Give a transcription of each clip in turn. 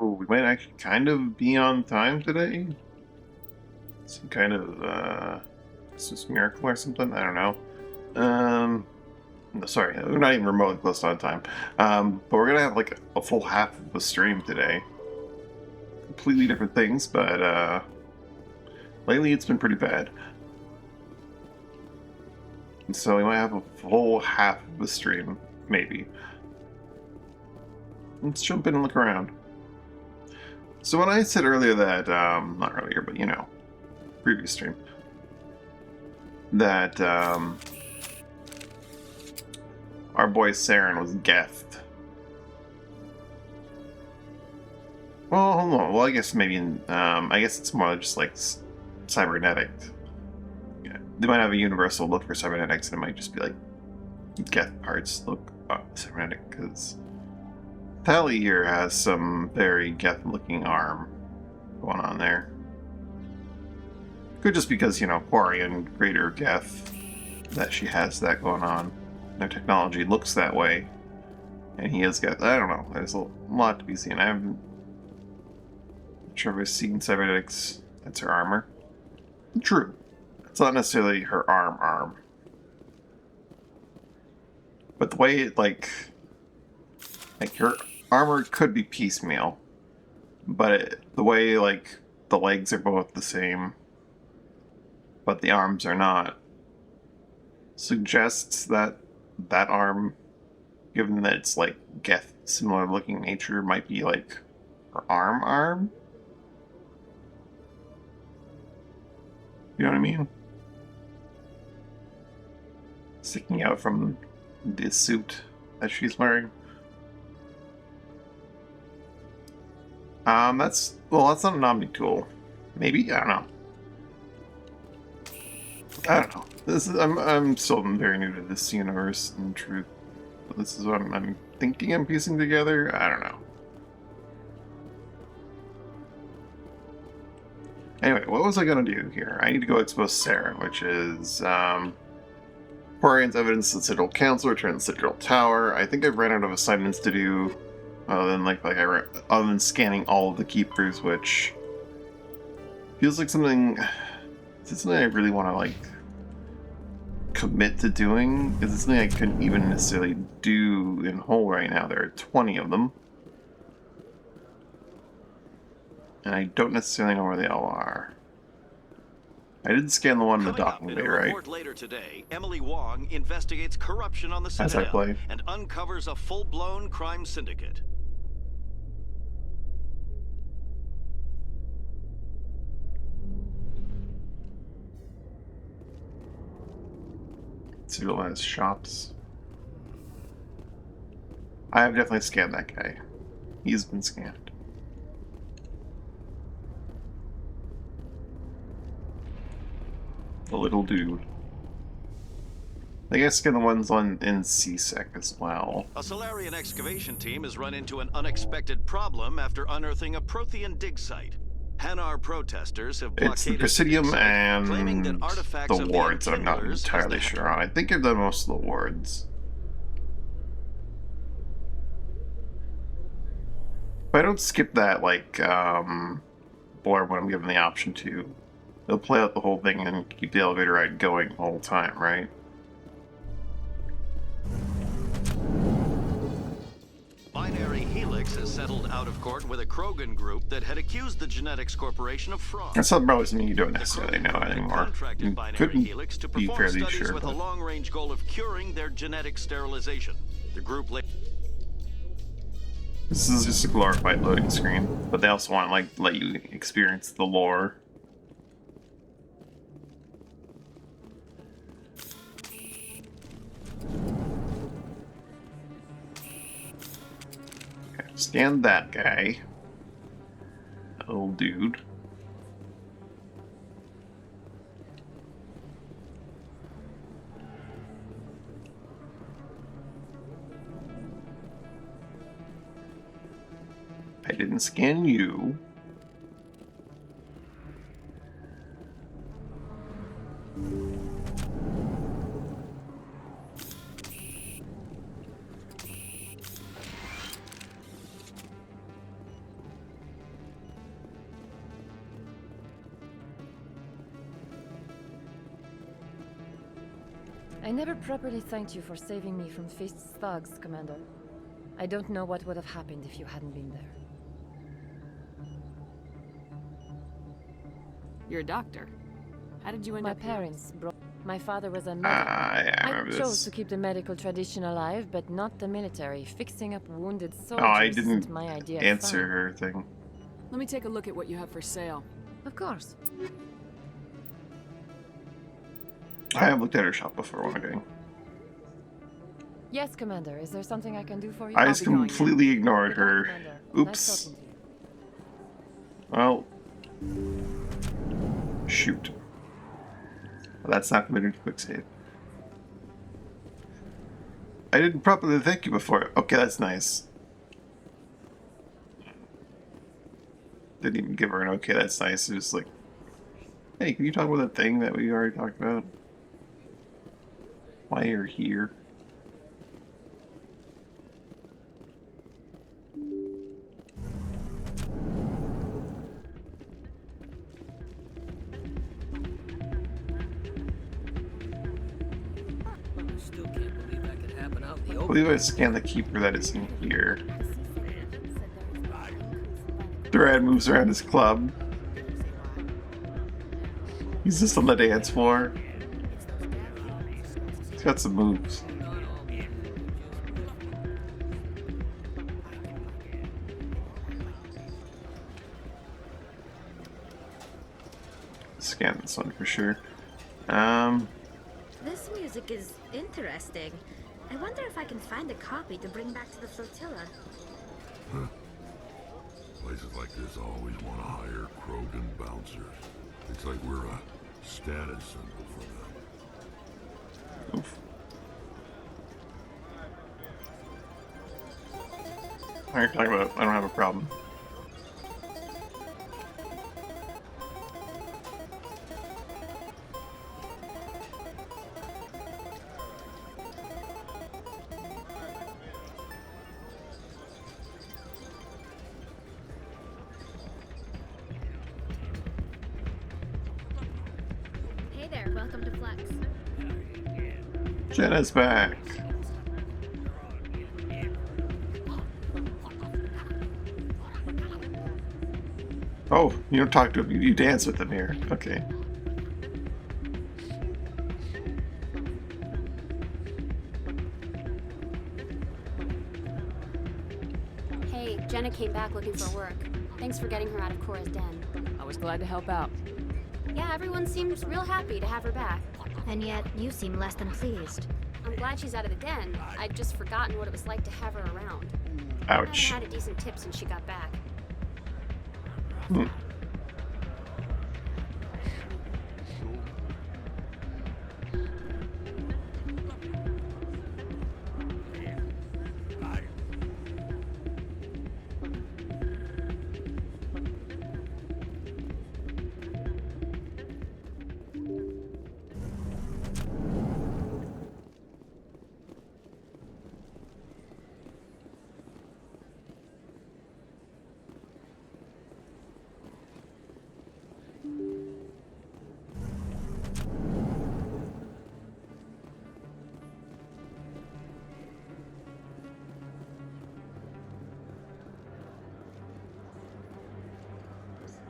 Ooh, we might actually kind of be on time today. Some kind of Christmas miracle or something. I don't know. No, sorry, we're not even remotely close on time. But we're gonna have like a full half of the stream today. Completely different things, but lately it's been pretty bad. And so we might have a full half of the stream, maybe. Let's jump in and look around. So when I said earlier that, not earlier, but you know, previous stream, that our boy Saren was Geth. Well, hold on. Well, I guess maybe I guess it's more just like cybernetic. Yeah, they might have a universal look for cybernetics, and it might just be like Geth parts look cybernetic, because Tally here has some very Geth-looking arm going on there. Could just because, you know, Quarian, greater Geth, that she has that going on. Their technology looks that way. And he has got, I don't know, there's a lot to be seen. I haven't, not sure if I've seen cybernetics. That's her armor. True. It's not necessarily her arm. But the way it, like her armor could be piecemeal. But the way, like, the legs are both the same, but the arms are not, suggests that that arm, given that it's like Geth similar looking nature, might be like her arm. You know what I mean? Sticking out from the suit that she's wearing. That's not an Omni tool. Maybe? I don't know. This is I'm still very new to this universe, in truth. But this is what I'm thinking I'm piecing together. I don't know. Anyway, what was I gonna do here? I need to go expose Saren, which is Quarian's evidence to the Citadel Council, return to the Citadel Tower. I think I've ran out of assignments to do, other than scanning all of the keepers, which feels like something. Is this something I really want to like commit to doing? Is this something I couldn't even necessarily do in whole right now? There are 20 of them, and I don't necessarily know where they all are. I did scan the one in the docking bay, right? Later today, Emily Wong investigates corruption on the As I play. Citadel and uncovers a full-blown crime syndicate. Citadel has shops. I have definitely scanned that guy. He's been scanned. The little dude. I guess scanned the ones in CSEC as well. A Solarian excavation team has run into an unexpected problem after unearthing a Prothean dig site. Hanar protesters have blockaded It's the Presidium and claiming that artifacts the of wards that I'm not Enkindlers entirely has the sure on. I think I've done most of the wards. If I don't skip that, like, blurb when I'm given the option to, it'll play out the whole thing and keep the elevator ride going the whole time, right? Binary Helix has settled out of court with a Krogan group that had accused the Genetics Corporation of fraud. That's not probably something you don't necessarily know anymore. You couldn't Helix to be perform fairly studies sure, with a but long-range goal of curing their genetic sterilization. The group this is just a glorified loading screen, but they also want to like let you experience the lore. Okay, scan that guy. That little dude. I didn't scan you. I never properly thanked you for saving me from Fist's thugs, Commander. I don't know what would have happened if you hadn't been there. You're a doctor. How did you end My up here? parents brought... My father was a medic. Yeah, I I remember chose this. to keep the medical tradition alive, but not the military. Fixing up wounded Oh, I soldiers didn't isn't my idea of answer fun. her thing. Let me take a look at what you have for sale. Of course. I have looked at her shop before when I'm going. Yes, Commander. Is there something I can do for you? I just be going now. completely ignored Good luck, her. Commander. Oops. Nice talking to you. Well, shoot. Well, that's not going to do quick save. I didn't properly thank you before. Okay, that's nice. Didn't even give her an okay, that's nice. It was like, hey, can you talk about that thing that we already talked about? Why you're here? Still can't believe that could happen out in the I open. believe I scanned the keeper that is in here. Durad moves around his club. He's just on the dance floor. He's got some moves. Scan this one for sure. This music is interesting. I wonder if I can find a copy to bring back to the flotilla. Places like this always want to hire Krogan bouncers. It's like we're a status symbol for them. Oof. What are you talking about? I don't have a problem. Hey there, welcome to Flex. Jenna's back. Oh, you don't talk to him, you dance with him here. Okay. Hey, Jenna came back looking for work. Thanks for getting her out of Cora's den. I was glad to help out. Yeah, everyone seems real happy to have her back. And yet, you seem less than pleased. I'm glad she's out of the den. I'd just forgotten what it was like to have her around. Ouch. I haven't had a decent tip since she got back. Hmm.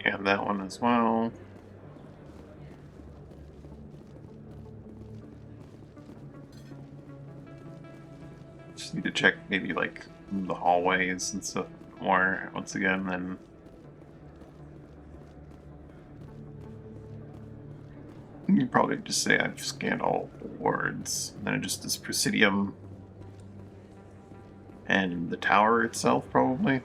And that one as well. Just need to check maybe like the hallways and stuff more once again, then you probably just say I've scanned all wards. And then it just is Presidium and the tower itself, probably.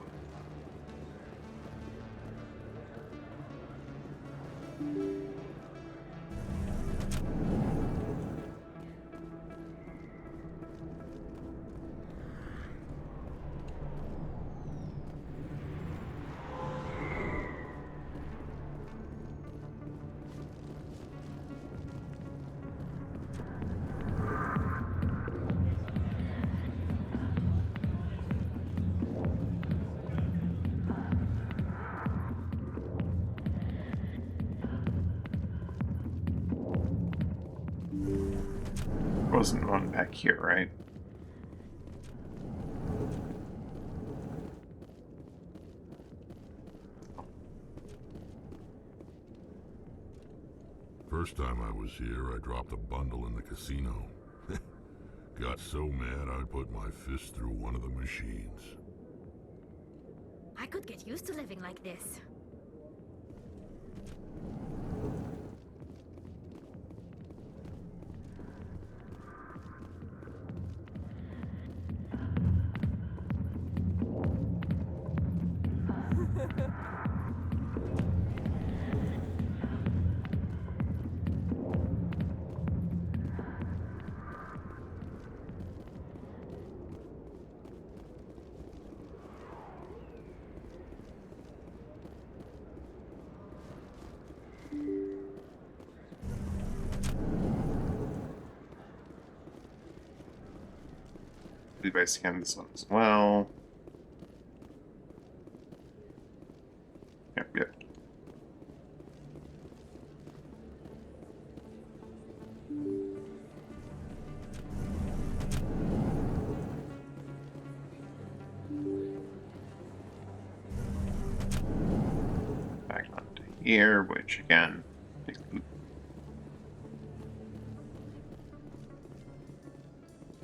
Wasn't one back here, right? First time I was here, I dropped a bundle in the casino. Got so mad I put my fist through one of the machines. I could get used to living like this. I believe I scanned this one as well. Yep. Back onto here, which again,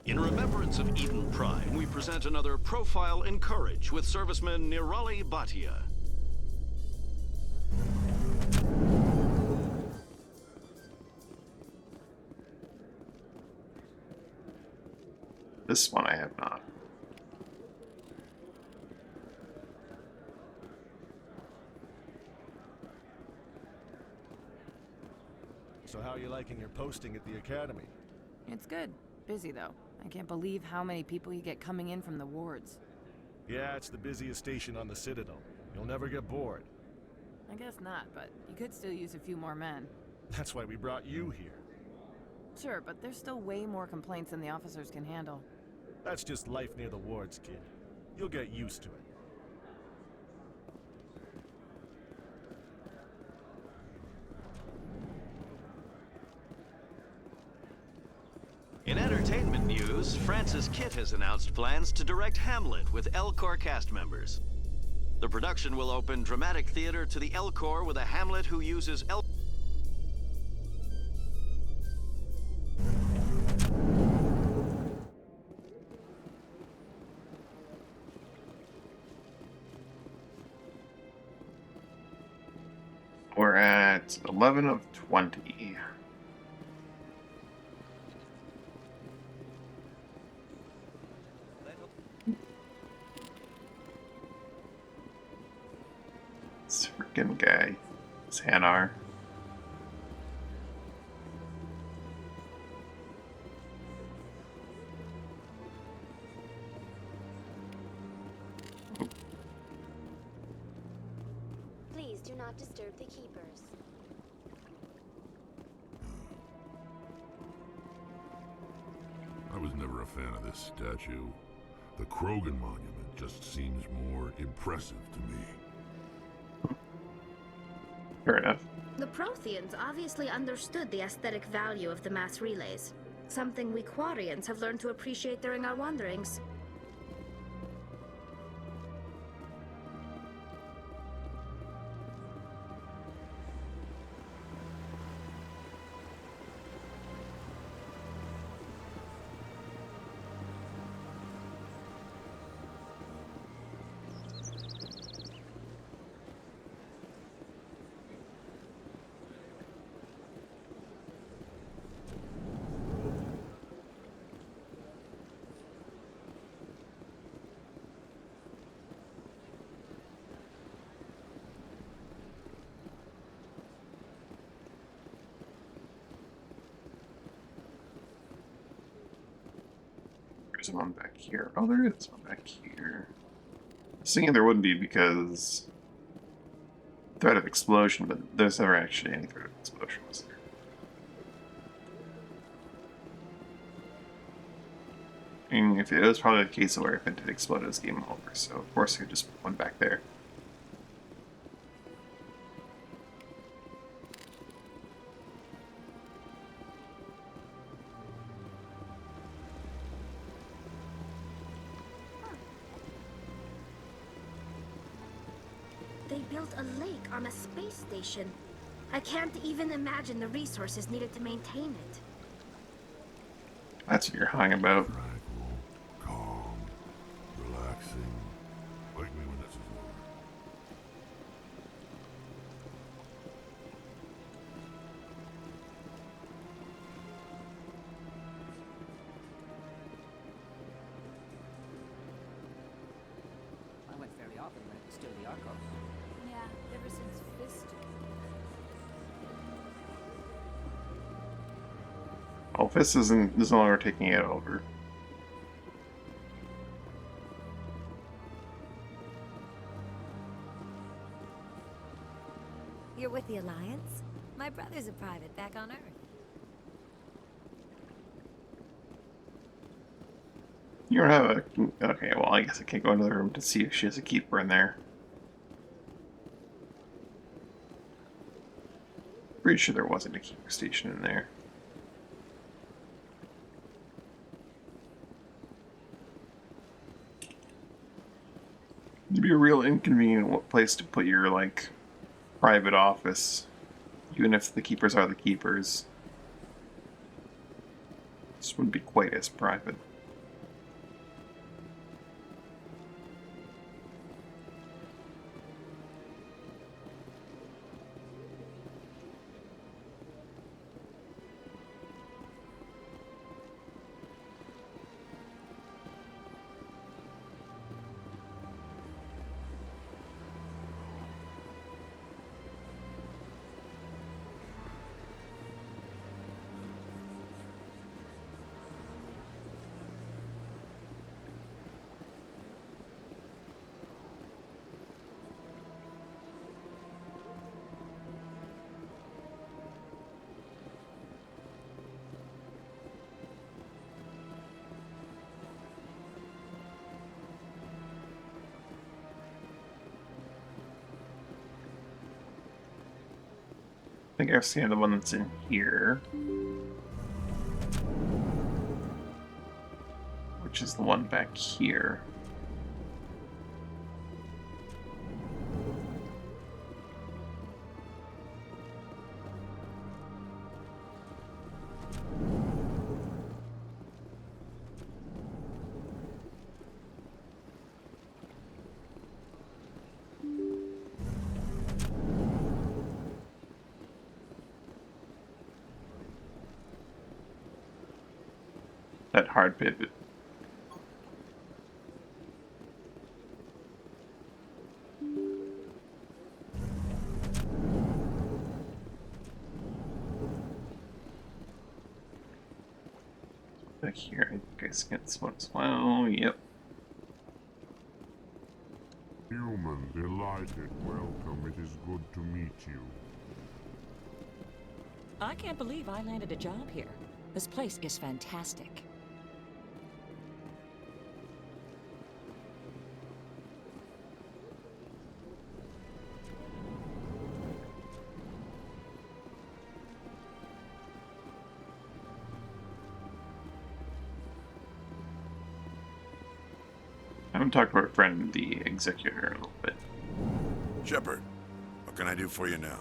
In remembrance of Eden Prime, we present another Profile in Courage with serviceman Nirali Bhatia. this one I have not. So how are you liking your posting at the academy? It's good. Busy, though. I can't believe how many people you get coming in from the wards. Yeah, it's the busiest station on the Citadel. You'll never get bored. I guess not, but you could still use a few more men. That's why we brought you here. Sure, but there's still way more complaints than the officers can handle. That's just life near the wards, kid. You'll get used to it. In entertainment news, Francis Kitt has announced plans to direct Hamlet with L-Corps cast members. The production will open dramatic theater to the L-Corps with a Hamlet who uses L. We're at 11 of 20. This freaking guy. It's Hanar. Please do not disturb the keepers. I was never a fan of this statue. The Krogan monument just seems more impressive to me. Fair enough. The Protheans obviously understood the aesthetic value of the mass relays. Something we Quarians have learned to appreciate during our wanderings. There's one back here. Oh, there is one back here. I was thinking there wouldn't be because threat of explosion, but there's never actually any threat of explosion, was there? I mean, if it was probably the case where if it did explode, it was game over. So of course, you just went back there. built a lake on a space station. I can't even imagine the resources needed to maintain it. That's what you're hung about. Tranquil, calm, relaxing. Wake me when this is over. I went fairly often when it was still the Arco. Yeah, ever since Fist. Oh, Fist is no longer taking it over. You're with the Alliance? My brother's a private back on Earth. You don't have a... Okay, well, I guess I can't go into the room to see if she has a keeper in there. Pretty sure there wasn't a keeper station in there. It'd be a real inconvenient place to put your, like, private office. Even if the keepers are the keepers. This wouldn't be quite as private. I think I've seen the one that's in here. Which is the one back here. That hard pivot. Back here, I think I scanned this one as well. Yep. Human, delighted. Welcome. It is good to meet you. I can't believe I landed a job here. This place is fantastic. I haven't talked to our friend, the executor, a little bit. Shepard, what can I do for you now?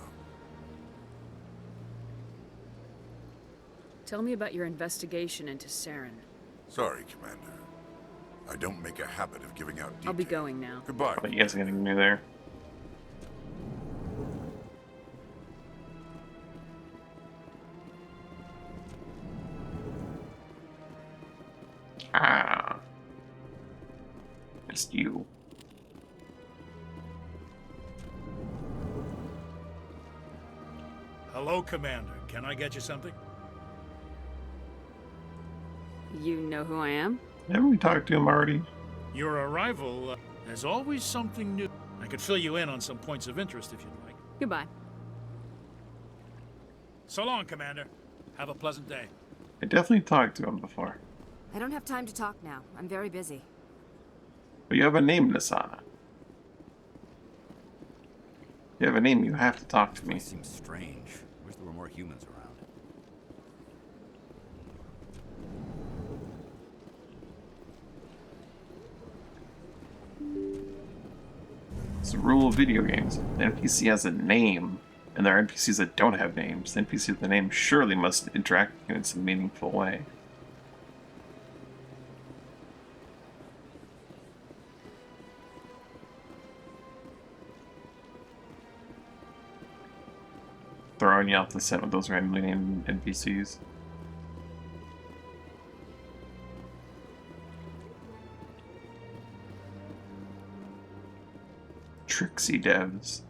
Tell me about your investigation into Saren. Sorry, Commander. I don't make a habit of giving out details. I'll be going now. Goodbye. But you guys anything new there? Ah. Just you. Hello, Commander. Can I get you something? You know who I am? Haven't we talked to him already? Your arrival, there's always something new. I could fill you in on some points of interest if you'd like. Goodbye. So long, Commander. Have a pleasant day. I definitely talked to him before. I don't have time to talk now. I'm very busy. But you have a name, Nasana. You have a name, you have to talk to me. It seems strange. Wish there were more humans around. This the rule of video games. The NPC has a name, and there are NPCs that don't have names. The NPC with the name surely must interact with you in some meaningful way. Throwing you off the scent with those randomly named NPCs. Tricksy devs.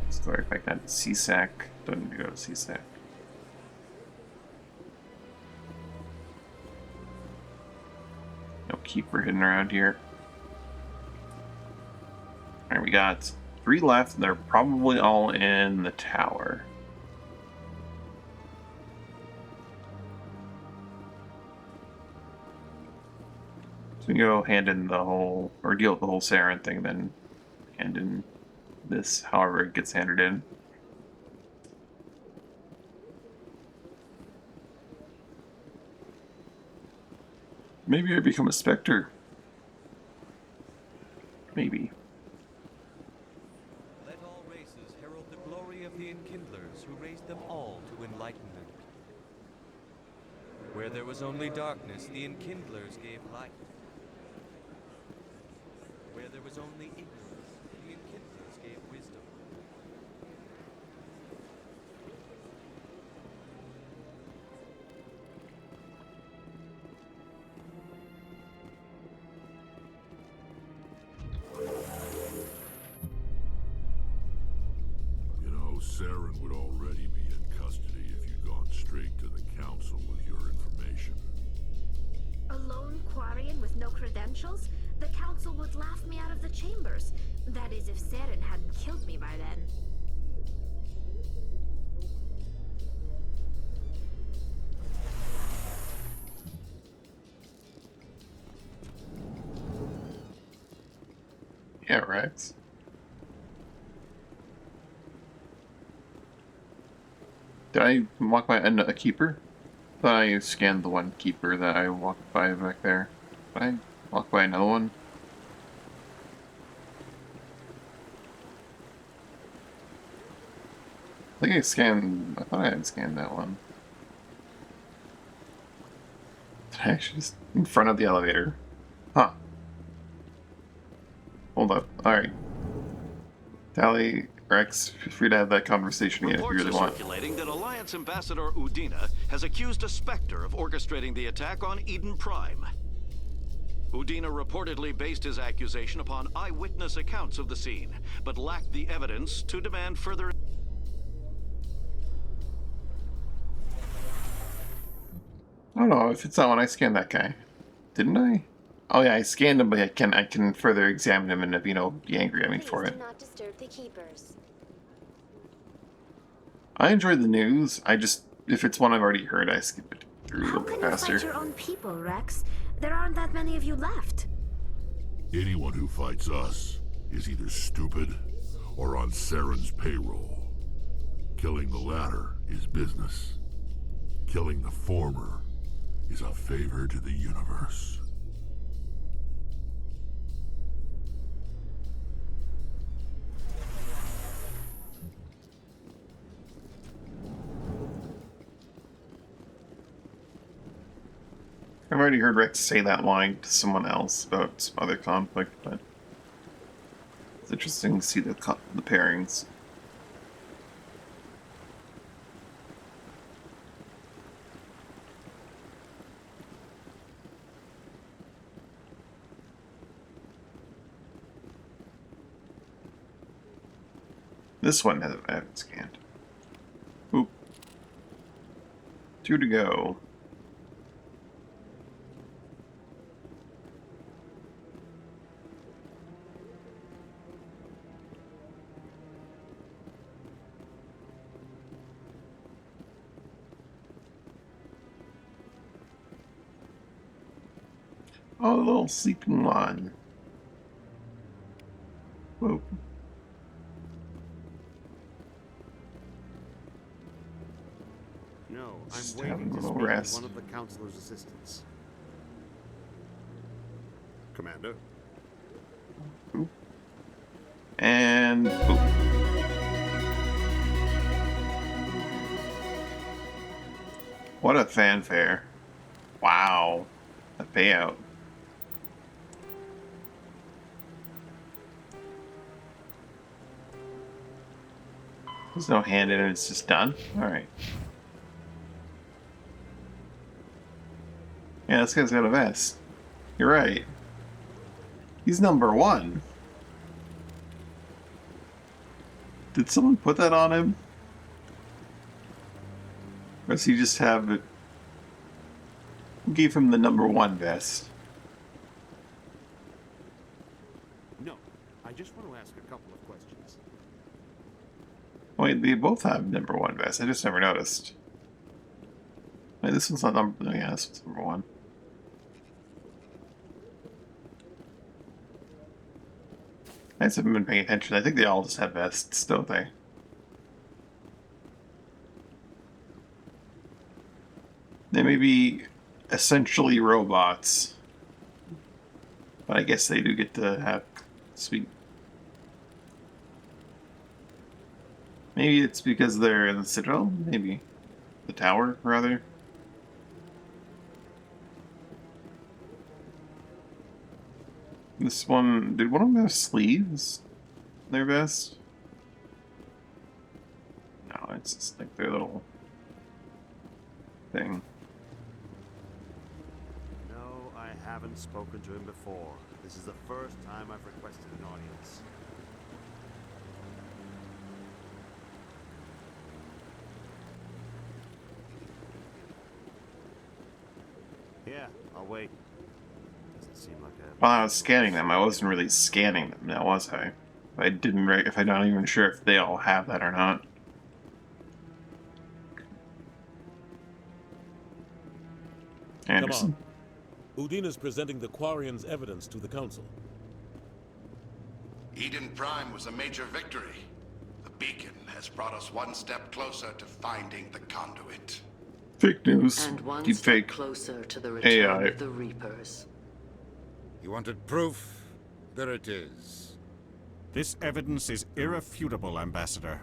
Sorry if I got CSAC. Don't need to go to CSAC. No keeper hidden around here. Alright, we got 3 left. They're probably all in the tower. So we can go hand in the whole, or deal with the whole Saren thing, then hand in this, however it gets handed in. Maybe I become a Spectre. Maybe. Let all races herald the glory of the Enkindlers who raised them all to enlightenment. Where there was only darkness, the Enkindlers gave light. Where there was only ignorance, the Enkindlers gave wisdom. You know, Saren would already be in custody if you'd gone straight to the Council with your information. A lone Quarian with no credentials? The Council would laugh me out of the chambers. That is, if Saren hadn't killed me by then. Yeah, Rex. Did I walk by a keeper? Thought I scanned the one keeper that I walked by back there. Did I walk by another one? I think I scanned. I thought I had scanned that one. Did I actually just in front of the elevator? Huh. Hold up. Alright. Tally, Rex, feel free to have that conversation again if you Reports really are want. circulating that Alliance Ambassador Udina has accused a Spectre of orchestrating the attack on Eden Prime. Udina reportedly based his accusation upon eyewitness accounts of the scene, but lacked the evidence to demand further... I don't know if it's that one. I scanned that guy, didn't I? Oh yeah, I scanned him, but I can further examine him and if be angry at me for it. Do not disturb the keepers. I enjoy the news. I just if it's one I've already heard, I skip it through a How little can bit you faster. fight your own people, Rex? There aren't that many of you left. Anyone who fights us is either stupid or on Saren's payroll. Killing the latter is business. Killing the former is a favor to the universe. I've already heard Rex say that line to someone else about some other conflict, but it's interesting to see the pairings. This one I haven't scanned. Oop. 2 to go. Oh, the little sleeping one. Whoa. No, Just I'm waiting having a to little speak rest. with one of the Councilor's assistants. Commander? Ooh. And ooh. What a fanfare. Wow. A payout. There's no hand in it, it's just done? Alright. Yeah, this guy's got a vest. You're right. He's number 1. Did someone put that on him? Or does he just have it? Who gave him the number 1 vest? No, I just want to ask a couple of questions. Wait, they both have number 1 vest. I just never noticed. Wait, this one's not number. Oh, yeah, this one's number 1. I just haven't been paying attention. I think they all just have vests, don't they? They may be essentially robots, but I guess they do get to have sweet. Maybe it's because they're in the Citadel? Maybe. The tower, rather. This one, did one of them have sleeves? Their vest? No, it's just like their little thing. No, I haven't spoken to him before. This is the first time I've requested an audience. Yeah, I'll wait. Doesn't seem like a... While I was scanning them, I wasn't really scanning them now, was I? If I'm not even sure if they all have that or not. Anderson. Come on. Udina's presenting the Quarians' evidence to the Council. Eden Prime was a major victory. The beacon has brought us one step closer to finding the conduit. Fake news. And one Deep step fake closer to the return AI. of the Reapers. You wanted proof? There it is. This evidence is irrefutable, Ambassador.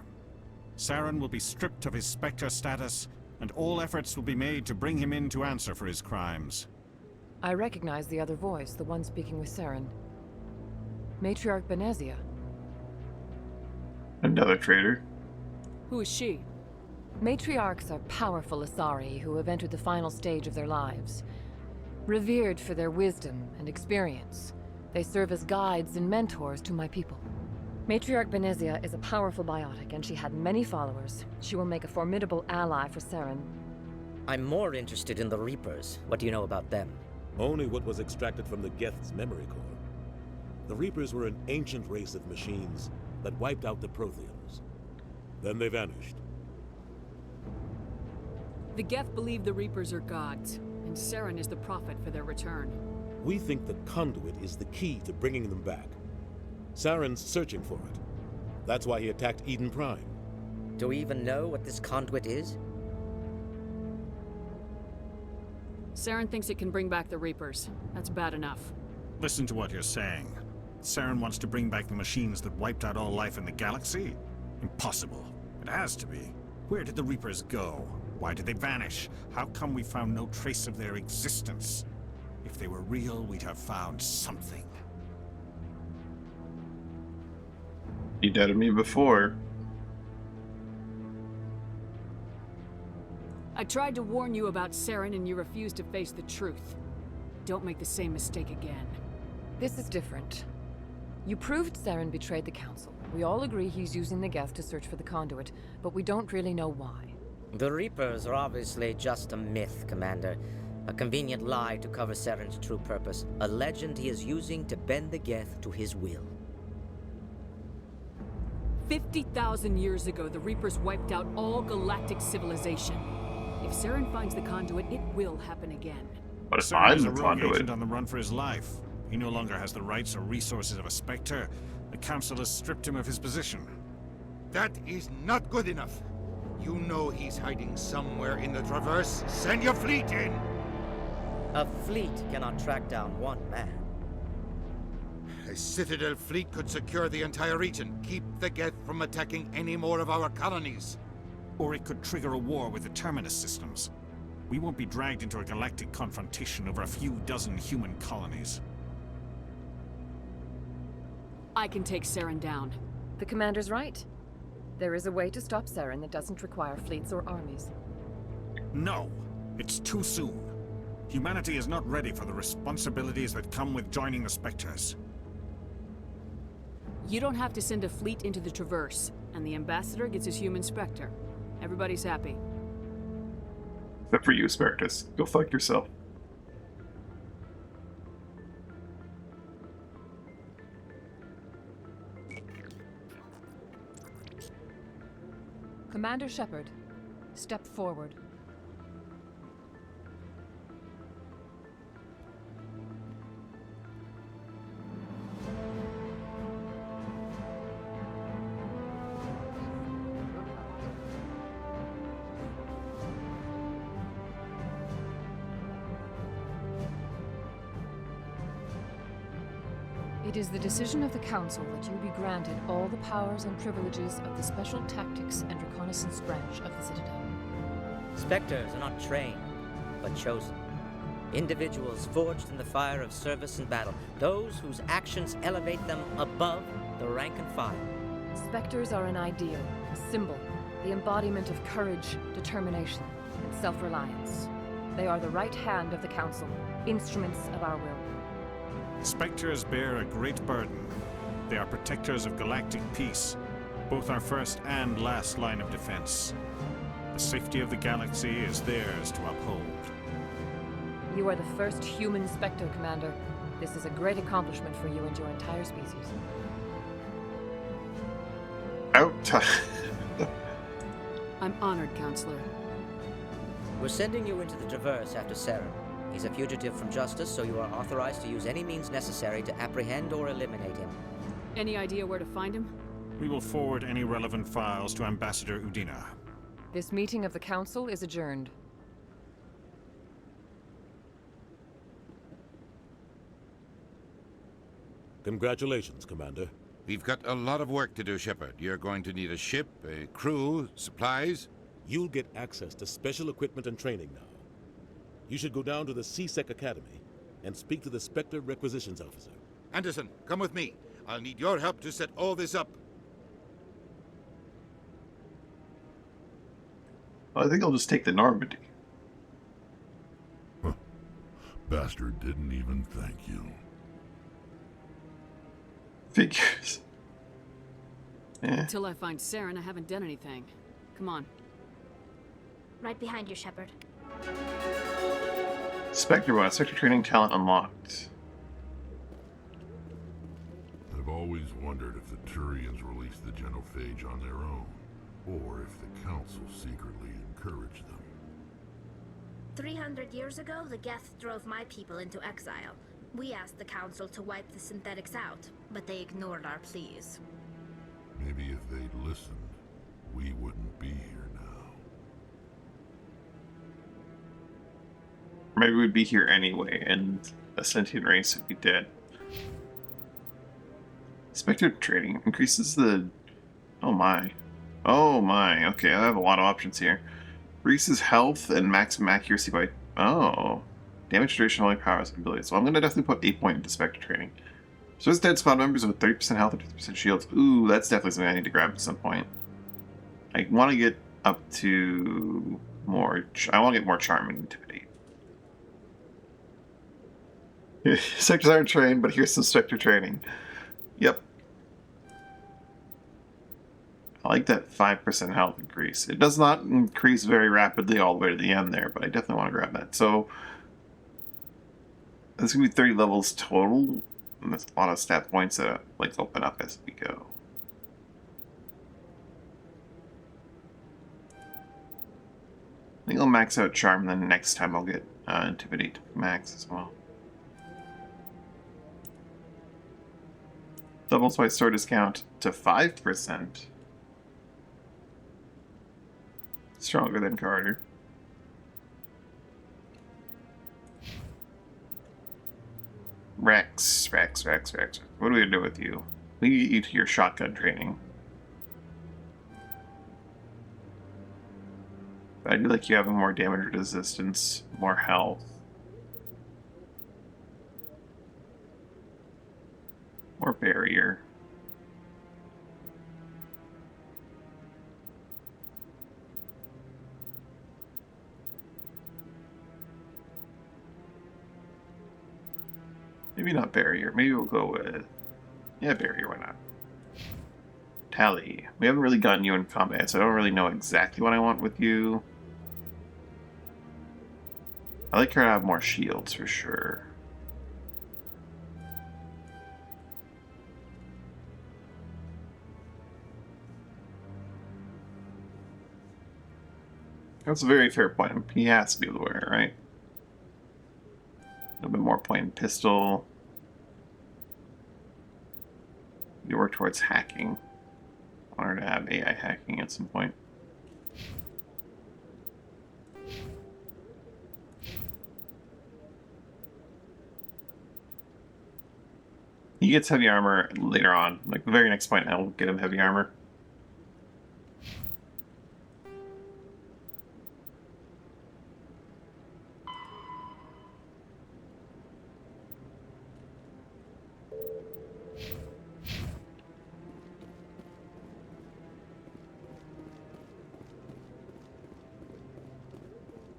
Saren will be stripped of his Spectre status, and all efforts will be made to bring him in to answer for his crimes. I recognize the other voice, the one speaking with Saren. Matriarch Benezia. Another traitor. Who is she? Matriarchs are powerful Asari who have entered the final stage of their lives. Revered for their wisdom and experience, they serve as guides and mentors to my people. Matriarch Benezia is a powerful biotic, and she had many followers. She will make a formidable ally for Saren. I'm more interested in the Reapers. What do you know about them? Only what was extracted from the Geth's memory core. The Reapers were an ancient race of machines that wiped out the Protheans. Then they vanished. The Geth believe the Reapers are gods, and Saren is the prophet for their return. We think the conduit is the key to bringing them back. Saren's searching for it. That's why he attacked Eden Prime. Do we even know what this conduit is? Saren thinks it can bring back the Reapers. That's bad enough. Listen to what you're saying. Saren wants to bring back the machines that wiped out all life in the galaxy? Impossible. It has to be. Where did the Reapers go? Why did they vanish? How come we found no trace of their existence? If they were real, we'd have found something. You doubted me before. I tried to warn you about Saren and you refused to face the truth. Don't make the same mistake again. This is different. You proved Saren betrayed the Council. We all agree he's using the Geth to search for the conduit, but we don't really know why. The Reapers are obviously just a myth, Commander. A convenient lie to cover Saren's true purpose. A legend he is using to bend the Geth to his will. 50,000 years ago, the Reapers wiped out all galactic civilization. If Saren finds the conduit, it will happen again. But if Saren is a I'm the rogue conduit, agent on the run for his life. He no longer has the rights or resources of a Spectre. The Council has stripped him of his position. That is not good enough. You know he's hiding somewhere in the Traverse. Send your fleet in! A fleet cannot track down one man. A Citadel fleet could secure the entire region, keep the Geth from attacking any more of our colonies. Or it could trigger a war with the Terminus systems. We won't be dragged into a galactic confrontation over a few dozen human colonies. I can take Saren down. The commander's right. There is a way to stop Saren that doesn't require fleets or armies. No! It's too soon. Humanity is not ready for the responsibilities that come with joining the Spectres. You don't have to send a fleet into the Traverse, and the Ambassador gets his human Spectre. Everybody's happy. except for you, Spiritus. Go fuck yourself. Commander Shepard, step forward. It is the decision of the Council that you be granted all the powers and privileges of the Special Tactics and Reconnaissance Branch of the Citadel. Spectres are not trained, but chosen. Individuals forged in the fire of service and battle, those whose actions elevate them above the rank and file. Spectres are an ideal, a symbol, the embodiment of courage, determination, and self-reliance. They are the right hand of the Council, instruments of our will. Spectres bear a great burden. They are protectors of galactic peace, both our first and last line of defense. The safety of the galaxy is theirs to uphold. You are the first human Spectre, Commander. This is a great accomplishment for you and your entire species. Out. I'm honored, Counselor. We're sending you into the Traverse after Saren. He's a fugitive from justice, so you are authorized to use any means necessary to apprehend or eliminate him. Any idea where to find him? We will forward any relevant files to Ambassador Udina. This meeting of the Council is adjourned. Congratulations, Commander. We've got a lot of work to do, Shepard. You're going to need a ship, a crew, supplies. You'll get access to special equipment and training now. You should go down to the C-Sec Academy and speak to the Spectre Requisitions Officer. Anderson, come with me. I'll need your help to set all this up. I think I'll just take the Normandy. Huh. Bastard didn't even thank you. Figures. Until I find Saren, I haven't done anything. Come on. Right behind you, Shepard. Spectre bonus. Spectre training talent unlocked. I've always wondered if the Turians released the genophage on their own, or if the Council secretly encouraged them. 300 years ago, the Geth drove my people into exile. We asked the Council to wipe the synthetics out, but they ignored our pleas. Maybe if they'd listened, we wouldn't be here now. Maybe we'd be here anyway, and a sentient race would be dead. Spectre training increases the... Oh my. Oh my. Okay, I have a lot of options here. Increases health and maximum accuracy by... Oh. Damage duration only powers and abilities. So I'm going to definitely put 8 point into Spectre training. So it's dead squad members with 30% health and 50% shields. Ooh, that's definitely something I need to grab at some point. I want to get up to more... I want to get more charm and intimidate. Spectres aren't trained, but here's some Spectre training. Yep. I like that 5% health increase. It does not increase very rapidly all the way to the end there, but I definitely want to grab that. So, there's going to be 30 levels total, and that's a lot of stat points that like open up as we go. I think I'll max out Charm, and then next time I'll get Intimidate to max as well. Doubles my store discount to 5%. Stronger than Carter. Rex. What are we gonna do with you? We need you to your shotgun training. But I do like you having more damage resistance, more health. More barrier. Maybe not barrier. Maybe we'll go with... Yeah, barrier, why not? Tally. We haven't really gotten you in combat, so I don't really know exactly what I want with you. I like her to have more shields, for sure. That's a very fair point. He has to be able to wear it, right? A little bit more point in pistol. You work towards hacking. I want her to have AI hacking at some point. He gets heavy armor later on. Like the very next point, I'll get him heavy armor.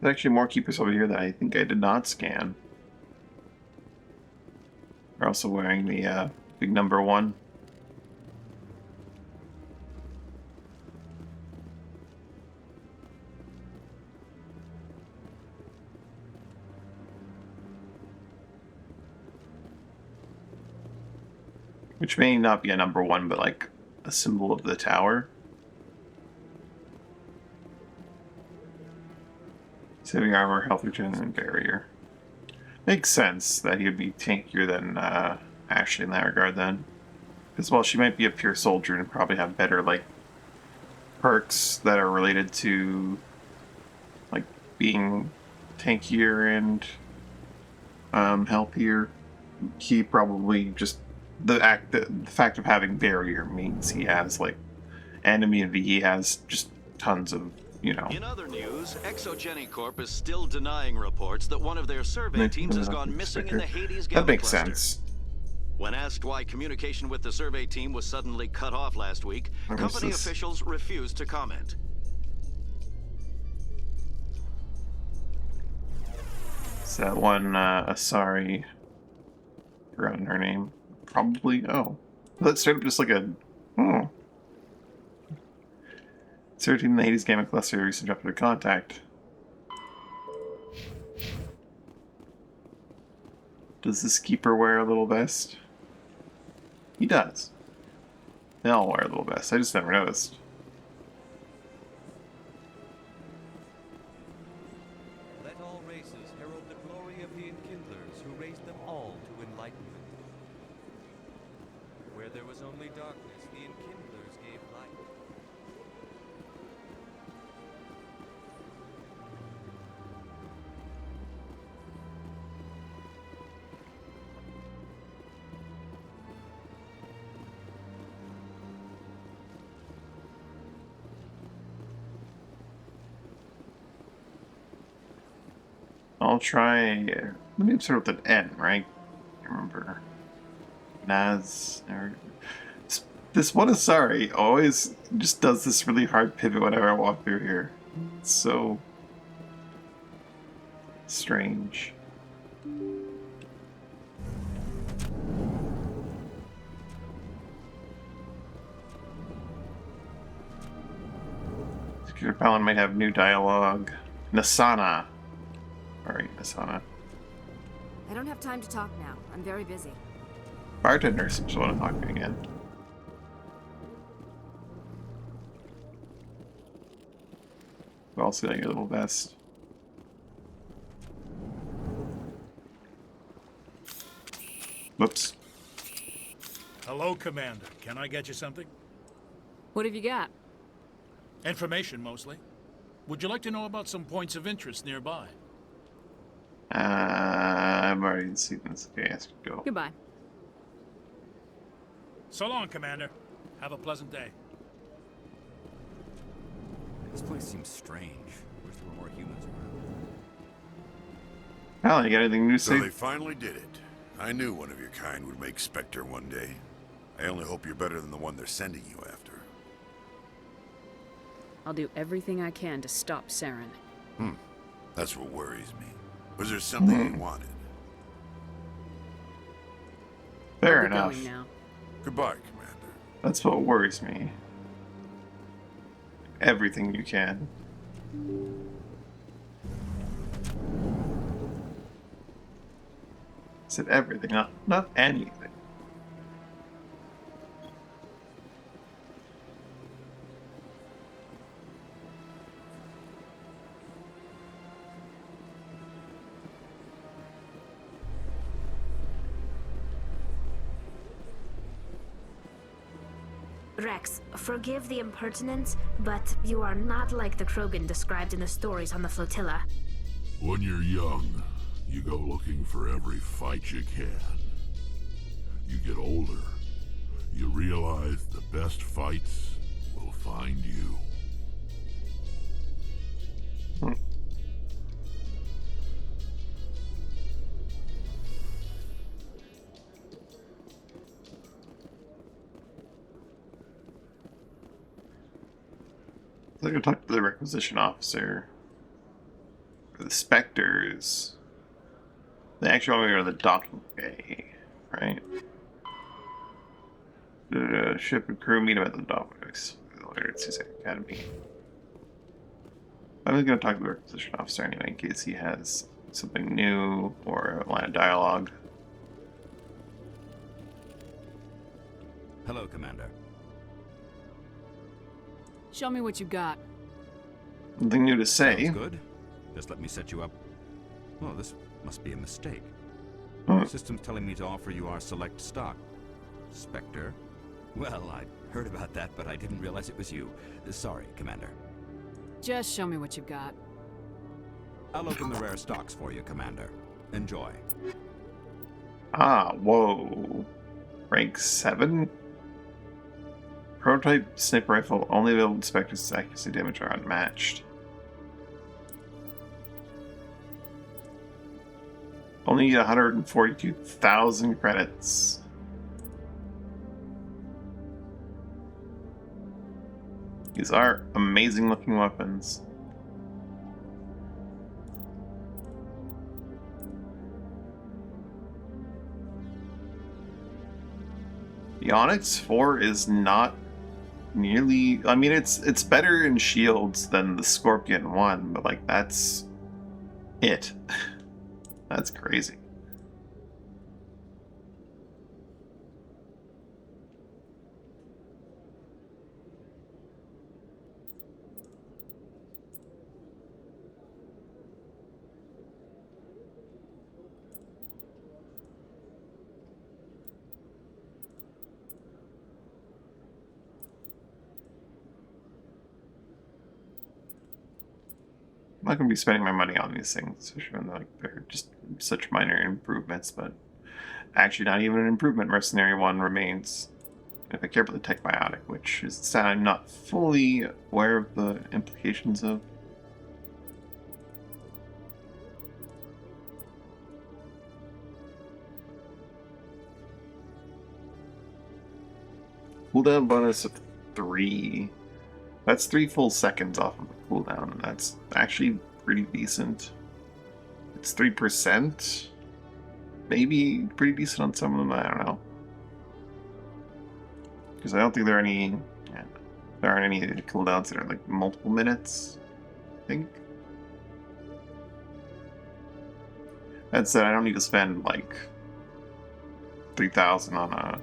There's actually more keepers over here that I think I did not scan. They're also wearing the big number 1. Which may not be a number 1, but like a symbol of the tower. Saving armor, health regen, and barrier. Makes sense that he would be tankier than Ashley in that regard then. Because while she might be a pure soldier and probably have better like perks that are related to like being tankier and healthier, he probably just the fact of having barrier means he has like and immunity. He has just tons of, you know. In other news, Exogeny Corp is still denying reports that one of their survey teams has gone missing in the Hades Gamma That makes cluster. sense. When asked why communication with the survey team was suddenly cut off last week, company officials refused to comment. Is that one Asari? Forgotten her name. Probably. Oh. That's straight up just like a. Oh. 13 in the Hades Gamma cluster recently dropped into contact. Does this keeper wear a little vest? He does. They all wear a little vest. I just never noticed. Let all races herald the glory of the Enkindlers who raised them all to enlightenment. Where there was only darkness, the Enkindlers gave light. I'll try. Let me start with an N, right? I can't remember. Naz. This one Asari always just does this really hard pivot whenever I walk through here. It's so strange. Secure Palin might have new dialogue. Nasana. Alright, Nasana. I don't have time to talk now. I'm very busy. Bartender seems to want to talk to me again. We're all stealing your little vest. Whoops. Hello, Commander. Can I get you something? What have you got? Information, mostly. Would you like to know about some points of interest nearby? I've already seen this. Okay, yes, go. Goodbye. So long, Commander. Have a pleasant day. This place seems strange. Wish there were more humans around. Alan, you got anything new to So say? they finally did it. I knew one of your kind would make Spectre one day. I only hope you're better than the one they're sending you after. I'll do everything I can to stop Saren. That's what worries me. Was there something you wanted? Fair I'll be enough. going now. Goodbye, Commander. That's what worries me. Everything you can. I said everything, not anything. Rex, forgive the impertinence, but you are not like the Krogan described in the stories on the flotilla. When you're young, you go looking for every fight you can. You get older, you realize the best fights will find you. I'm gonna talk to the requisition officer. For the Spectres. They actually want me to go to the docking bay, right? The ship and crew meet them at the docks. It's Academy. I'm gonna talk to the requisition officer anyway, in case he has something new or a line of dialogue. Hello, Commander. Show me what you got. Nothing new to say. Sounds good. Just let me set you up. Oh, this must be a mistake. System's telling me to offer you our select stock. Spectre? Well, I heard about that, but I didn't realize it was you. Sorry, Commander. Just show me what you've got. I'll open the rare stocks for you, Commander. Enjoy. Ah, whoa. Rank 7? Prototype sniper rifle, only available to Spectre's accuracy damage are unmatched. Only 142,000 credits. These are amazing looking weapons. The Onyx 4 is not nearly... I mean, it's better in shields than the Scorpion 1, but like, that's it. That's crazy. I'm not going to be spending my money on these things, especially when they're just such minor improvements, but actually not even an improvement. Mercenary 1 remains. If I care about the Tech Biotic, which is that I'm not fully aware of the implications of. Cooldown bonus of 3. That's 3 full seconds off of the cooldown, and that's actually pretty decent. It's 3%. Maybe pretty decent on some of them, I don't know. Because I don't think there are any... Yeah, there aren't any cooldowns that are like multiple minutes, I think. That said, I don't need to spend like 3,000 on a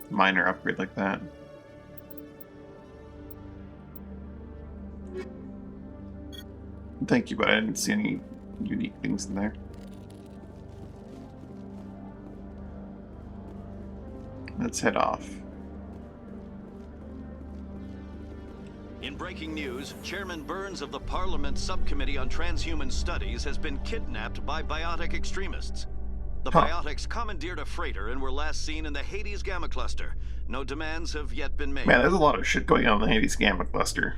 minor upgrade like that. Thank you, but I didn't see any unique things in there. let's head off. In breaking news, Chairman Burns of the Parliament Subcommittee on Transhuman Studies has been kidnapped by biotic extremists. The biotics commandeered a freighter and were last seen in the Hades Gamma Cluster. No demands have yet been made. Man, there's a lot of shit going on in the Hades Gamma Cluster.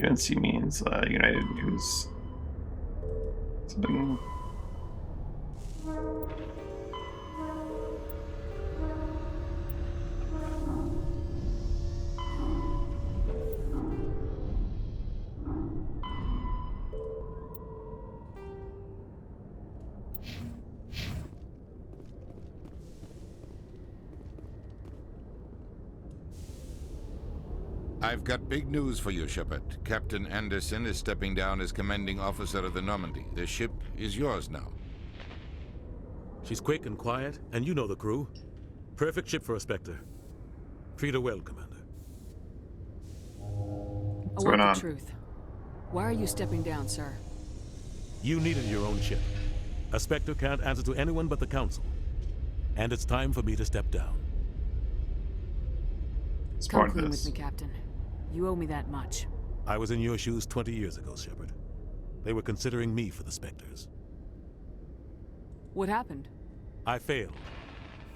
UNC means United News. Something. I've got big news for you, Shepard. Captain Anderson is stepping down as commanding officer of the Normandy. The ship is yours now. She's quick and quiet, and you know the crew. Perfect ship for a Spectre. Treat her well, Commander. I want the truth. Why are you stepping down, sir? You needed your own ship. A Spectre can't answer to anyone but the Council. And it's time for me to step down. Come clean with me, Captain. You owe me that much. I was in your shoes 20 years ago, Shepard. They were considering me for the Spectres. What happened? I failed.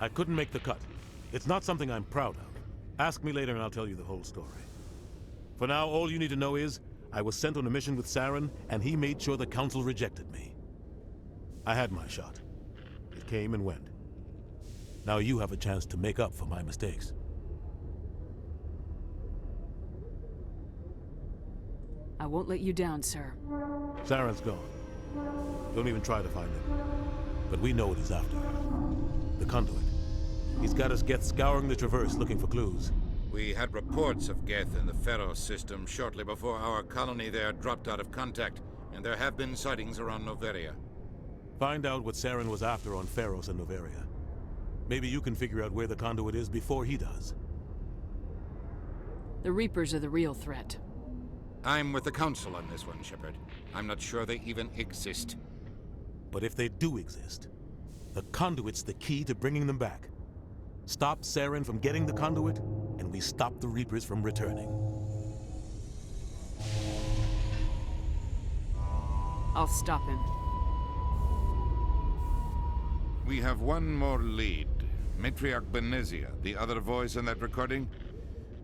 I couldn't make the cut. It's not something I'm proud of. Ask me later and I'll tell you the whole story. For now, all you need to know is, I was sent on a mission with Saren, and he made sure the Council rejected me. I had my shot. It came and went. Now you have a chance to make up for my mistakes. I won't let you down, sir. Saren's gone. Don't even try to find him. But we know what he's after. The conduit. He's got us Geth scouring the Traverse looking for clues. We had reports of Geth in the Pharos system shortly before our colony there dropped out of contact, and there have been sightings around Noveria. Find out what Saren was after on Pharos and Noveria. Maybe you can figure out where the conduit is before he does. The Reapers are the real threat. I'm with the Council on this one, Shepard. I'm not sure they even exist. But if they do exist, the conduit's the key to bringing them back. Stop Saren from getting the conduit, and we stop the Reapers from returning. I'll stop him. We have one more lead. Matriarch Benezia, the other voice in that recording.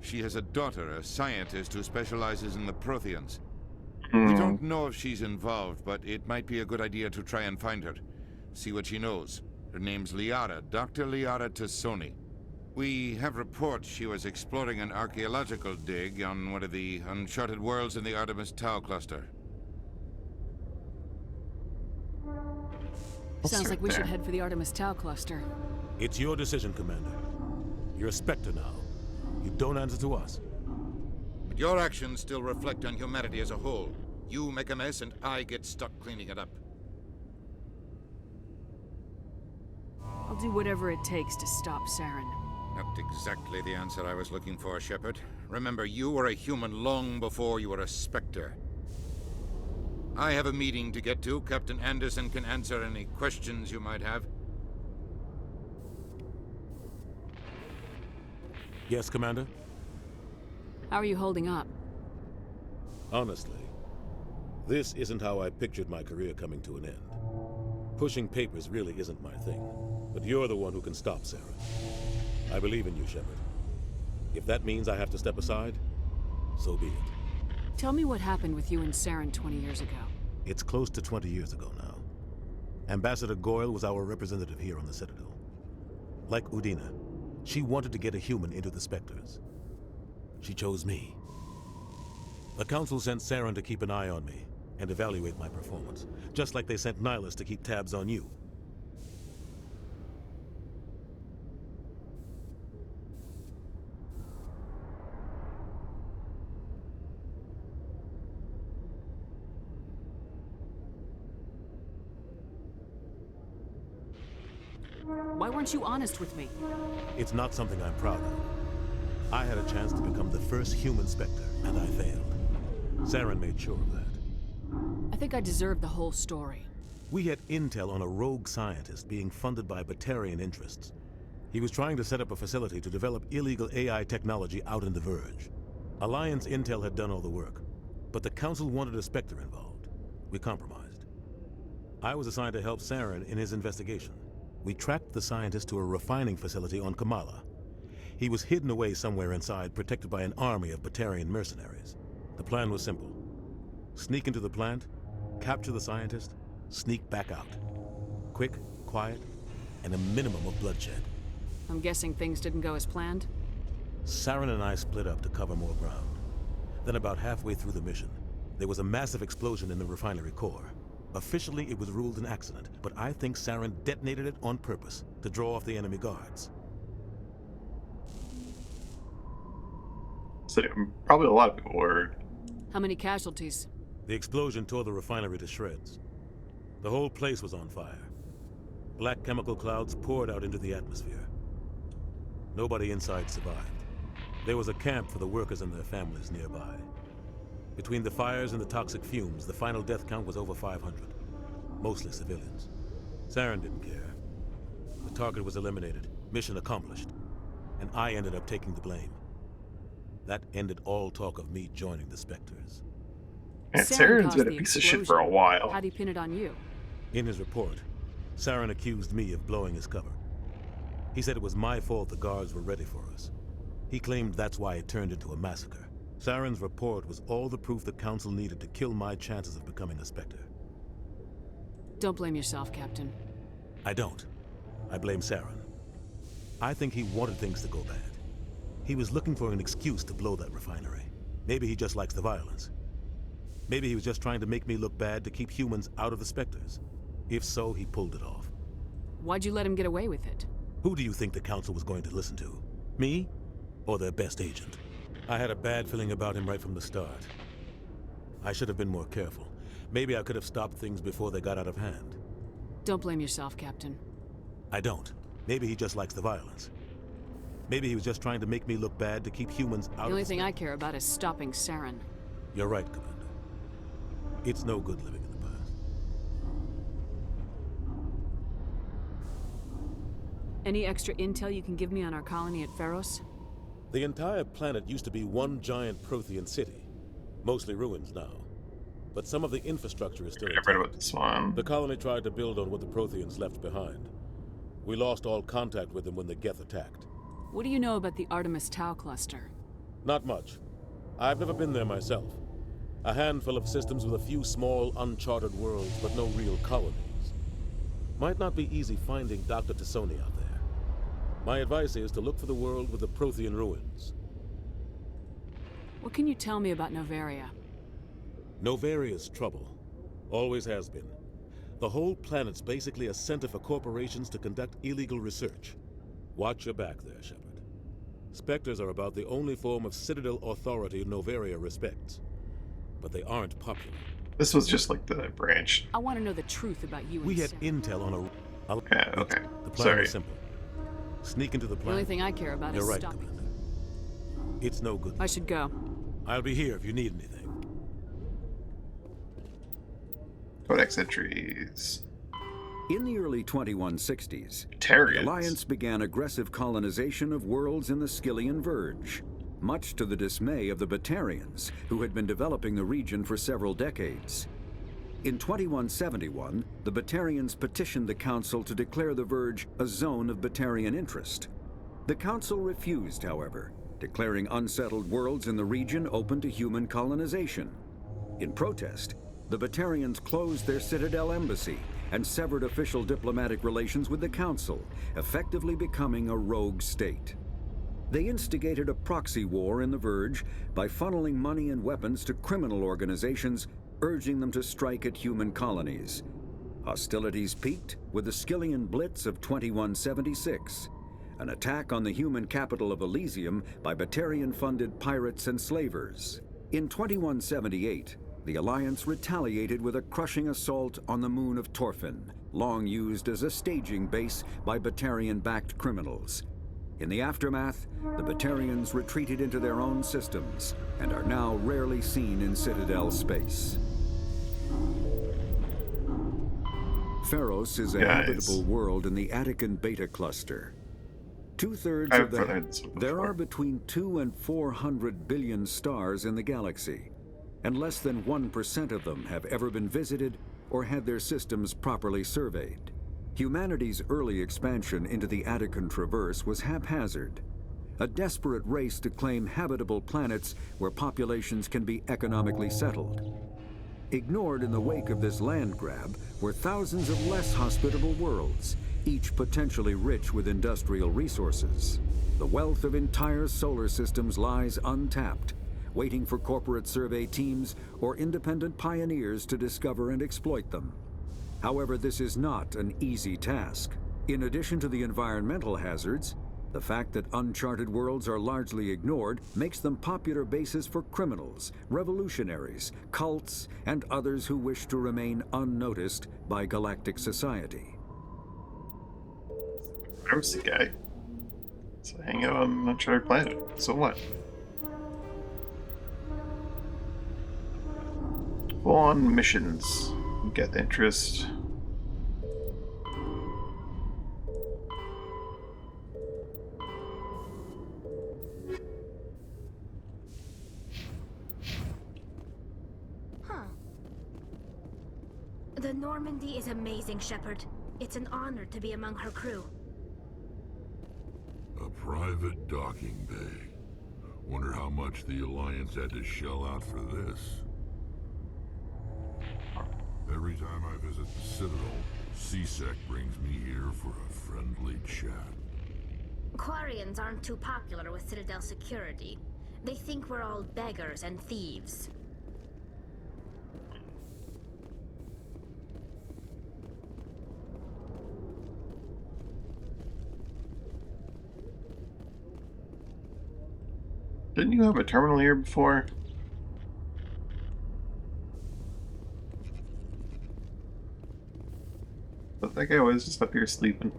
She has a daughter, a scientist who specializes in the Protheans. We don't know if she's involved, but it might be a good idea to try and find her. See what she knows. Her name's Liara, Dr. Liara Tassoni. We have reports she was exploring an archaeological dig on one of the uncharted worlds in the Artemis Tau cluster. Sounds like we should head for the Artemis Tau cluster. It's your decision, Commander. You're a Spectre now. You don't answer to us. But your actions still reflect on humanity as a whole. You make a mess and I get stuck cleaning it up. I'll do whatever it takes to stop Saren. Not exactly the answer I was looking for, Shepard. Remember, you were a human long before you were a Spectre. I have a meeting to get to. Captain Anderson can answer any questions you might have. Yes, Commander? How are you holding up? Honestly, this isn't how I pictured my career coming to an end. Pushing papers really isn't my thing, but you're the one who can stop Saren. I believe in you, Shepard. If that means I have to step aside, so be it. Tell me what happened with you and Saren 20 years ago. It's close to 20 years ago now. Ambassador Goyle was our representative here on the Citadel. Like Udina, she wanted to get a human into the Spectres. She chose me. The Council sent Saren to keep an eye on me and evaluate my performance, just like they sent Nihilus to keep tabs on you. Why weren't you honest with me? It's not something I'm proud of. I had a chance to become the first human Spectre, and I failed. Saren made sure of that. I think I deserve the whole story. We had intel on a rogue scientist being funded by Batarian interests. He was trying to set up a facility to develop illegal AI technology out in the Verge. Alliance intel had done all the work, but the Council wanted a Spectre involved. We compromised. I was assigned to help Saren in his investigation. We tracked the scientist to a refining facility on Kamala. He was hidden away somewhere inside, protected by an army of Batarian mercenaries. The plan was simple. Sneak into the plant, capture the scientist, sneak back out. Quick, quiet, and a minimum of bloodshed. I'm guessing things didn't go as planned? Saren and I split up to cover more ground. Then about halfway through the mission, there was a massive explosion in the refinery core. Officially, it was ruled an accident, but I think Saren detonated it on purpose to draw off the enemy guards. So probably a lot of people were. How many casualties? The explosion tore the refinery to shreds. The whole place was on fire. Black chemical clouds poured out into the atmosphere. Nobody inside survived. There was a camp for the workers and their families nearby. Between the fires and the toxic fumes, the final death count was over 500. Mostly civilians. Saren didn't care. The target was eliminated, mission accomplished. And I ended up taking the blame. That ended all talk of me joining the Spectres. And Saren's been a piece of shit for a while. How'd he pin it on you? In his report, Saren accused me of blowing his cover. He said it was my fault the guards were ready for us. He claimed that's why it turned into a massacre. Saren's report was all the proof the Council needed to kill my chances of becoming a Spectre. Don't blame yourself, Captain. I don't. I blame Saren. I think he wanted things to go bad. He was looking for an excuse to blow that refinery. Maybe he just likes the violence. Maybe he was just trying to make me look bad to keep humans out of the Spectres. If so, he pulled it off. Why'd you let him get away with it? Who do you think the Council was going to listen to? Me? Or their best agent? I had a bad feeling about him right from the start. I should have been more careful. Maybe I could have stopped things before they got out of hand. Don't blame yourself, Captain. I don't. Maybe he just likes the violence. Maybe he was just trying to make me look bad to keep humans out of the only thing I care about is stopping Saren. You're right, Commander. It's no good living in the past. Any extra intel you can give me on our colony at Pharos? The entire planet used to be one giant Prothean city. Mostly ruins now. But some of the infrastructure is still intact. I've read about this one. The colony tried to build on what the Protheans left behind. We lost all contact with them when the Geth attacked. What do you know about the Artemis Tau cluster? Not much. I've never been there myself. A handful of systems with a few small, uncharted worlds, but no real colonies. Might not be easy finding Dr. Tassoni out there. My advice is to look for the world with the Prothean ruins. What can you tell me about Novaria? Novaria's trouble. Always has been. The whole planet's basically a center for corporations to conduct illegal research. Watch your back there, Shepard. Spectres are about the only form of Citadel authority Novaria respects. But they aren't popular. This was just like the branch. I want to know the truth about you and We had Saren. intel on a... Yeah, okay. The plan Sorry. was simple. Sneak into the The planet. only thing I care about You're is right, stopping. Commander. It's no good. I should go. I'll be here if you need anything. Codex entries. In the early 2160s, Batarians. the Alliance began aggressive colonization of worlds in the Skyllian Verge, much to the dismay of the Batarians, who had been developing the region for several decades. In 2171, the Batarians petitioned the Council to declare the Verge a zone of Batarian interest. The Council refused, however, declaring unsettled worlds in the region open to human colonization. In protest, the Batarians closed their Citadel embassy and severed official diplomatic relations with the Council, effectively becoming a rogue state. They instigated a proxy war in the Verge by funneling money and weapons to criminal organizations, urging them to strike at human colonies. Hostilities peaked with the Skyllian Blitz of 2176, an attack on the human capital of Elysium by Batarian-funded pirates and slavers. In 2178, the Alliance retaliated with a crushing assault on the moon of Torfin, long used as a staging base by Batarian-backed criminals. In the aftermath, the Batarians retreated into their own systems and are now rarely seen in Citadel space. Pharos is a habitable world in the Attican Beta cluster. Two-thirds of there are between 200 and 400 billion stars in the galaxy, and less than 1% of them have ever been visited or had their systems properly surveyed. Humanity's early expansion into the Attican Traverse was haphazard, a desperate race to claim habitable planets where populations can be economically settled. Ignored in the wake of this land grab were thousands of less hospitable worlds, each potentially rich with industrial resources. The wealth of entire solar systems lies untapped, waiting for corporate survey teams or independent pioneers to discover and exploit them. However, this is not an easy task. In addition to the environmental hazards, the fact that uncharted worlds are largely ignored makes them popular bases for criminals, revolutionaries, cults, and others who wish to remain unnoticed by galactic society. There's the guy. So hang out on an uncharted planet. So what? Full-on missions. Get the interest. The Normandy is amazing, Shepard. It's an honor to be among her crew. A private docking bay. Wonder how much the Alliance had to shell out for this. Every time I visit the Citadel, C-Sec brings me here for a friendly chat. Quarians aren't too popular with Citadel security. They think we're all beggars and thieves. Didn't you have a terminal here before? But that guy was just up here sleeping.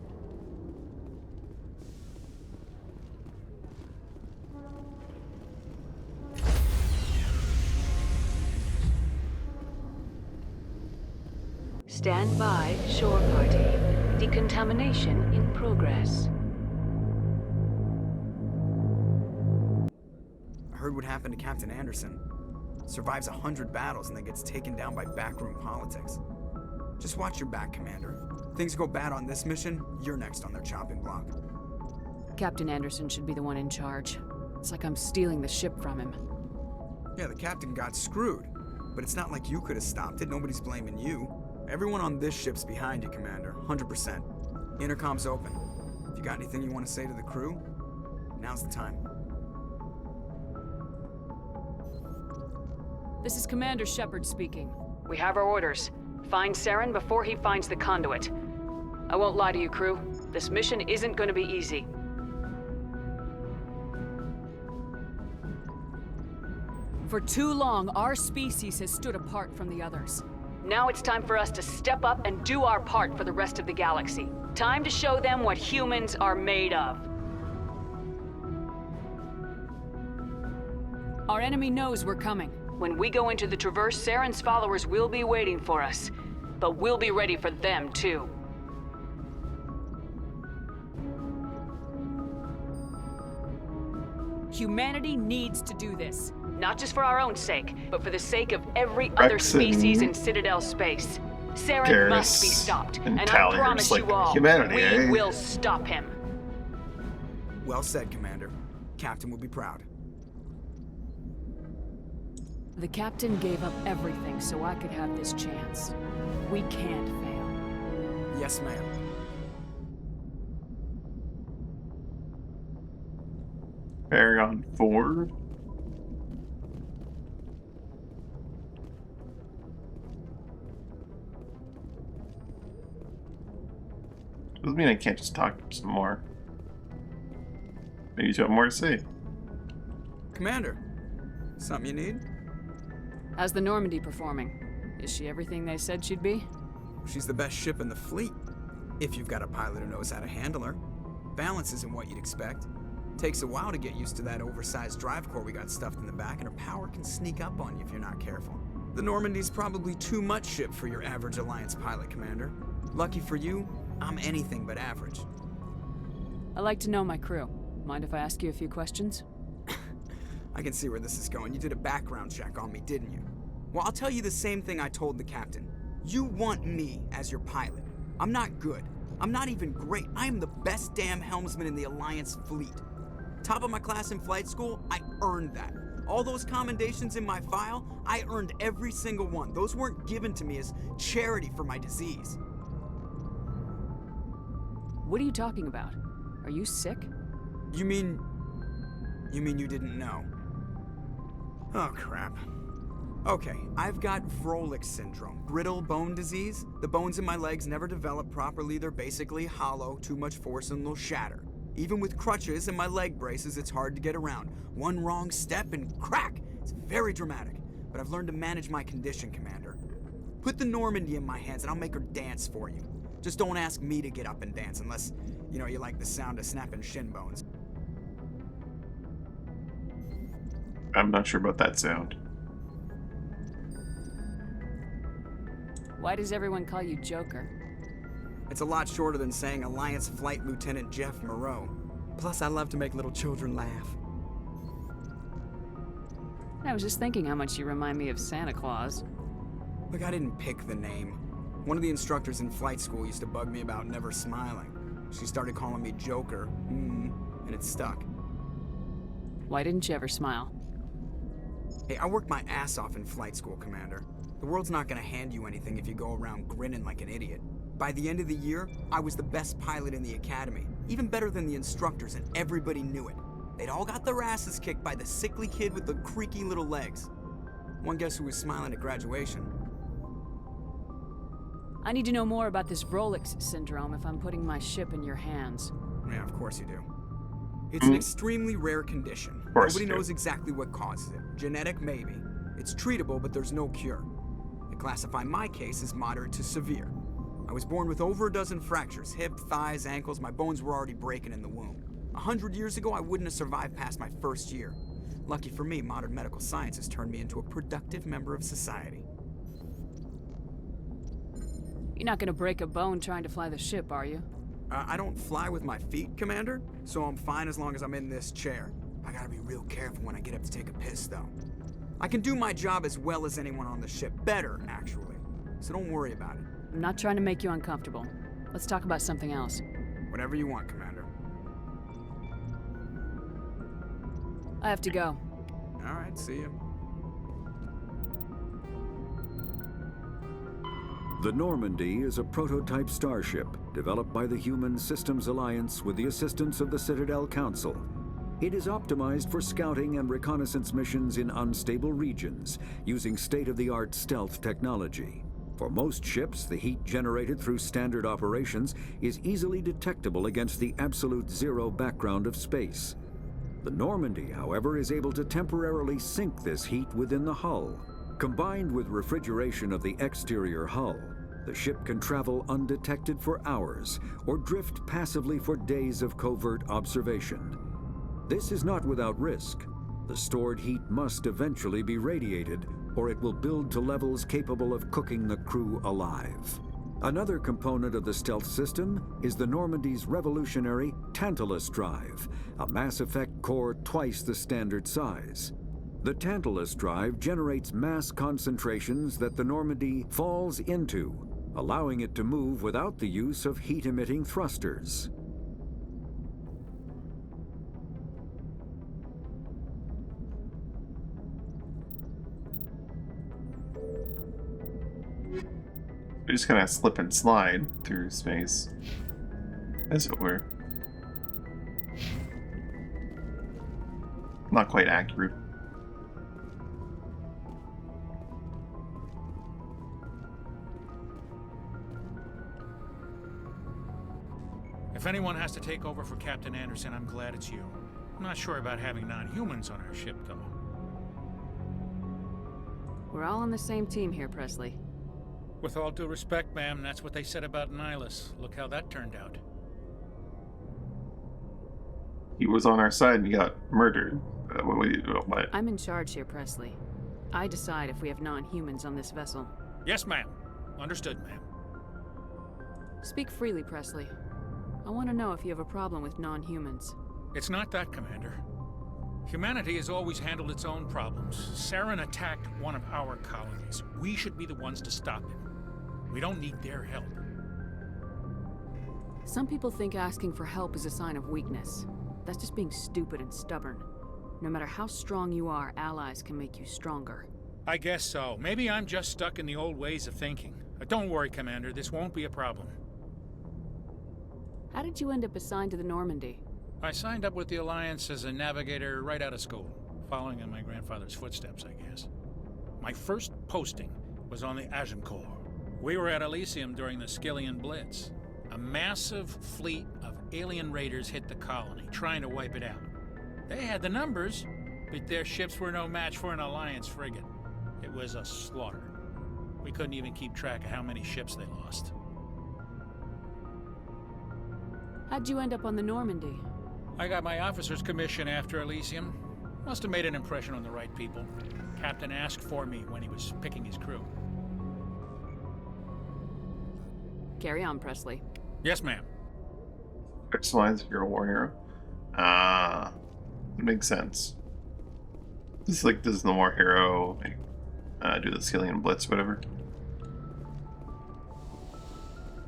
Stand by, shore party. Decontamination in progress. I heard what happened to Captain Anderson. Survives 100 battles and then gets taken down by backroom politics. Just watch your back, Commander. Things go bad on this mission, you're next on their chopping block. Captain Anderson should be the one in charge. It's like I'm stealing the ship from him. Yeah, the captain got screwed. But it's not like you could have stopped it. Nobody's blaming you. Everyone on this ship's behind you, Commander. 100%. Intercom's open. If you got anything you want to say to the crew, now's the time. This is Commander Shepard speaking. We have our orders. Find Saren before he finds the conduit. I won't lie to you, crew. This mission isn't going to be easy. For too long, our species has stood apart from the others. Now it's time for us to step up and do our part for the rest of the galaxy. Time to show them what humans are made of. Our enemy knows we're coming. When we go into the Traverse, Saren's followers will be waiting for us. But we'll be ready for them, too. Humanity needs to do this. Not just for our own sake, but for the sake of every other species in Citadel space. Saren must be stopped, and I promise you all, we will stop him. Well said, Commander. Captain will be proud. The captain gave up everything so I could have this chance. We can't fail. Yes, ma'am. Paragon 4. Doesn't mean I can't just talk some more. Maybe you have more to say. Commander, something you need? How's the Normandy performing? Is she everything they said she'd be? She's the best ship in the fleet. If you've got a pilot who knows how to handle her. balance isn't what you'd expect. Takes a while to get used to that oversized drive core we got stuffed in the back, and her power can sneak up on you if you're not careful. The Normandy's probably too much ship for your average Alliance pilot, Commander. Lucky for you, I'm anything but average. I like to know my crew. Mind if I ask you a few questions? I can see where this is going. You did a background check on me, didn't you? Well, I'll tell you the same thing I told the captain. You want me as your pilot. I'm not good. I'm not even great. I am the best damn helmsman in the Alliance fleet. Top of my class in flight school, I earned that. All those commendations in my file, I earned every single one. Those weren't given to me as charity for my disease. What are you talking about? Are you sick? You mean you didn't know? Oh, crap. Okay, I've got Froelich syndrome, brittle bone disease. The bones in my legs never develop properly. They're basically hollow, too much force and they'll shatter. Even with crutches and my leg braces, it's hard to get around. One wrong step and crack! It's very dramatic, but I've learned to manage my condition, Commander. Put the Normandy in my hands and I'll make her dance for you. Just don't ask me to get up and dance unless, you like the sound of snapping shin bones. I'm not sure about that sound. Why does everyone call you Joker? It's a lot shorter than saying Alliance Flight Lieutenant Jeff Moreau. Plus, I love to make little children laugh. I was just thinking how much you remind me of Santa Claus. Look, I didn't pick the name. One of the instructors in flight school used to bug me about never smiling. She started calling me Joker, and it stuck. Why didn't you ever smile? Hey, I worked my ass off in flight school, Commander. The world's not gonna hand you anything if you go around grinning like an idiot. By the end of the year, I was the best pilot in the academy, even better than the instructors, and everybody knew it. They'd all got their asses kicked by the sickly kid with the creaky little legs. One guess who was smiling at graduation? I need to know more about this Froelich syndrome if I'm putting my ship in your hands. Yeah, of course you do. It's an extremely rare condition. Nobody knows exactly what causes it. Genetic, maybe. It's treatable, but there's no cure. They classify my case as moderate to severe. I was born with over a dozen fractures, hip, thighs, ankles. My bones were already breaking in the womb. 100 years ago, I wouldn't have survived past my first year. Lucky for me, modern medical science has turned me into a productive member of society. You're not gonna break a bone trying to fly the ship, are you? I don't fly with my feet, Commander, so I'm fine as long as I'm in this chair. I gotta be real careful when I get up to take a piss, though. I can do my job as well as anyone on the ship. Better, actually. So don't worry about it. I'm not trying to make you uncomfortable. Let's talk about something else. Whatever you want, Commander. I have to go. All right, see you. The Normandy is a prototype starship developed by the Human Systems Alliance with the assistance of the Citadel Council. It is optimized for scouting and reconnaissance missions in unstable regions using state-of-the-art stealth technology. For most ships, the heat generated through standard operations is easily detectable against the absolute zero background of space. The Normandy, however, is able to temporarily sink this heat within the hull. Combined with refrigeration of the exterior hull, the ship can travel undetected for hours or drift passively for days of covert observation. This is not without risk. The stored heat must eventually be radiated, or it will build to levels capable of cooking the crew alive. Another component of the stealth system is the Normandy's revolutionary Tantalus drive, a mass effect core twice the standard size. The Tantalus drive generates mass concentrations that the Normandy falls into, allowing it to move without the use of heat-emitting thrusters. We just kind of slip and slide through space, as it were. Not quite accurate. If anyone has to take over for Captain Anderson, I'm glad it's you. I'm not sure about having non-humans on our ship, though. We're all on the same team here, Presley. With all due respect, ma'am, that's what they said about Nihilus. Look how that turned out. He was on our side and he got murdered. What? I'm in charge here, Presley. I decide if we have non-humans on this vessel. Yes, ma'am. Understood, ma'am. Speak freely, Presley. I want to know if you have a problem with non-humans. It's not that, Commander. Humanity has always handled its own problems. Saren attacked one of our colonies. We should be the ones to stop him. We don't need their help. Some people think asking for help is a sign of weakness. That's just being stupid and stubborn. No matter how strong you are, allies can make you stronger. I guess so. Maybe I'm just stuck in the old ways of thinking. Don't worry, Commander. This won't be a problem. How did you end up assigned to the Normandy? I signed up with the Alliance as a navigator right out of school, following in my grandfather's footsteps, I guess. My first posting was on the Agincourt. We were at Elysium during the Skillian Blitz. A massive fleet of alien raiders hit the colony, trying to wipe it out. They had the numbers, but their ships were no match for an Alliance frigate. It was a slaughter. We couldn't even keep track of how many ships they lost. How'd you end up on the Normandy? I got my officer's commission after Elysium. Must have made an impression on the right people. Captain asked for me when he was picking his crew. Carry on, Presley. Yes, ma'am. Personalize if you're a war hero. It makes sense. This is like, does the war hero do the Skillian Blitz, whatever?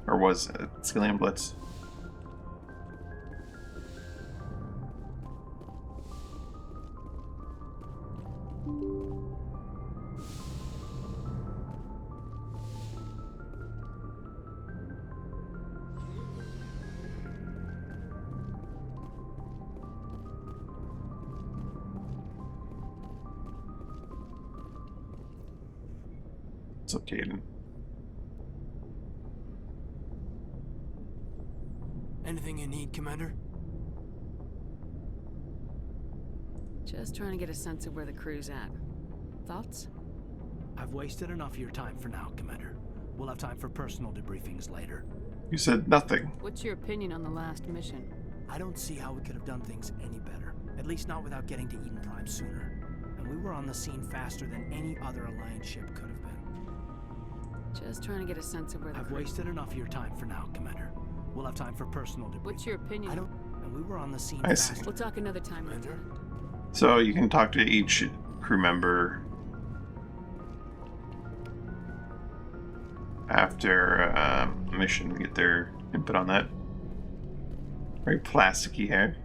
Or was it Skillian Blitz? What's up, Caden? Anything you need, Commander? Just trying to get a sense of where the crew's at. Thoughts? I've wasted enough of your time for now, Commander. We'll have time for personal debriefings later. You said nothing. What's your opinion on the last mission? I don't see how we could have done things any better. At least not without getting to Eden Prime sooner. And we were on the scene faster than any other Alliance ship could have been. Just trying to get a sense of where the I've wasted enough of your time for now, Commander. We'll have time for personal debriefings. What's your opinion? And we were on the scene I see. faster. We'll talk another time, Lieutenant. So you can talk to each crew member after a mission, get their input on that. Very plasticky hair.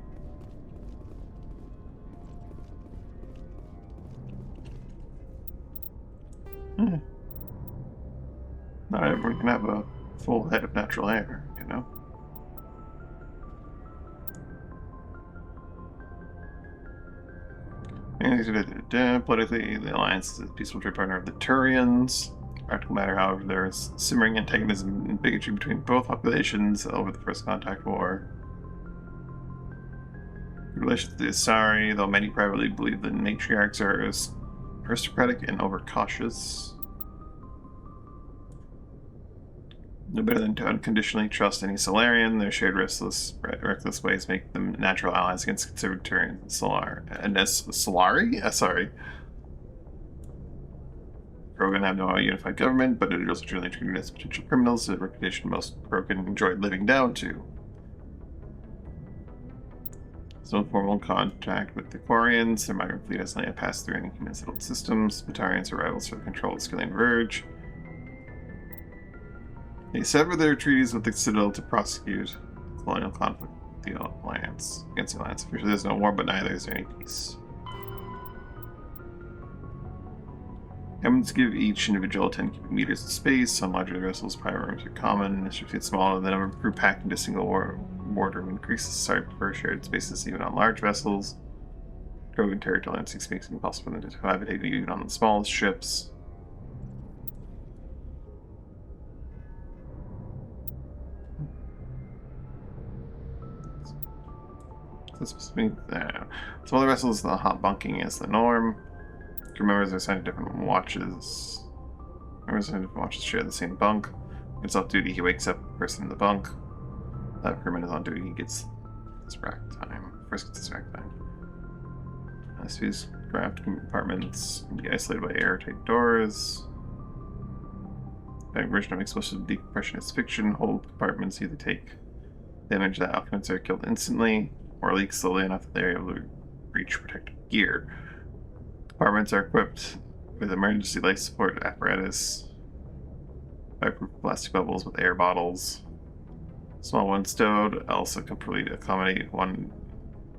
Not everyone can have a full head of natural hair, you know? Politically, the Alliance is a peaceful trade partner of the Turians. Practical matter, however, there is simmering antagonism and bigotry between both populations over the First Contact War. In relation to the Asari, though many privately believe the matriarchs are aristocratic and overcautious, no better than to unconditionally trust any Solarian. Their shared reckless ways make them natural allies against conservatarians and Solari? Sorry. Krogan have no unified government, but it is generally treated as potential criminals, a reputation most Krogan enjoyed living down to. There's no formal contact with the Quarians. Their migrant fleet has not yet passed through any human-settled systems. Batarians are rivals for the control of Skillian Verge. They sever their treaties with the Citadel to prosecute colonial conflict with the Alliance. Against the Alliance. Officially, there's no war, but neither is there any peace. Governments give each individual 10 cubic meters of space. On larger vessels, private rooms are common. If it's smaller, the number of crew packed into a single wardroom increases. Sorry, prefer shared spaces even on large vessels. Krogan territorial instincts makes it impossible for them to cohabitate even on the smallest ships. Some other vessels, the hot bunking is the norm. Crew members are assigned to different watches. Members assigned to different watches share the same bunk. When it's off duty, he wakes up the person in the bunk. That crewman is on duty, he gets his rack time. first gets distracted. These craft compartments can be isolated by airtight doors. That version of explosive decompression is fiction. Hold compartments either take damage that occupants are killed instantly, or leak slowly enough that they're able to reach protective gear. Compartments are equipped with emergency life support apparatus, fireproof plastic bubbles with air bottles. Small one stowed also completely accommodate one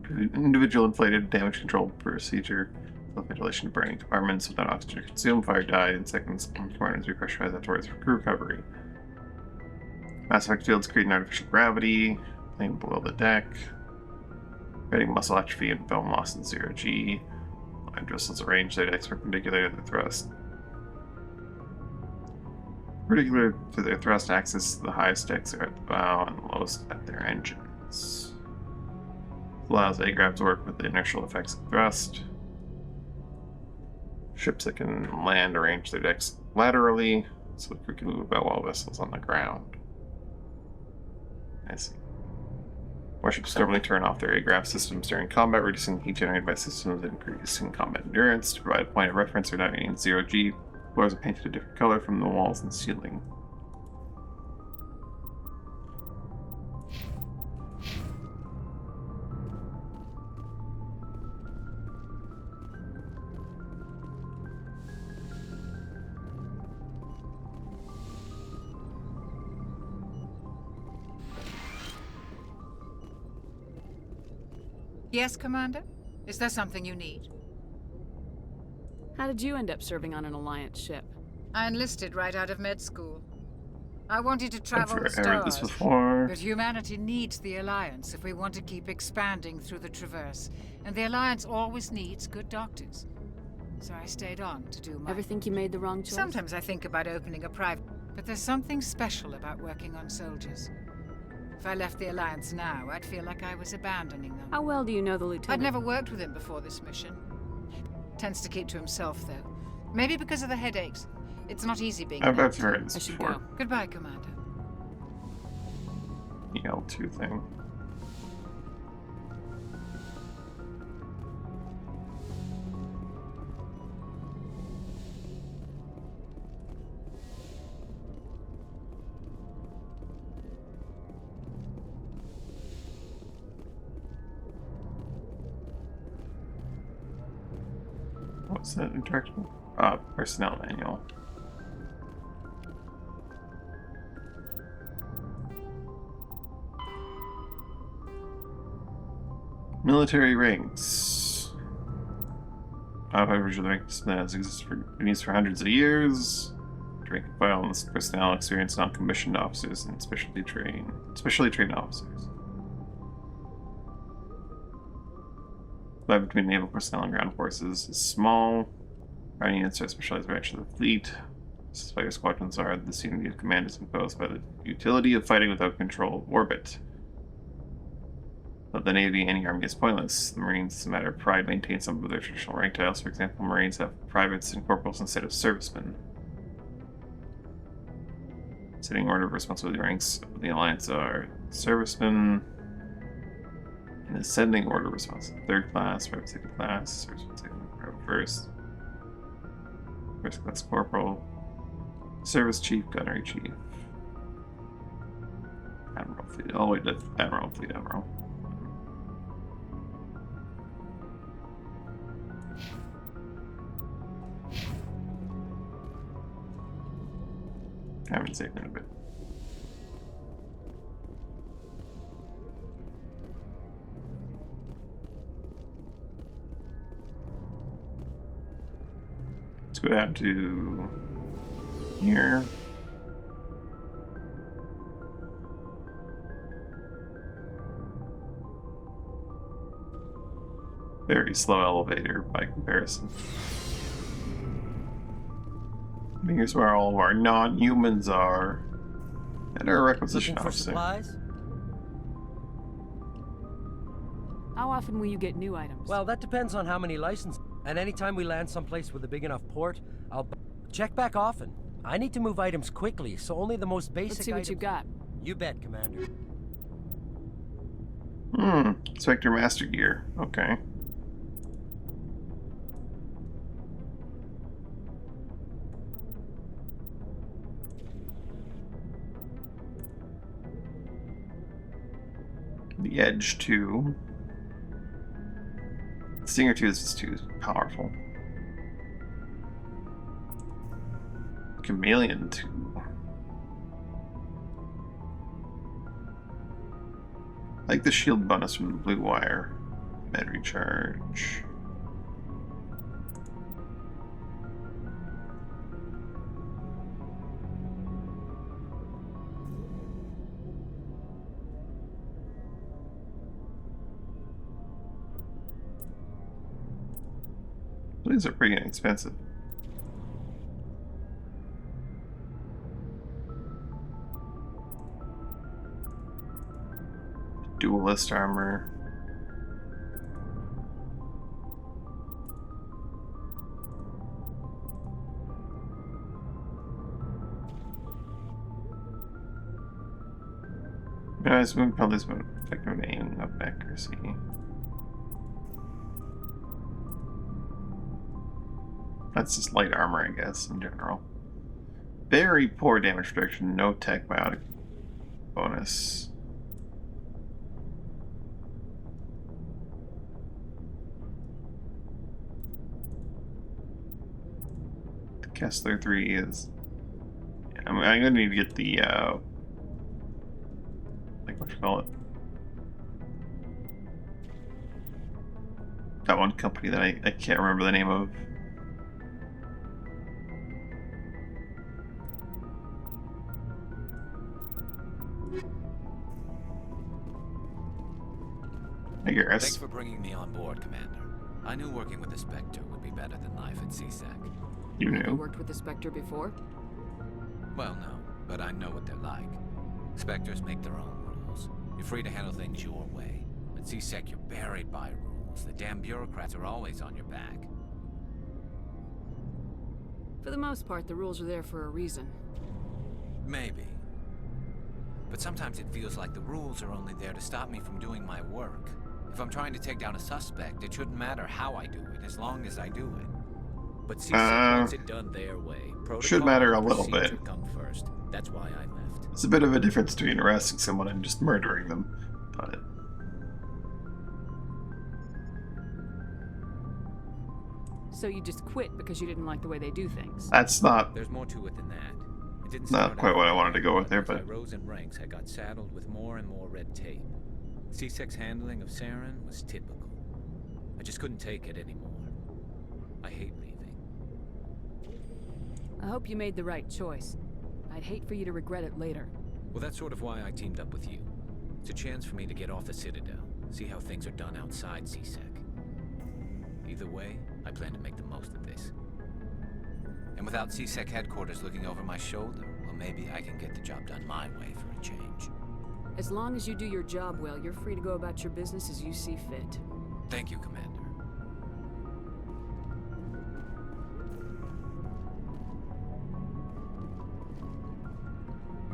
individual inflated damage control procedure. Ventilation burning compartments without oxygen consumed. Fire died in seconds. Compartments repressurized afterwards for crew recovery. Mass effect fields create an artificial gravity. Plane below the deck. Creating muscle atrophy and bone loss in 0G. Line bristles arrange their decks perpendicular to the thrust. Particular to their thrust axis, the highest decks are at the bow and the lowest at their engines. This allows A-grab to work with the inertial effects of thrust. Ships that can land arrange their decks laterally, so the crew can move about while vessels on the ground. I see. Warships normally turn off their A-grab systems during combat, reducing heat generated by systems and increasing combat endurance. To provide a point of reference for navigating 0G, floors are painted a different color from the walls and ceiling. Yes, Commander? Is there something you need? How did you end up serving on an Alliance ship? I enlisted right out of med school. I wanted to travel the I've heard this stars, before. but humanity needs the Alliance if we want to keep expanding through the Traverse, and the Alliance always needs good doctors. So I stayed on to do my... Ever think you made the wrong choice? Sometimes I think about opening a private... But there's something special about working on soldiers. If I left the Alliance now, I'd feel like I was abandoning them. How well do you know the Lieutenant? I'd never worked with him before this mission. Tends to keep to himself, though. Maybe because of the headaches. It's not easy being I've heard this I should before. go. Goodbye, Commander. The L2 thing. What's that interaction? Personnel manual. Military ranks. However, the ranks that has existed for hundreds of years. Rank and file and personnel, experienced non-commissioned officers, and specially trained officers. Divide between naval personnel and ground forces is small. Ground units are a specialized branch of the fleet. Fighter squadrons are the unity of command is imposed by the utility of fighting without control of orbit. Of the Navy, any army is pointless. The Marines, as a matter of pride, maintain some of their traditional rank titles. For example, Marines have privates and corporals instead of servicemen. Sitting order of responsibility ranks of the Alliance are servicemen. In ascending order of responsibility: third class, private second class, serviceman second, private first, first class corporal, service chief, gunnery chief, admiral, fleet, all the way to admiral, fleet admiral. I haven't saved in a bit. Let's go down to here. Very slow elevator by comparison. Here's where all of our non-humans are. And our requisition Looking for officer. supplies? How often will you get new items? Well, that depends on how many licenses. And anytime we land someplace with a big enough port, I'll check back often. I need to move items quickly, so only the most basic Let's see what items. you got. You bet, Commander. Spectre Master Gear. Okay. The Edge 2. Stinger 2 is too powerful. Chameleon 2. I like the shield bonus from the Blue Wire. Med recharge. These are pretty inexpensive. Duelist armor. Guys, we probably this one effective aim up accuracy. That's just light armor, I guess, in general. Very poor damage reduction, no tech biotic bonus. Kessler 3 is... I'm gonna need to get the, like, what you call it? That one company that I can't remember the name of. I guess. Thanks for bringing me on board, Commander. I knew working with the Spectre would be better than life at CSEC. You You knew? worked with the Spectre before? Well, no, but I know what they're like. Spectres make their own rules. You're free to handle things your way. At CSEC, you're buried by rules. The damn bureaucrats are always on your back. For the most part, the rules are there for a reason. Maybe. But sometimes it feels like the rules are only there to stop me from doing my work. If I'm trying to take down a suspect, it shouldn't matter how I do it, as long as I do it. But CSEC wants it done their way. Should matter a little bit. Come first. That's why I left. It's a bit of a difference between arresting someone and just murdering them. But So you just quit because you didn't like the way they do things? that's not There's more to it than that. It didn't not start quite out what I well, wanted to go with there, as I but rose in ranks, I got saddled with more and more red tape. CSEC's handling of Saren was typical. I just couldn't take it anymore. I hate leaving. I hope you made the right choice. I'd hate for you to regret it later. Well, that's sort of why I teamed up with you. It's a chance for me to get off the Citadel, see how things are done outside CSEC. Either way, I plan to make the most of this. And without CSEC headquarters looking over my shoulder, well, maybe I can get the job done my way for a change. As long as you do your job well, you're free to go about your business as you see fit. Thank you, Commander.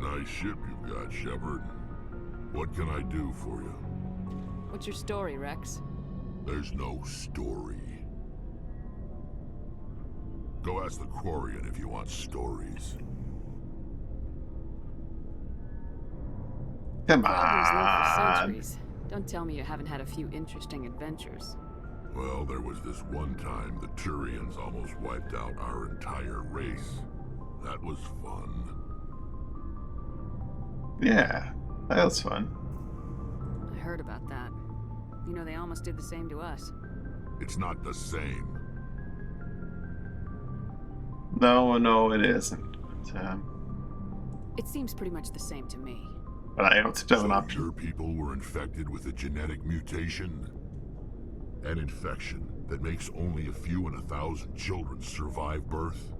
Nice ship you've got, Shepard. What can I do for you? What's your story, Rex? There's no story. Go ask the Quarian if you want stories. come Quarians live for on. centuries. Don't tell me you haven't had a few interesting adventures. Well, there was this one time the Turians almost wiped out our entire race. That was fun. Yeah, that was fun. I heard about that. You know, they almost did the same to us. It's not the same. No, it isn't. It seems pretty much the same to me. But I don't still have an So option. your people were infected with a genetic mutation? An infection that makes only a few in 1,000 children survive birth?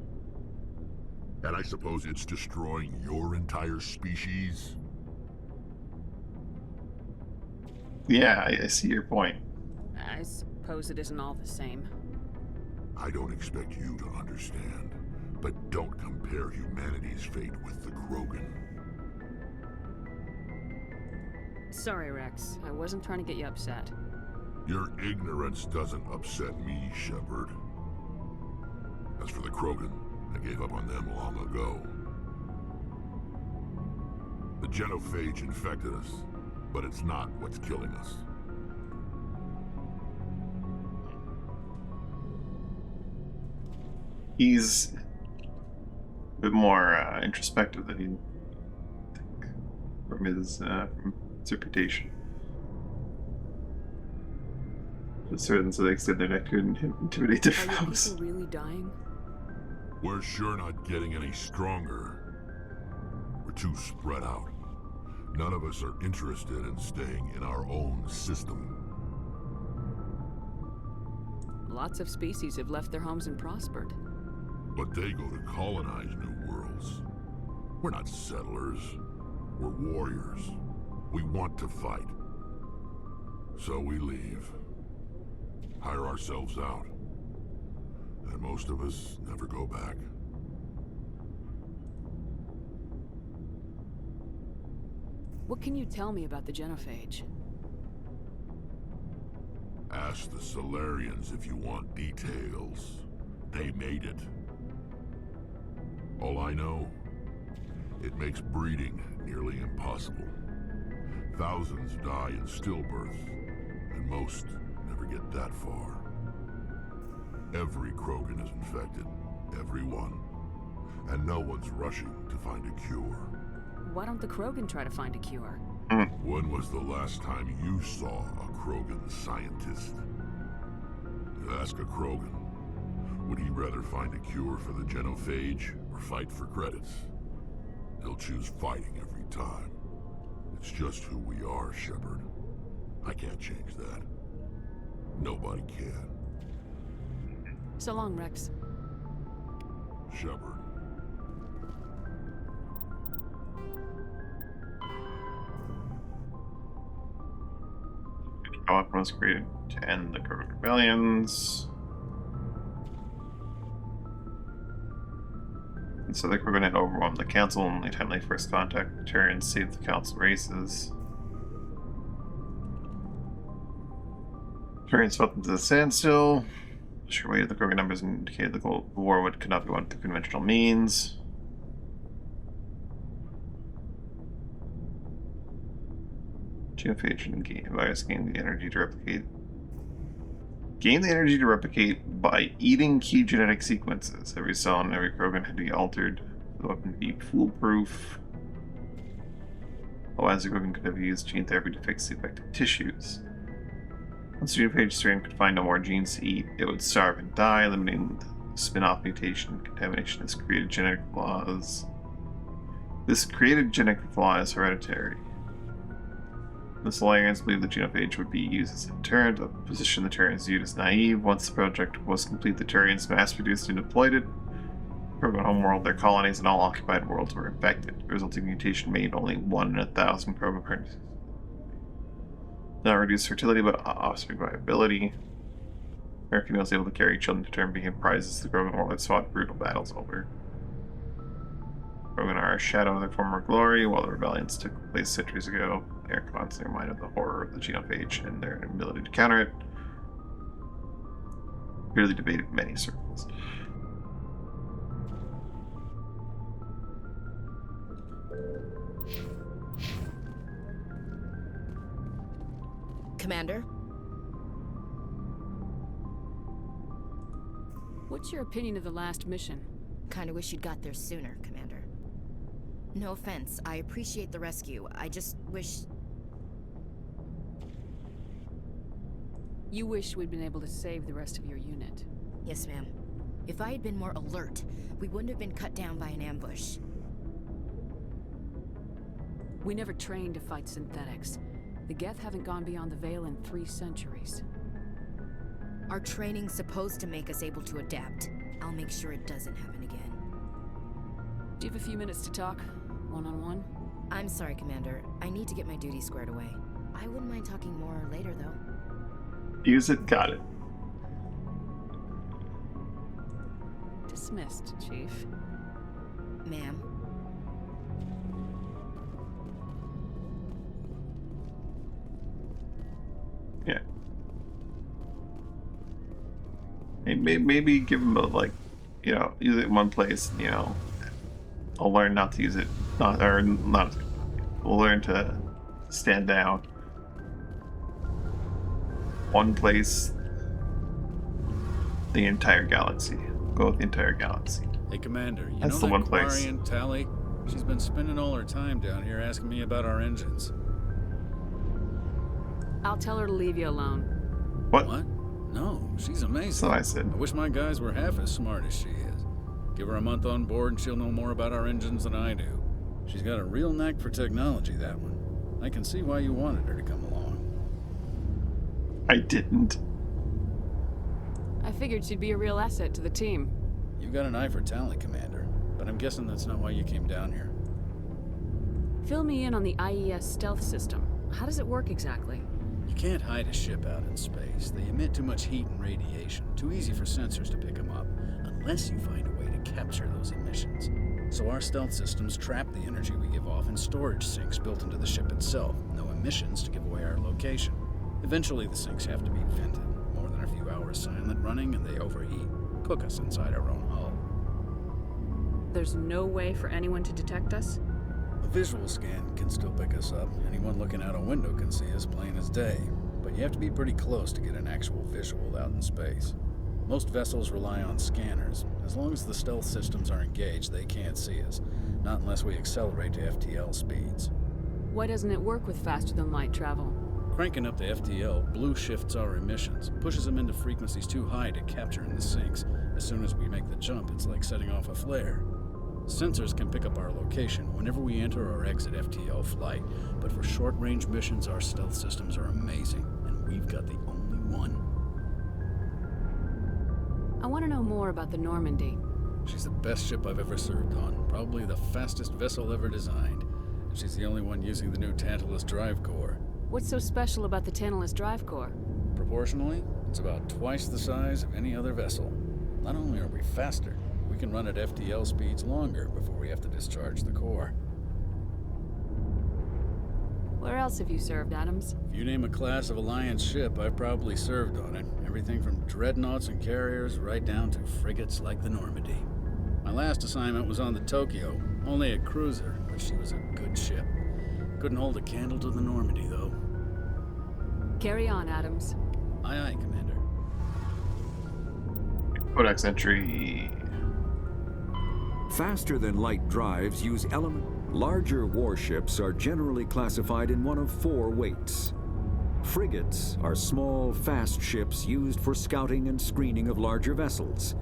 And I suppose it's destroying your entire species? Yeah, I see your point. I suppose it isn't all the same. I don't expect you to understand, but don't compare humanity's fate with the Krogan. Sorry, Rex. I wasn't trying to get you upset. Your ignorance doesn't upset me, Shepard. As for the Krogan, I gave up on them long ago. The genophage infected us, but it's not what's killing us. He's a bit more introspective than you think from his reputation. To certain so they extend their neck to intimidate their foes. Are really dying? We're sure not getting any stronger. We're too spread out. None of us are interested in staying in our own system. Lots of species have left their homes and prospered. But they go to colonize new worlds. We're not settlers. We're warriors. We want to fight. So we leave. Hire ourselves out. And most of us never go back. What can you tell me about the genophage? Ask the Solarians if you want details. They made it. All I know, it makes breeding nearly impossible. Thousands die in stillbirth, and most never get that far. Every Krogan is infected, everyone. And no one's rushing to find a cure. Why don't the Krogan try to find a cure? When was the last time you saw a Krogan scientist? Ask a Krogan. Would he rather find a cure for the genophage or fight for credits? He'll choose fighting every time. It's just who we are, Shepard. I can't change that. Nobody can. So long, Rex. Shepard. A weapon was created to end the Krogan rebellions. And so the Krogan had overwhelmed the Council, only timely first contact with Turians saved the Council races. Turians fell into the standstill. The sheer weight of the Krogan numbers indicated the war could not be won through conventional means. Genophage and virus gain the energy to replicate. Gain the energy to replicate by eating key genetic sequences. Every cell and every Krogan had to be altered for the weapon to be foolproof. Otherwise, the Krogan could have used gene therapy to fix the affected tissues. Once the genophage strain could find no more genes to eat, it would starve and die, eliminating the spin-off mutation. Contamination has created genetic flaws. This created genetic flaw is hereditary. The Solarians believed the genophage would be used as a deterrent, a position the Turians viewed as naive. Once the project was complete, the Turians mass-produced and deployed it. Krogan homeworld, their colonies, and all occupied worlds were infected. The resulting mutation made only 1 in 1,000 Krogan pregnancies. Not reduced fertility, but offspring viability. American was able to carry children to term became prizes the Krogan warlords fought brutal battles over. Krogan are a shadow of their former glory, while the rebellions took place centuries ago. They are constantly reminded of the horror of the genophage and their inability to counter it. Clearly debated in many circles. Commander? What's your opinion of the last mission? Kinda wish you'd got there sooner, Commander. No offense, I appreciate the rescue. I just wish... You wish we'd been able to save the rest of your unit. Yes, ma'am. If I had been more alert, we wouldn't have been cut down by an ambush. We never trained to fight synthetics. The Geth haven't gone beyond the Veil in 3 centuries. Our training's supposed to make us able to adapt. I'll make sure it doesn't happen again. Do you have a few minutes to talk? One-on-one? I'm sorry, Commander. I need to get my duty squared away. I wouldn't mind talking more later, though. Use it, got it. Dismissed, Chief. Ma'am? Yeah. Maybe give them a, like, you know, use it in one place. You know, I'll learn not to use it. We'll learn to stand down. One place. The entire galaxy. Go with the entire galaxy. Hey, Commander, you That's know the that one place. Quarian, Tally? She's been spending all her time down here asking me about our engines. I'll tell her to leave you alone. What? No, she's amazing. So I said. I wish my guys were half as smart as she is. Give her a month on board and she'll know more about our engines than I do. She's got a real knack for technology, that one. I can see why you wanted her to come along. I didn't. I figured she'd be a real asset to the team. You've got an eye for talent, Commander, but I'm guessing that's not why you came down here. Fill me in on the IES stealth system. How does it work exactly? You can't hide a ship out in space. They emit too much heat and radiation. Too easy for sensors to pick them up, unless you find a way to capture those emissions. So our stealth systems trap the energy we give off in storage sinks built into the ship itself. No emissions to give away our location. Eventually the sinks have to be vented. More than a few hours silent running and they overheat. Cook us inside our own hull. There's no way for anyone to detect us? A visual scan can still pick us up. Anyone looking out a window can see us plain as day. But you have to be pretty close to get an actual visual out in space. Most vessels rely on scanners. As long as the stealth systems are engaged, they can't see us. Not unless we accelerate to FTL speeds. Why doesn't it work with faster-than-light travel? Cranking up to FTL blue shifts our emissions, pushes them into frequencies too high to capture in the sinks. As soon as we make the jump, it's like setting off a flare. Sensors can pick up our location whenever we enter or exit FTL flight, but for short-range missions, our stealth systems are amazing, and we've got the only one. I want to know more about the Normandy. She's the best ship I've ever served on, probably the fastest vessel ever designed, and she's the only one using the new Tantalus drive core. What's so special about the Tantalus drive core? Proportionally, it's about twice the size of any other vessel. Not only are we faster, we can run at FTL speeds longer before we have to discharge the core. Where else have you served, Adams? If you name a class of Alliance ship, I've probably served on it. Everything from dreadnoughts and carriers right down to frigates like the Normandy. My last assignment was on the Tokyo, only a cruiser, but she was a good ship. Couldn't hold a candle to the Normandy, though. Carry on, Adams. Aye, aye, Commander. Codex entry. Faster-than-light drives use Larger warships are generally classified in one of 4 weights. Frigates are small, fast ships used for scouting and screening of larger vessels.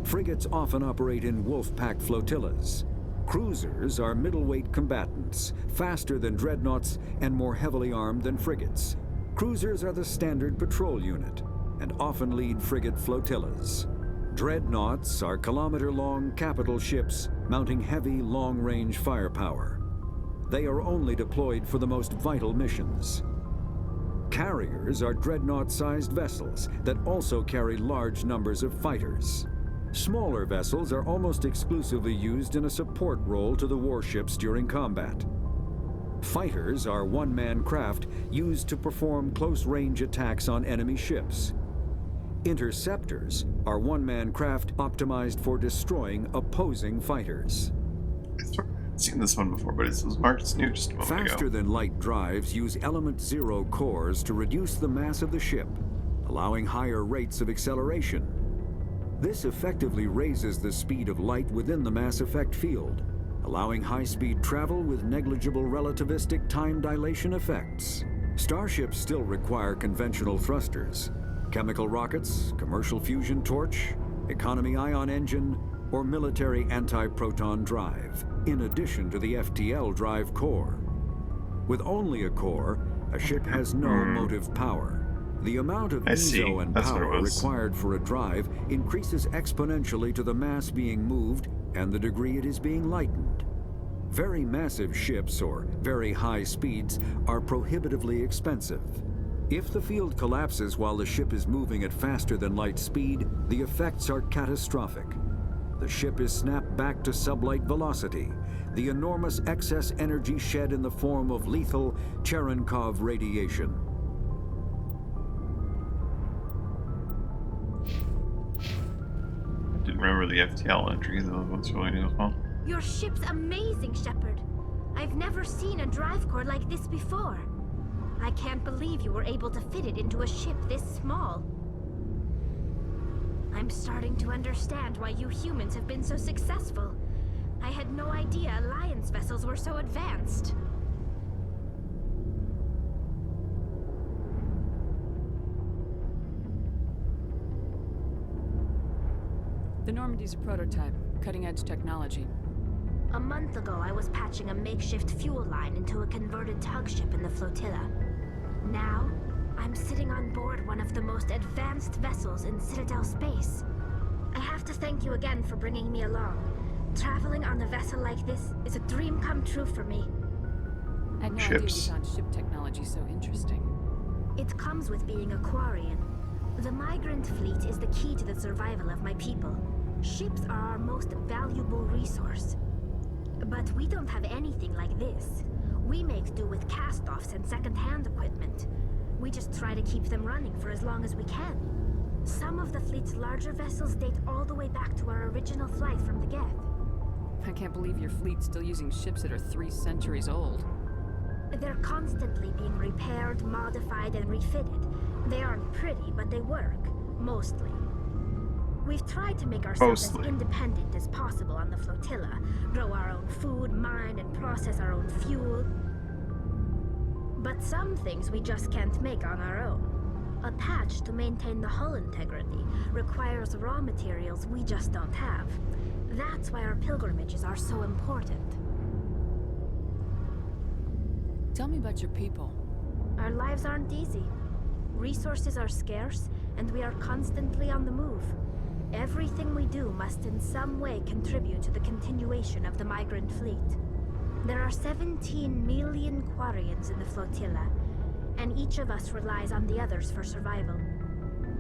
Frigates often operate in wolf-pack flotillas. Cruisers are middleweight combatants, faster than dreadnoughts and more heavily armed than frigates. Cruisers are the standard patrol unit and often lead frigate flotillas. Dreadnoughts are kilometer-long capital ships mounting heavy, long-range firepower. They are only deployed for the most vital missions. Carriers are dreadnought-sized vessels that also carry large numbers of fighters. Smaller vessels are almost exclusively used in a support role to the warships during combat. Fighters are one-man craft used to perform close-range attacks on enemy ships. Interceptors are one-man craft optimized for destroying opposing fighters. I've seen this one before, but it was marked as new just a moment ago. Faster-than-light drives use element 0 cores to reduce the mass of the ship, allowing higher rates of acceleration. This effectively raises the speed of light within the mass effect field, allowing high-speed travel with negligible relativistic time dilation effects. Starships still require conventional thrusters, chemical rockets, commercial fusion torch, economy ion engine, or military anti-proton drive, in addition to the FTL drive core. With only a core, a ship has no motive power. The amount of ESO and power required for a drive increases exponentially to the mass being moved and the degree it is being lightened. Very massive ships or very high speeds are prohibitively expensive. If the field collapses while the ship is moving at faster than light speed, the effects are catastrophic. The ship is snapped back to sublight velocity, the enormous excess energy shed in the form of lethal Cherenkov radiation. remember the FTL entries. That's really new as well. Your ship's amazing, Shepard. I've never seen a drive core like this before. I can't believe you were able to fit it into a ship this small. I'm starting to understand why you humans have been so successful. I had no idea Alliance vessels were so advanced. The Normandy's a prototype, cutting-edge technology. A month ago, I was patching a makeshift fuel line into a converted tug ship in the flotilla. Now, I'm sitting on board one of the most advanced vessels in Citadel space. I have to thank you again for bringing me along. Traveling on a vessel like this is a dream come true for me. I had no idea you found ship technology so interesting. It comes with being a Quarian. The migrant fleet is the key to the survival of my people. Ships are our most valuable resource. But we don't have anything like this. We make do with cast-offs and second-hand equipment. We just try to keep them running for as long as we can. Some of the fleet's larger vessels date all the way back to our original flight from the Geth. I can't believe your fleet's still using ships that are 3 centuries old. They're constantly being repaired, modified, and refitted. They aren't pretty, but they work. Mostly. We've tried to make ourselves as independent as possible on the flotilla. Grow our own food, mine, and process our own fuel. But some things we just can't make on our own. A patch to maintain the hull integrity requires raw materials we just don't have. That's why our pilgrimages are so important. Tell me about your people. Our lives aren't easy. Resources are scarce, and we are constantly on the move. Everything we do must in some way contribute to the continuation of the migrant fleet. There are 17 million Quarians in the flotilla, and each of us relies on the others for survival.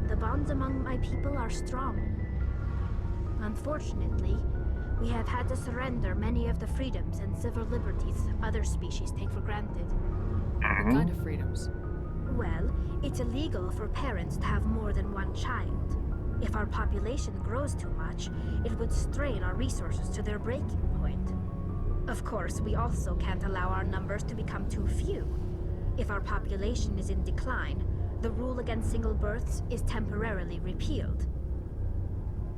The bonds among my people are strong. Unfortunately, we have had to surrender many of the freedoms and civil liberties other species take for granted. What kind of freedoms? Well, it's illegal for parents to have more than one child. If our population grows too much, it would strain our resources to their breaking point. Of course, we also can't allow our numbers to become too few. If our population is in decline, the rule against single births is temporarily repealed.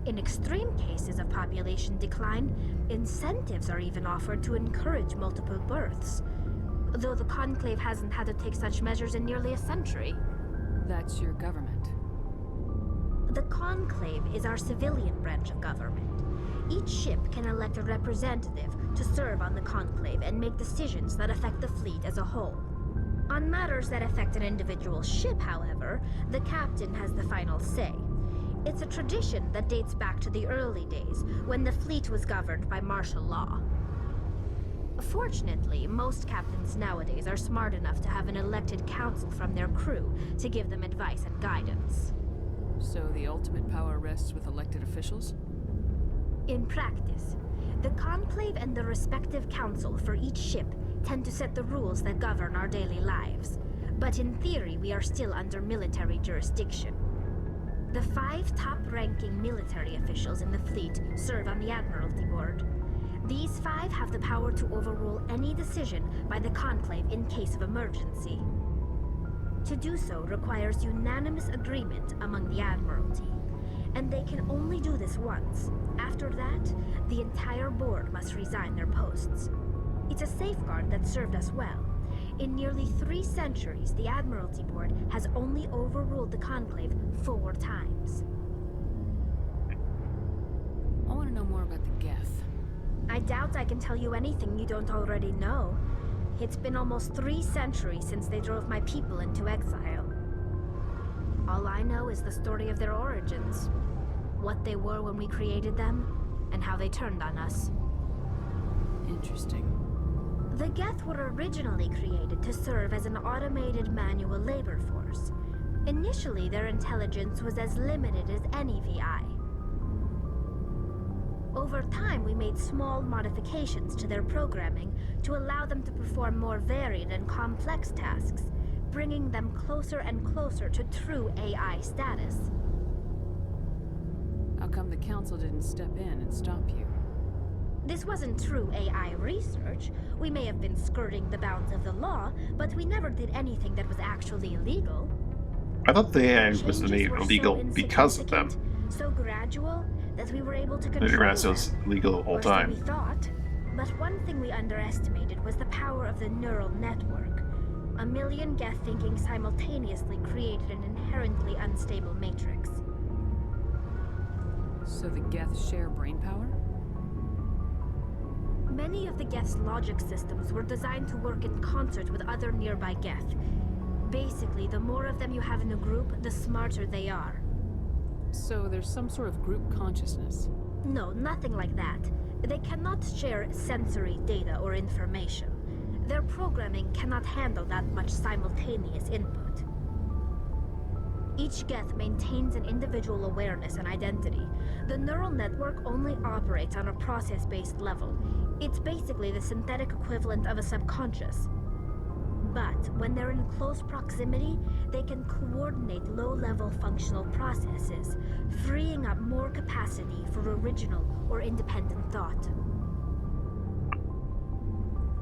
In extreme cases of population decline, incentives are even offered to encourage multiple births, though the Conclave hasn't had to take such measures in nearly a century. That's your government. The Conclave is our civilian branch of government. Each ship can elect a representative to serve on the Conclave and make decisions that affect the fleet as a whole. On matters that affect an individual ship, however, the captain has the final say. It's a tradition that dates back to the early days, when the fleet was governed by martial law. Fortunately, most captains nowadays are smart enough to have an elected council from their crew to give them advice and guidance. So the ultimate power rests with elected officials? In practice, the Conclave and the respective council for each ship tend to set the rules that govern our daily lives. But in theory, we are still under military jurisdiction. The 5 top-ranking military officials in the fleet serve on the Admiralty Board. These 5 have the power to overrule any decision by the Conclave in case of emergency. To do so requires unanimous agreement among the Admiralty, and they can only do this once. After that, the entire board must resign their posts. It's a safeguard that served us well. In nearly 3 centuries, the Admiralty Board has only overruled the Conclave 4 times. I want to know more about the Geth. I doubt I can tell you anything you don't already know. It's been almost 3 centuries since they drove my people into exile. All I know is the story of their origins, what they were when we created them, and how they turned on us. Interesting. The Geth were originally created to serve as an automated manual labor force. Initially, their intelligence was as limited as any VI. Over time, we made small modifications to their programming to allow them to perform more varied and complex tasks, bringing them closer and closer to true AI status. How come the Council didn't step in and stop you? This wasn't true AI research. We may have been skirting the bounds of the law, but we never did anything that was actually illegal. I thought the AI was made illegal because of them. So gradual that we were able to I didn't control realize it was illegal the whole or so time. we thought. But one thing we underestimated was the power of the neural network. A million Geth thinking simultaneously created an inherently unstable matrix. So the Geth share brain power? Many of the Geth's logic systems were designed to work in concert with other nearby Geth. Basically, the more of them you have in a group, the smarter they are. So there's some sort of group consciousness? No, nothing like that. They cannot share sensory data or information. Their programming cannot handle that much simultaneous input. Each Geth maintains an individual awareness and identity. The neural network only operates on a process-based level. It's basically the synthetic equivalent of a subconscious. But when they're in close proximity, they can coordinate low-level functional processes, freeing up more capacity for original or independent thought.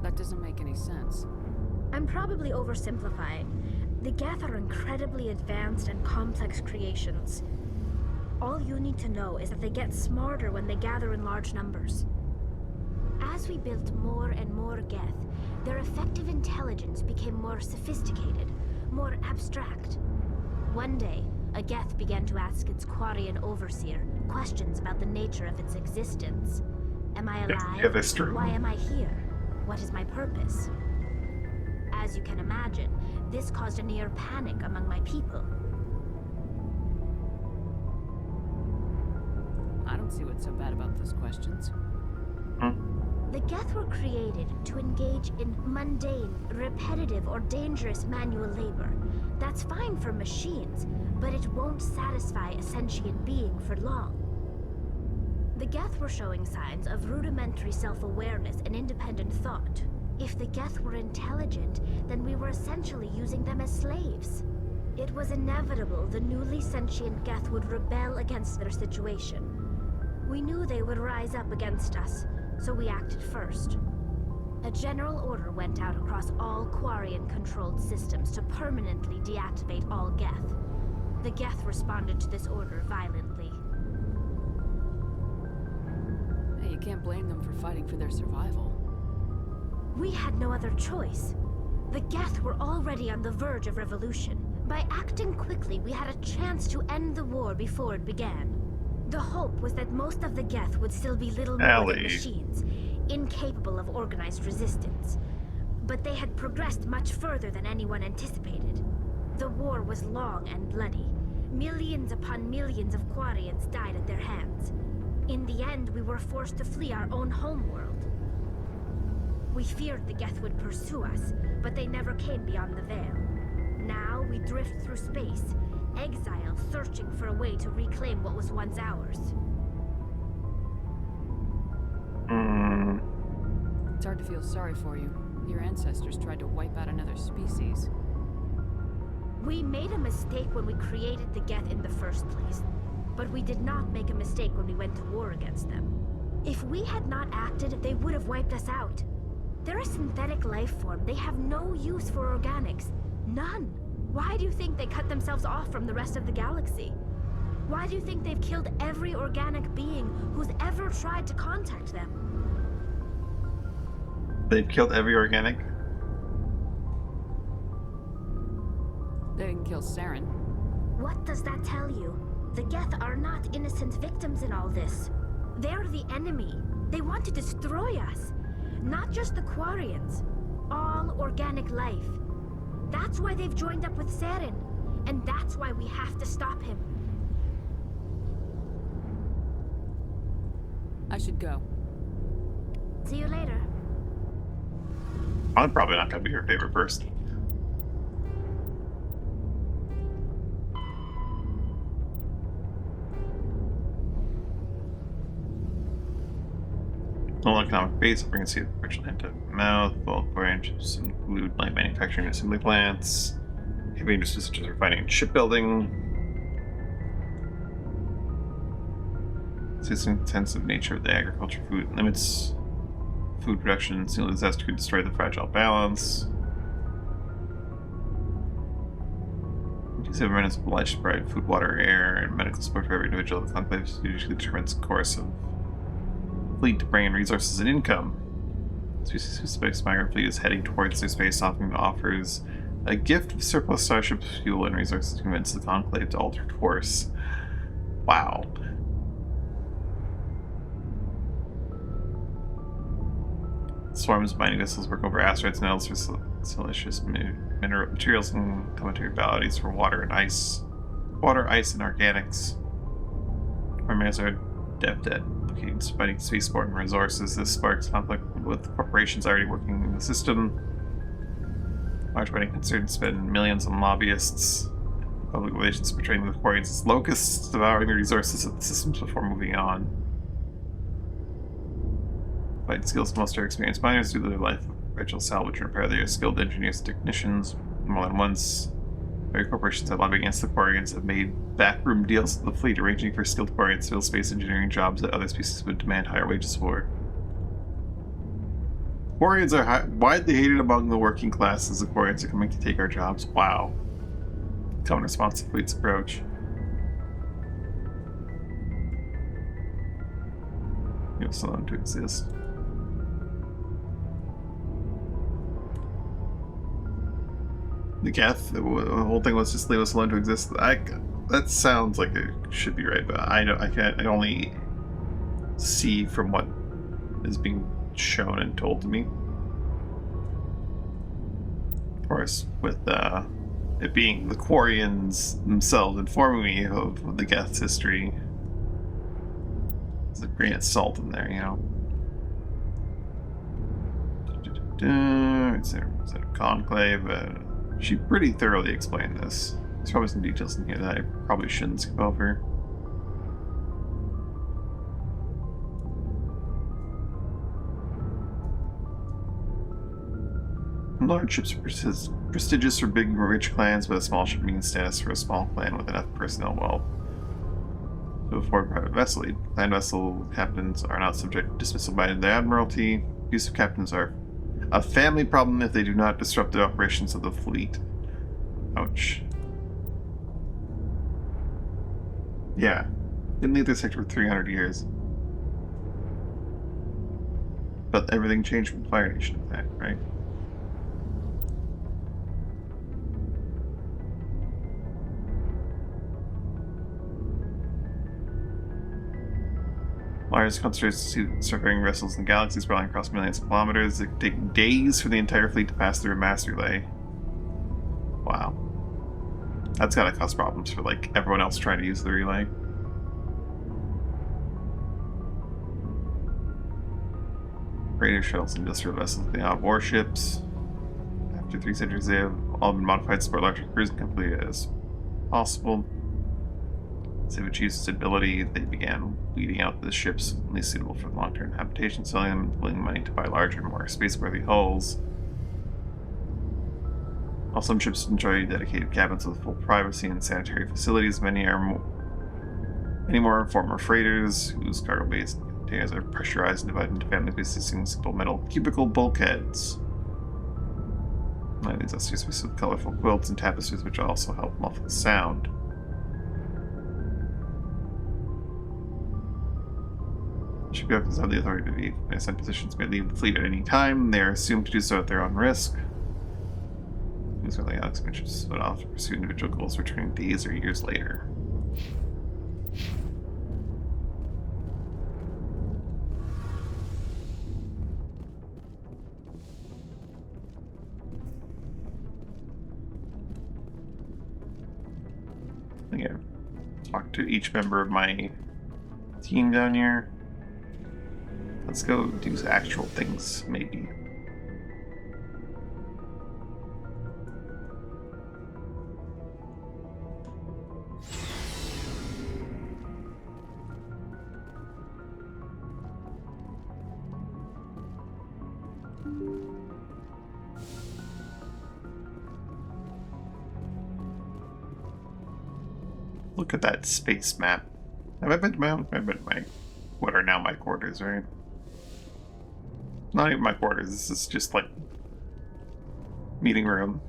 That doesn't make any sense. I'm probably oversimplifying. The Geth are incredibly advanced and complex creations. All you need to know is that they get smarter when they gather in large numbers. As we built more and more Geth, their effective intelligence became more sophisticated, more abstract. One day, a Geth began to ask its Quarian overseer questions about the nature of its existence. Am I alive? Yeah, that's true. Why am I here? What is my purpose? As you can imagine, this caused a near panic among my people. I don't see what's so bad about those questions. The Geth were created to engage in mundane, repetitive, or dangerous manual labor. That's fine for machines, but it won't satisfy a sentient being for long. The Geth were showing signs of rudimentary self-awareness and independent thought. If the Geth were intelligent, then we were essentially using them as slaves. It was inevitable the newly sentient Geth would rebel against their situation. We knew they would rise up against us, so we acted first. A general order went out across all Quarian-controlled systems to permanently deactivate all Geth. The Geth responded to this order violently. Hey, you can't blame them for fighting for their survival. We had no other choice. The Geth were already on the verge of revolution. By acting quickly, we had a chance to end the war before it began. The hope was that most of the Geth would still be little more than machines, incapable of organized resistance. But they had progressed much further than anyone anticipated. The war was long and bloody. Millions upon millions of Quarians died at their hands. In the end, we were forced to flee our own homeworld. We feared the Geth would pursue us, but they never came beyond the Veil. Now we drift through space, exile searching for a way to reclaim what was once ours. It's hard to feel sorry for you. Your ancestors tried to wipe out another species. We made a mistake when we created the Geth in the first place, but we did not make a mistake when we went to war against them. If we had not acted, they would have wiped us out. They're a synthetic life form. They have no use for organics. None. Why do you think they cut themselves off from the rest of the galaxy? Why do you think they've killed every organic being who's ever tried to contact them? They've killed every organic? They didn't kill Saren. What does that tell you? The Geth are not innocent victims in all this. They're the enemy. They want to destroy us. Not just the Quarians. All organic life. That's why they've joined up with Saren. And that's why we have to stop him. I should go. See you later. I'm probably not going to be your favorite person. All economic base, we can see the original hand to mouth, bulk branches include light manufacturing and assembly plants, heavy industries such as refining and shipbuilding. It's an intensive nature of the agriculture food limits food production. Single disaster could destroy the fragile balance. Government is obliged to provide food, water, air, and medical support for every individual. The conclave usually determines the course of fleet to bring in resources and income. Space migrant fleet is heading towards their space, offering offers a gift of surplus starship fuel and resources to convince the conclave to alter course. Wow. Swarms of mining vessels work over asteroids and else for silicious materials and cometary bodies for water, ice, and organics. Armies are adept at locating fighting spaceport and resources. This sparks conflict with corporations already working in the system. Large mining concerns spend millions on lobbyists. Public relations portraying the Quarians as locusts, devouring the resources of the systems before moving on. Fighting skills most are experienced miners through their life of perpetual salvage and repair. They are skilled engineers and technicians. More than once, very corporations that lobby against the Quarians have made backroom deals with the fleet, arranging for skilled Quarians to fill space engineering jobs that other species would demand higher wages for. Quarians are widely hated among the working classes. The Quarians are coming to take our jobs. Wow. Common response to the fleet's approach. You have someone to exist. The Geth, the whole thing was just leave us alone to exist. That sounds like it should be right, but I only see from what is being shown and told to me. Of course, with it being the Quarians themselves informing me of the Geth's history. There's a grain of salt in there, you know. It's a conclave. She pretty thoroughly explained this. There's probably some details in here that I probably shouldn't skip over. Large ships are prestigious for big, rich clans, but a small ship means status for a small clan with enough personnel wealth to afford private vessel aid. Clan vessel captains are not subject to dismissal by the Admiralty. Abusive captains are a family problem if they do not disrupt the operations of the fleet. Ouch. Yeah. Didn't leave this sector for 300 years. But everything changed from Fire Nation, in fact, right? Largest concentration of surveying vessels in galaxies sprawling across millions of kilometers. It could take days for the entire fleet to pass through a mass relay. Wow. That's gotta cause problems for, like, everyone else trying to use the relay. Freighter shuttles, industrial vessels, they have warships. After 3 centuries, they have all been modified to support larger cruising company as possible. As they've achieved stability, they began weeding out the ships least suitable for long-term habitation, selling them and pulling money to buy larger, more space-worthy hulls. While some ships enjoy dedicated cabins with full privacy and sanitary facilities, many more former freighters whose cargo bays and containers are pressurized and divided into families consisting simple metal cubicle bulkheads. These upstairs with colorful quilts and tapestries which also help muffle the sound. Shipyard officers have the authority to leave. Assigned positions may leave the fleet at any time. They are assumed to do so at their own risk. These are the Alex ships, but often pursue individual goals, returning days or years later. I think I've talked to each member of my team down here. Let's go do actual things, maybe. Look at that space map. Have I been to my own? I've been to my what are now my quarters, right? Not even my quarters, this is just like meeting room.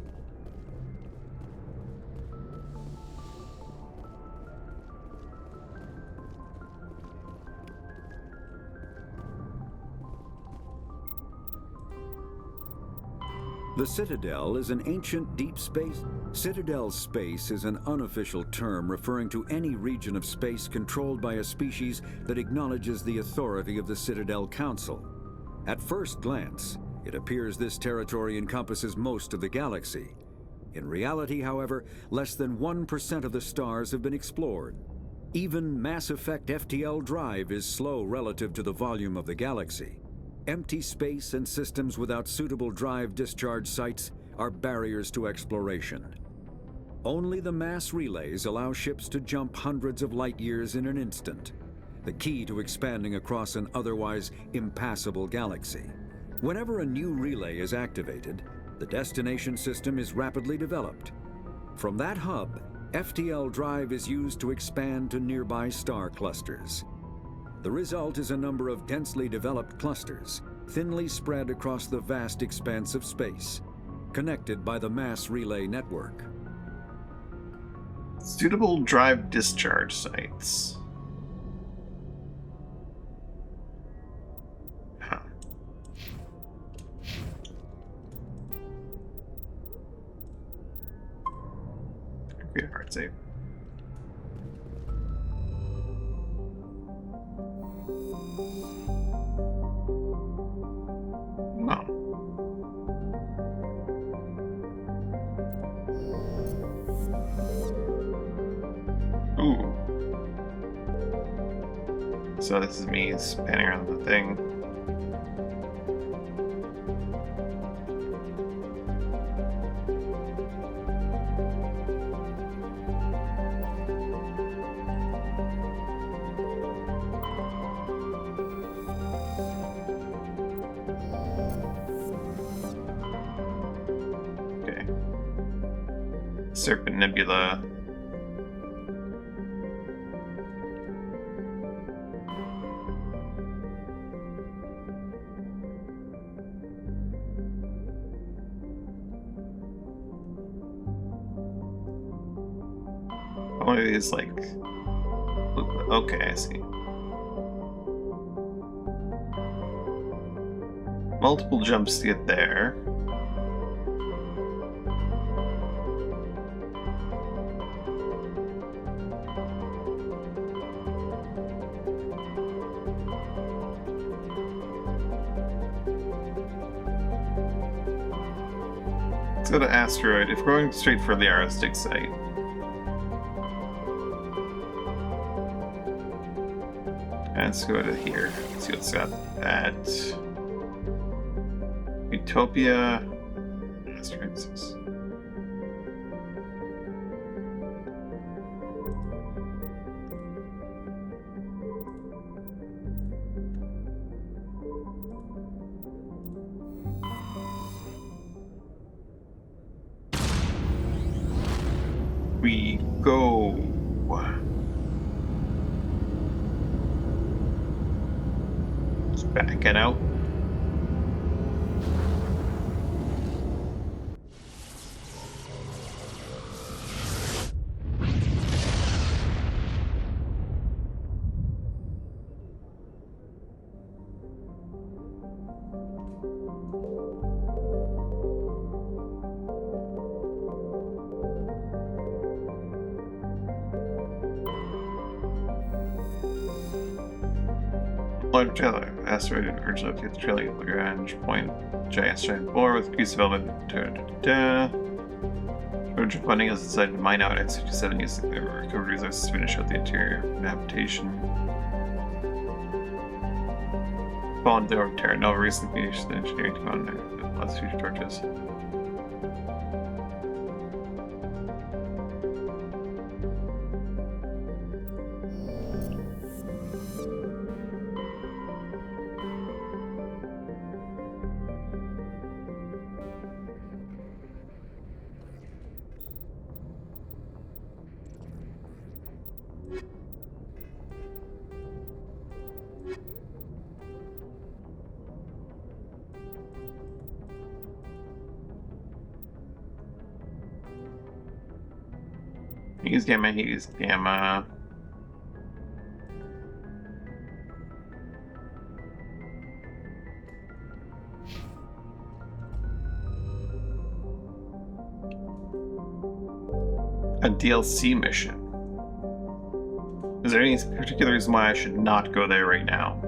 The Citadel is an ancient deep space. Citadel space is an unofficial term referring to any region of space controlled by a species that acknowledges the authority of the Citadel Council. At first glance, it appears this territory encompasses most of the galaxy. In reality, however, less than 1% of the stars have been explored. Even Mass Effect FTL drive is slow relative to the volume of the galaxy. Empty space and systems without suitable drive discharge sites are barriers to exploration. Only the mass relays allow ships to jump hundreds of light years in an instant, the key to expanding across an otherwise impassable galaxy. Whenever a new relay is activated, the destination system is rapidly developed. From that hub, FTL drive is used to expand to nearby star clusters. The result is a number of densely developed clusters, thinly spread across the vast expanse of space, connected by the mass relay network. Suitable drive discharge sites. Huh. Be a hard save. No. Ooh. So this is me spanning around the thing. Serpent Nebula. One of these, like, okay, I see. Multiple jumps to get there. Let's go to Asteroid, if we're going straight for the Aerostic site. Let's go to here. Let's see what's got at Utopia. Asteroid 6. We go. Just backing out. Large trailer. Asteroid originally located the trailing Lagrange point. Giant bore with increased development. Original funding has decided to mine out X-57 using the recovered resources to finish out the interior habitation. Fallen door of Terra Nova recently finished the engineering team on their last future torches. Use gamma, use gamma. A DLC mission. Is there any particular reason why I should not go there right now?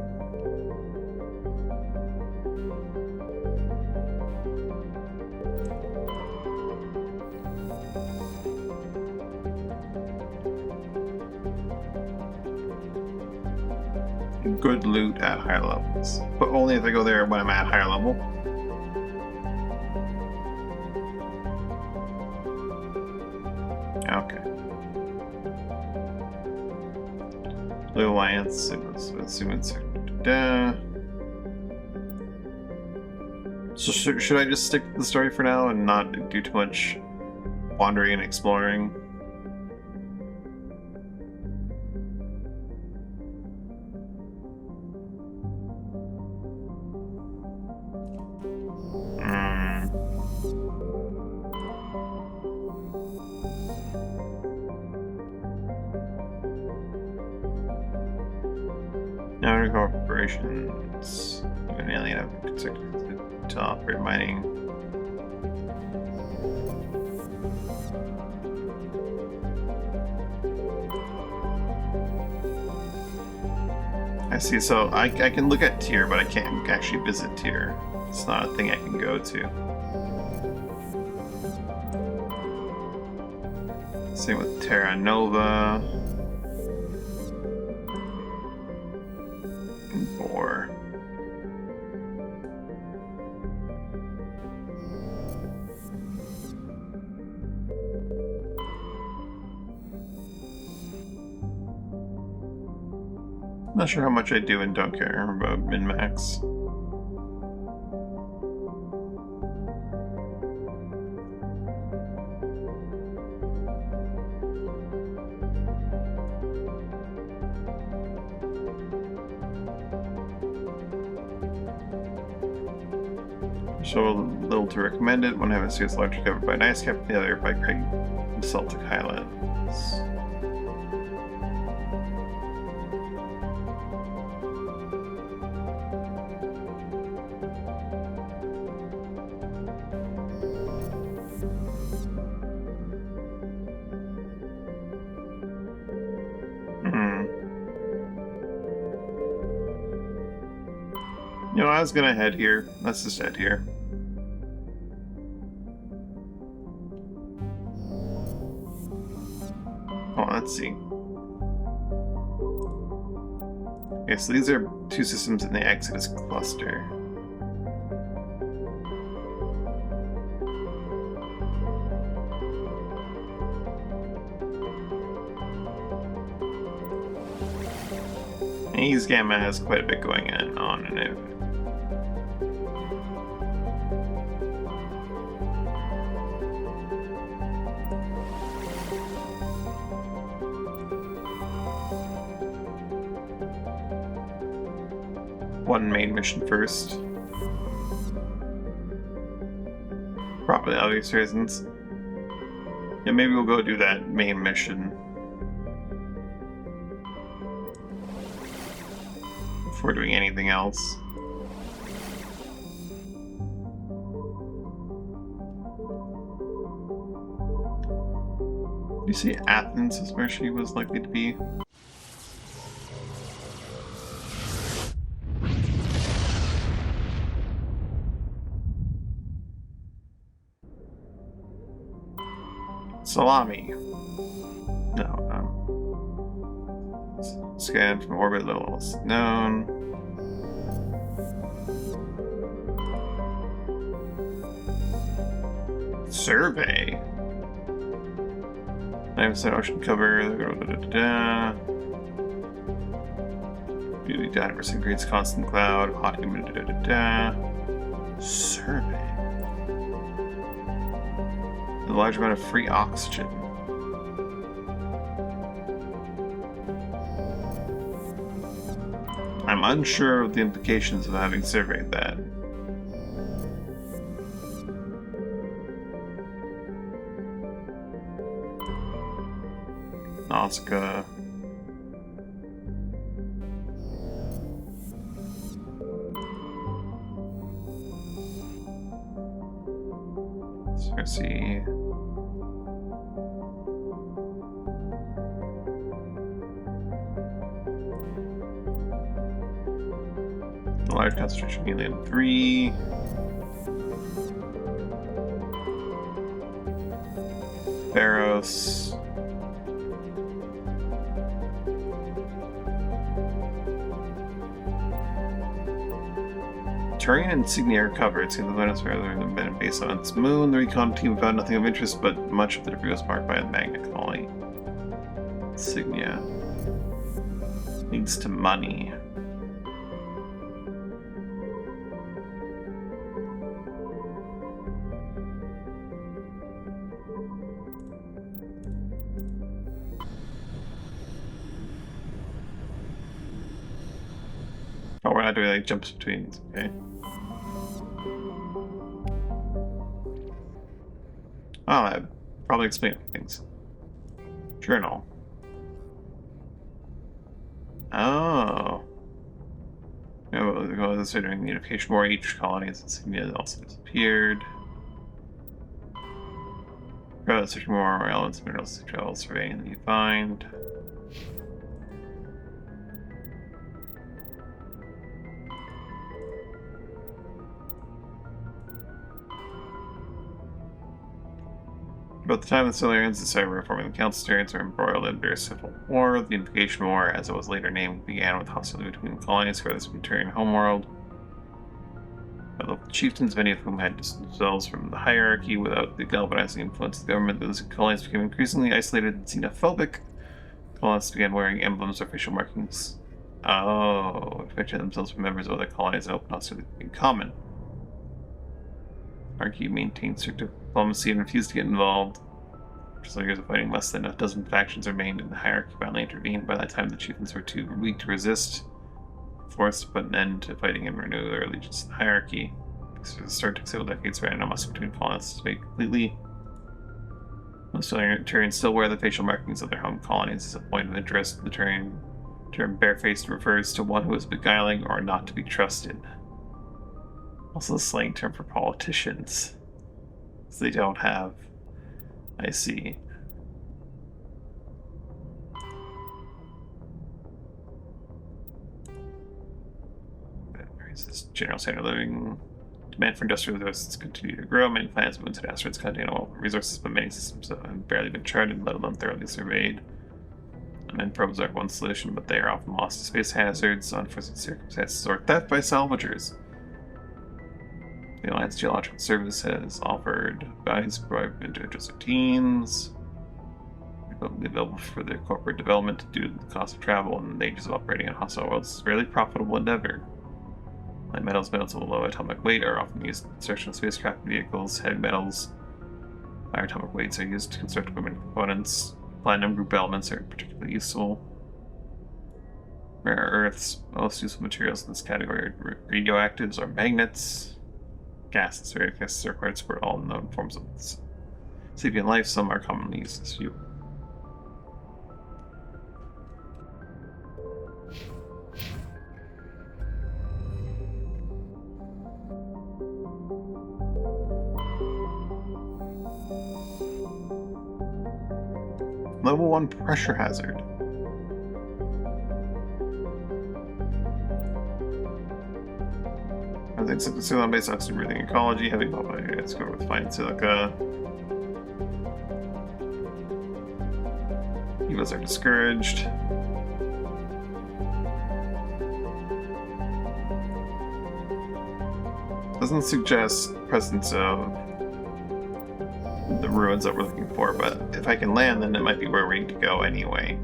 Good loot at higher levels, but only if I go there when I'm at higher level. Okay. Blue Alliance, So should I just stick to the story for now and not do too much wandering and exploring? Outer corporations, an alien have constructed to operate mining. I see, so I can look at tier, but I can't actually visit tier. It's not a thing I can go to. Same with Terra Nova. Or not sure how much I do and don't care about min-max. So a little to recommend it. One having suits largely covered by an ice cap, the other by Craig Celtic Highlands. You know, I was gonna head here. Let's just head here. Oh, let's see. Okay, so these are two systems in the Exodus cluster. Aegis Gamma has quite a bit going on in it. One main mission first. Probably obvious reasons. Yeah, maybe we'll go do that main mission before doing anything else. You see, Athens is where she was likely to be. Salami. No, scan from orbit levels known. Survey. 9% ocean cover. Beauty 9% grades constant cloud. Hot humid. Survey. A large amount of free oxygen. I'm unsure of the implications of having surveyed that. Nausicaa. Cersei. The large concentration helium 3. Pharos. Turian insignia recovered. See the planet's rather than been based on its moon. The recon team found nothing of interest, but much of the debris was marked by a magnet colony. Insignia. Leads to money. Oh, we're not doing like jumps between. Okay. Oh, that probably explains things. Journal. Oh. Considering the unification war, each colony's insignia also disappeared. Searching more elements, minerals, travel, surveying that you find. About the time the Solarians decided reforming the Council, Solarians were embroiled in a civil war. The Unification War, as it was later named, began with hostility between colonies for this Turian homeworld. The local chieftains, many of whom had distanced themselves from the hierarchy without the galvanizing influence of the government, those colonies became increasingly isolated and xenophobic. Colonists began wearing emblems or facial markings. Which pictured themselves from members of other colonies and open hostility in common. Hierarchy maintained strict diplomacy and refused to get involved. After some years of fighting, less than a dozen factions remained, and the hierarchy finally intervened. By that time, the chieftains were too weak to resist, forced to put an end to fighting and renew their allegiance to the hierarchy. So the start took several decades for animosity between colonists to fade completely. Most Turians still wear the facial markings of their home colonies as a point of interest. The Turian term barefaced refers to one who is beguiling or not to be trusted. Also the slang term for politicians. So they don't have... I see. This general standard of living. Demand for industrial resources continue to grow. Many planets, moons, and asteroids contain oil resources, but many systems have barely been charted, let alone thoroughly surveyed. Unmanned probes are one solution, but they are often lost to space hazards, unforeseen circumstances, or theft by salvagers. The Alliance Geological Service has offered guidance provided individuals or teams. Available for their corporate development due to the cost of travel and the dangers of operating on hostile worlds. It's a really profitable endeavor. Light metals of low atomic weight are often used in construction of spacecraft vehicles. Heavy metals, higher atomic weights are used to construct equipment components. Platinum group elements are particularly useful. Rare earths, most useful materials in this category are radioactives or magnets. Gases, various gases are required to support all known forms of sapient life. Some are commonly used as fuel. Level 1 pressure hazard. I think silicon based oxygen breathing ecology, heavy population, score with fine silica. Evils are discouraged. Doesn't suggest presence of the ruins that we're looking for, but if I can land, then it might be where we need to go anyway.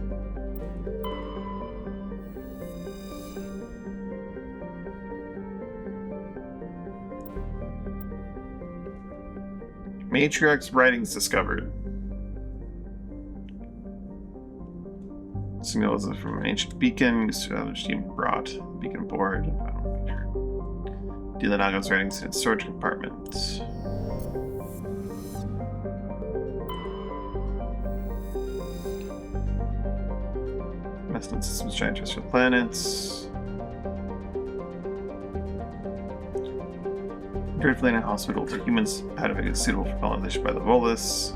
Matriarch's writings discovered. Signals from an ancient beacon, used to have team brought beacon aboard. Delanaga's writings in its storage compartment. Milestone systems, giant terrestrial planets. Dreadfully in a hospital to humans, how to make it suitable for colonization by the Volus.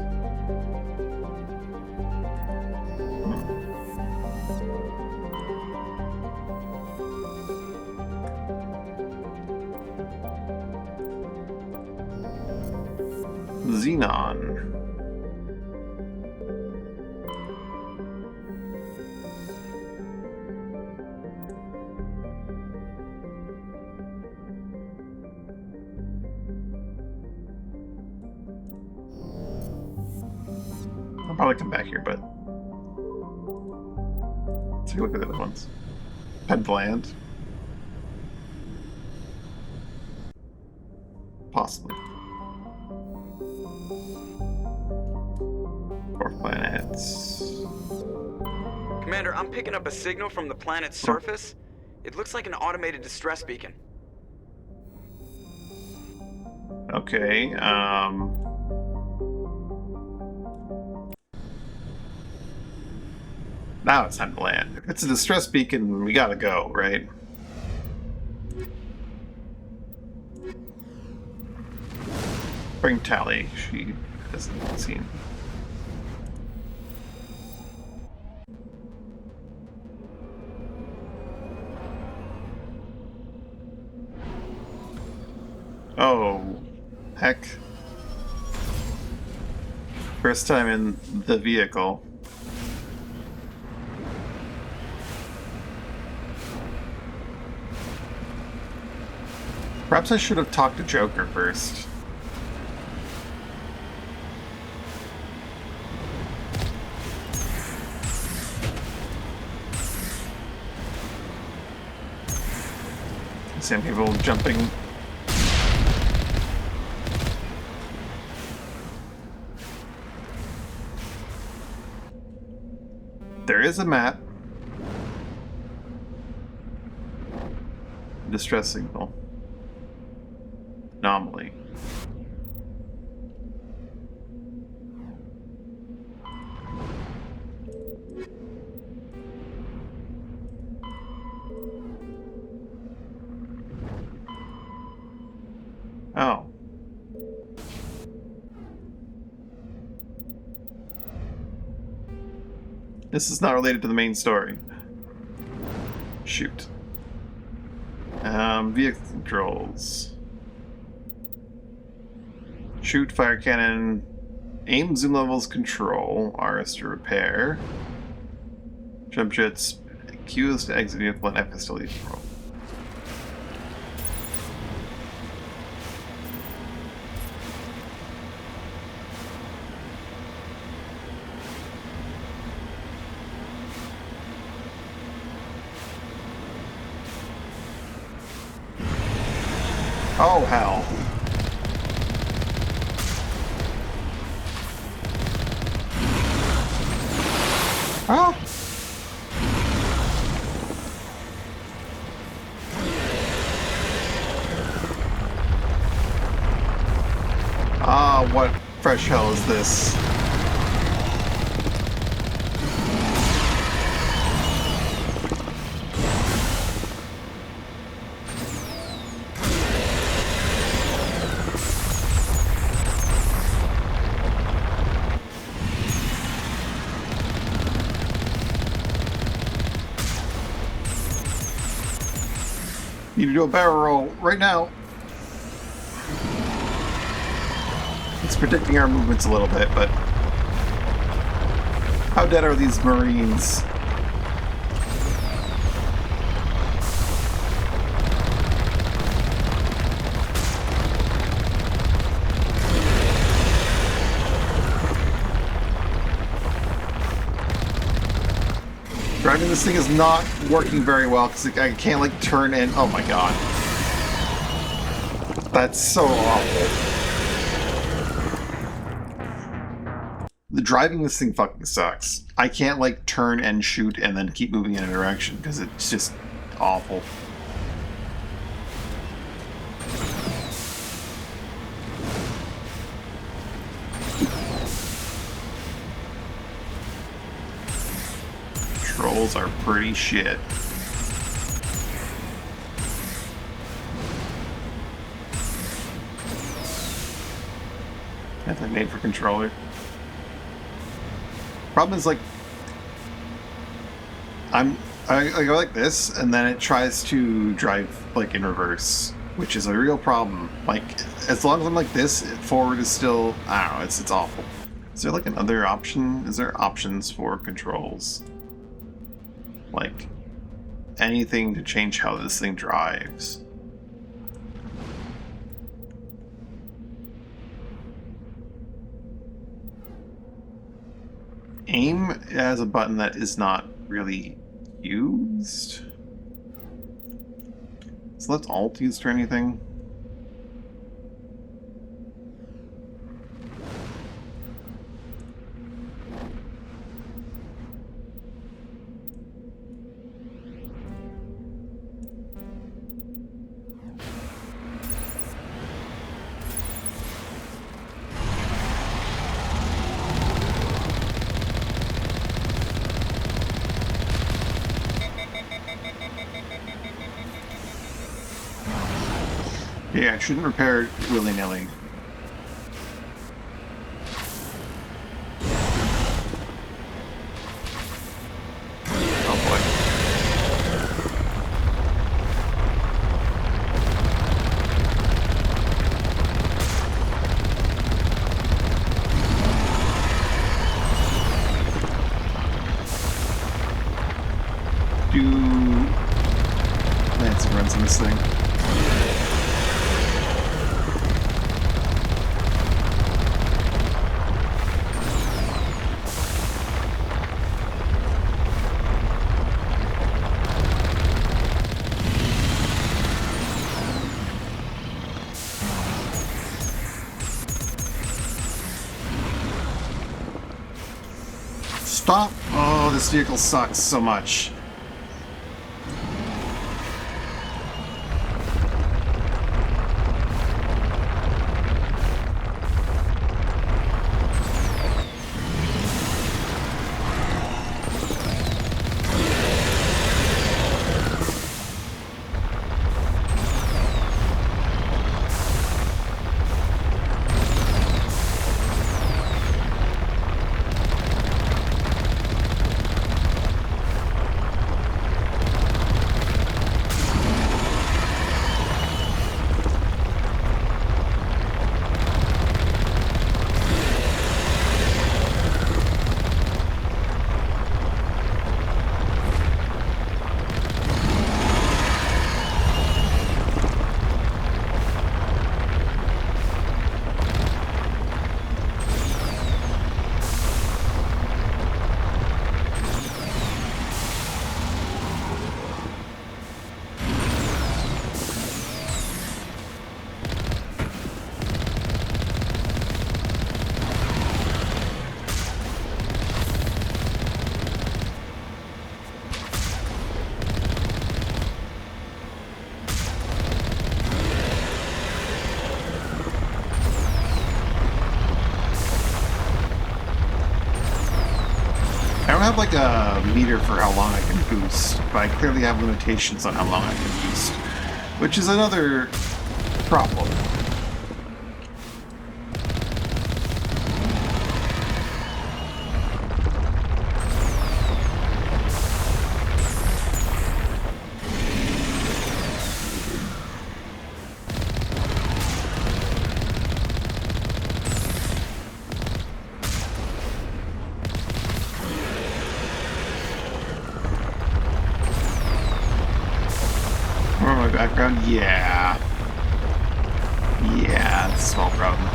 Xenon. I'll probably come back here, but let's take a look at the other ones. Penland. Possibly. 4 planets. Commander, I'm picking up a signal from the planet's surface. It looks like an automated distress beacon. Okay, now it's time to land. If it's a distress beacon, we gotta go, right? Bring Tally. She hasn't seen. Oh, heck. First time in the vehicle. Perhaps I should have talked to Joker first. Same people jumping. There is a map. Distress signal. Anomaly. Oh. This is not related to the main story. Shoot. Vehicle controls. Shoot, fire cannon, aim, zoom levels, control, RS to repair. Jump jets, Q is to exit vehicle, and F is to leave control. Oh, hell. Oh. Ah, what fresh hell is this? Need to do a barrel roll right now. It's predicting our movements a little bit, but how dead are these Marines? Driving this thing is not working very well because I can't like turn in. Oh my god. That's so awful. The driving this thing fucking sucks. I can't like turn and shoot and then keep moving in a direction because it's just awful. controls are pretty shit. That's made for controller. Problem is, like, I go like this, and then it tries to drive like in reverse, which is a real problem. Like, as long as I'm like this, forward is still, I don't know, it's awful. Is there like another option? Is there options for controls? Like, anything to change how this thing drives? Aim has a button that is not really used. Is left alt used or anything? Yeah, I shouldn't repair it willy-nilly. Oh boy. Let's run some of this thing. Stop! Oh, this vehicle sucks so much. I don't have like a meter for how long I can boost, but I clearly have limitations on how long I can boost, which is another problem. Background, yeah, it's a small problem.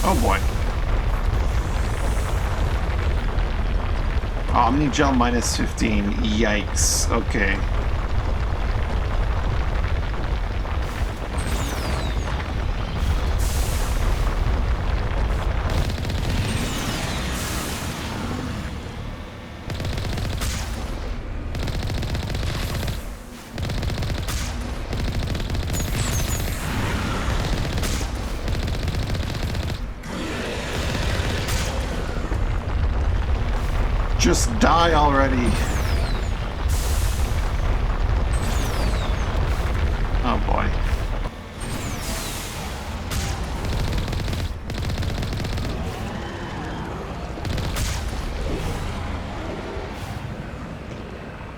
Oh boy. Omnigel minus 15. Yikes. Okay. Just die already. Oh boy.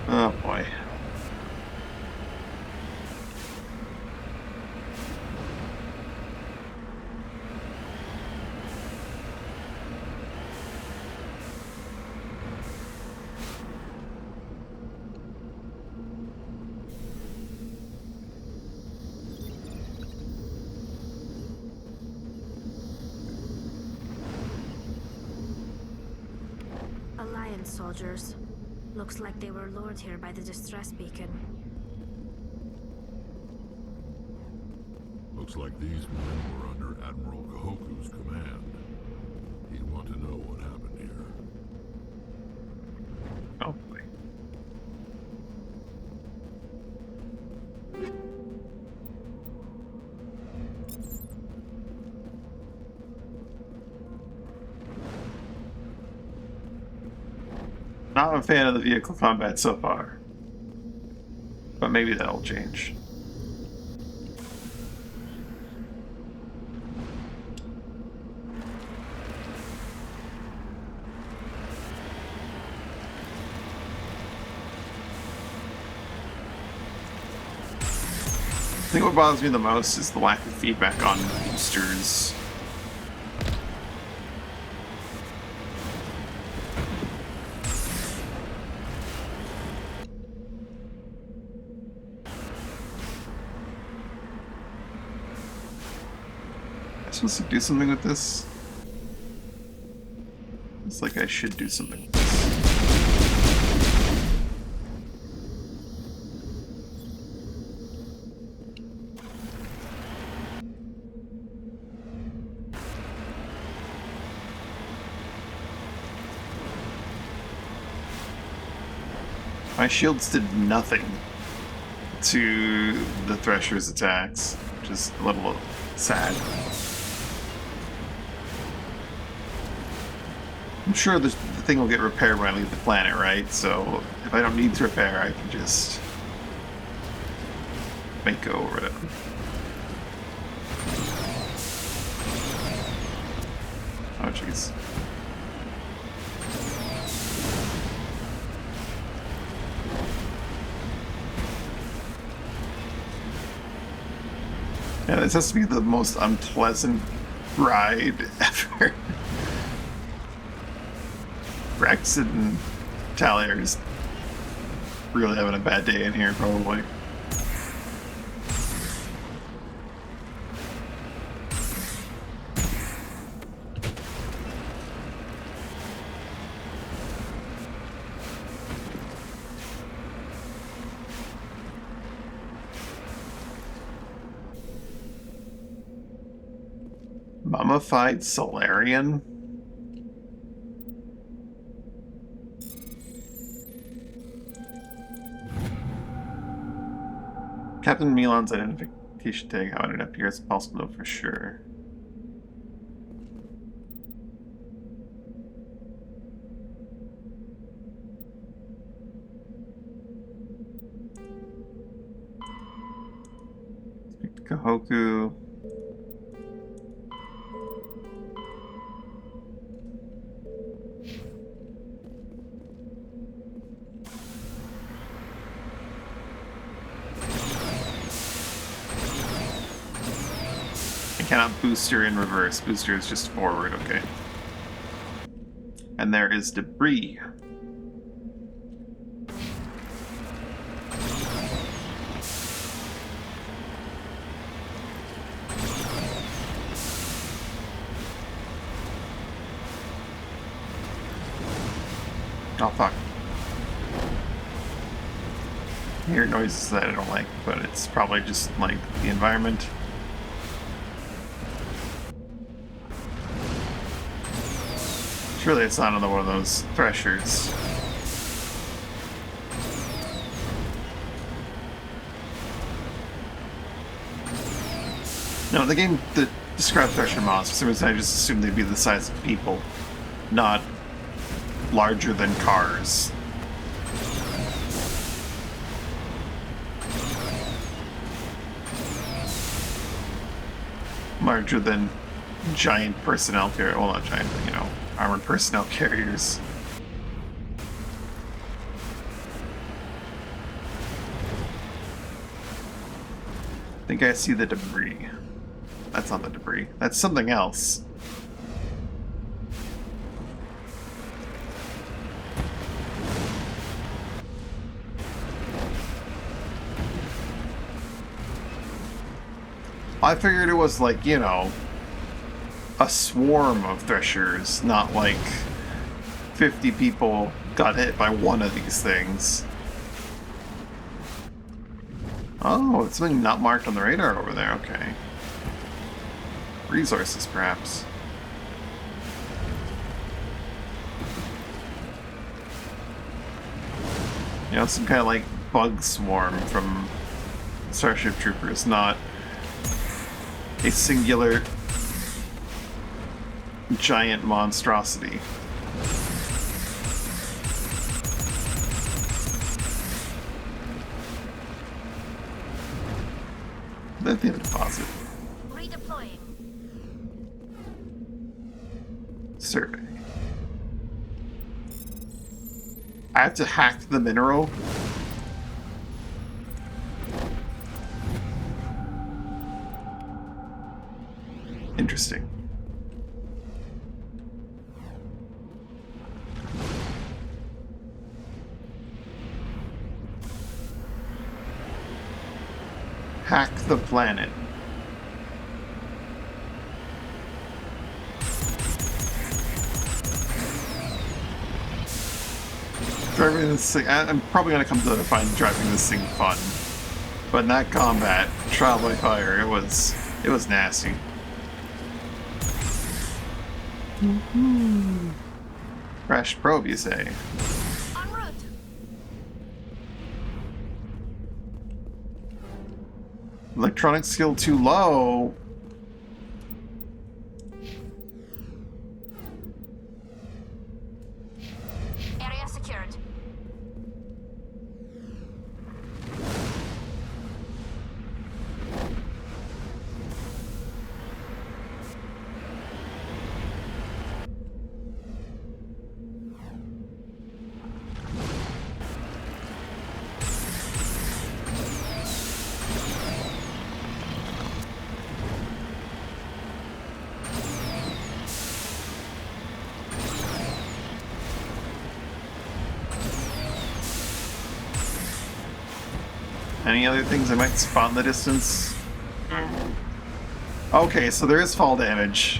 Oh boy. Alliance soldiers. Looks like they were lured here by the distress beacon. Looks like these men were under Admiral Kahoku's command. He'd want to know what happened here. Oh boy. Not a fan of the vehicle combat so far, but maybe that'll change. I think what bothers me the most is the lack of feedback on boosters. Am I supposed to do something with this? It's like I should do something with this. My shields did nothing to the Thresher's attacks, which is a little sad. I'm sure the thing will get repaired when I leave the planet, right? So if I don't need to repair, I can just make go over it. Oh jeez. Yeah, this has to be the most unpleasant ride ever. Rex and Talia are just really having a bad day in here, probably. Mummified Solarian? Captain Milan's identification tag, how it appears possible for sure. Speak to Kahoku. Cannot booster in reverse. Booster is just forward, okay. And there is debris. Oh fuck. I hear noises that I don't like, but it's probably just like the environment. Surely it's not another one of those Threshers. No, the game that described Thresher moths, for some reason I just assumed they'd be the size of people, not larger than cars. Larger than giant personnel carriers. Well, not giant, but, you know, armored personnel carriers. I think I see the debris. That's not the debris. That's something else. I figured it was like, you know, a swarm of threshers, not like 50 people got hit by one of these things. Oh, it's something not marked on the radar over there, okay. Resources, perhaps. You know, some kind of like bug swarm from Starship Troopers, not a singular giant monstrosity. Lithium deposit. Redeploying. Survey. I have to hack the mineral. Interesting. Hack the planet. Driving this thing, I'm probably gonna come to find driving this thing fun, but in that combat, trial by fire, it was nasty. Crash probe, you say? En route. Electronic skill too low. Area secured. Any other things I might spot in the distance? Okay, so there is fall damage.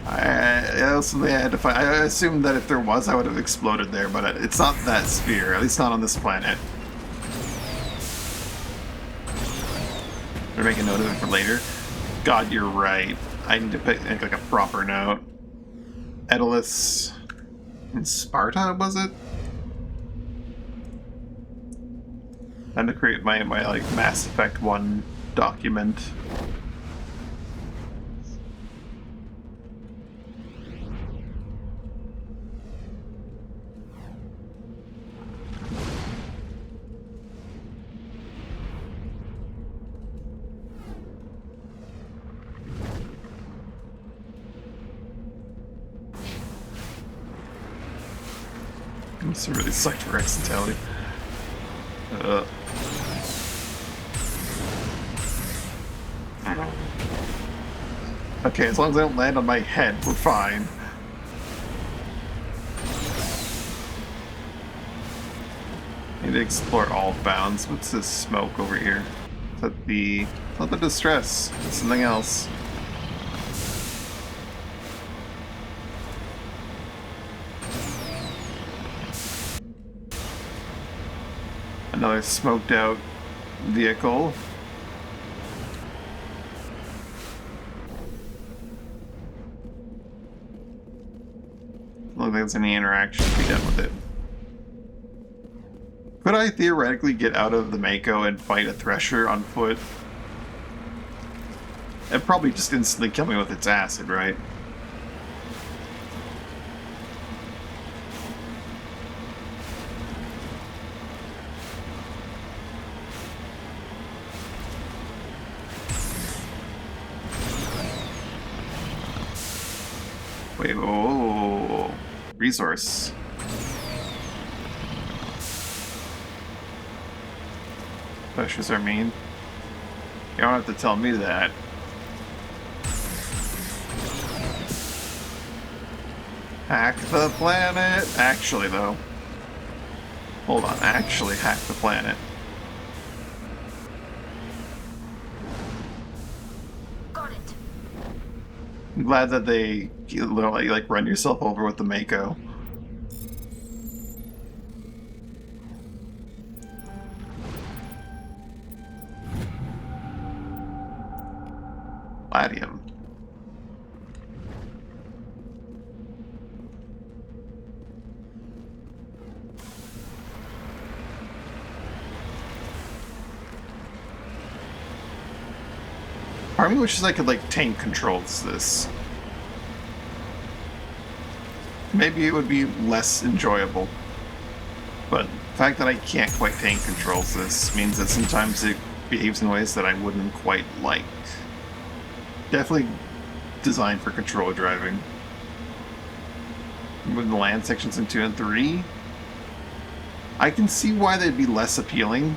That was something I had to find. I assumed that if there was, I would have exploded there, but it's not that sphere, at least not on this planet. Better make a note of it for later. God, you're right. I need to make like a proper note. Daedalus in Sparta, was it? I'm to create my like Mass Effect 1 document. I'm so really psyched for accidentality. Okay, as long as I don't land on my head, we're fine. Need to explore all bounds. What's this smoke over here? Is that the... not the distress. It's something else. Another smoked out vehicle. I don't think there's any interaction to be done with it. Could I theoretically get out of the Mako and fight a Thresher on foot? It'd probably just instantly kill me with its acid, right? Wait, oh, resource. Pushes are mean. You don't have to tell me that. Hack the planet! Actually, though. Hold on, actually hack the planet. Got it. I'm glad that they literally like run yourself over with the Mako. Palladium. Part of me wishes I could like tank controls this. Maybe it would be less enjoyable. But the fact that I can't quite tank controls this means that sometimes it behaves in ways that I wouldn't quite like. Definitely designed for controller driving. With the land sections in 2 and 3, I can see why they'd be less appealing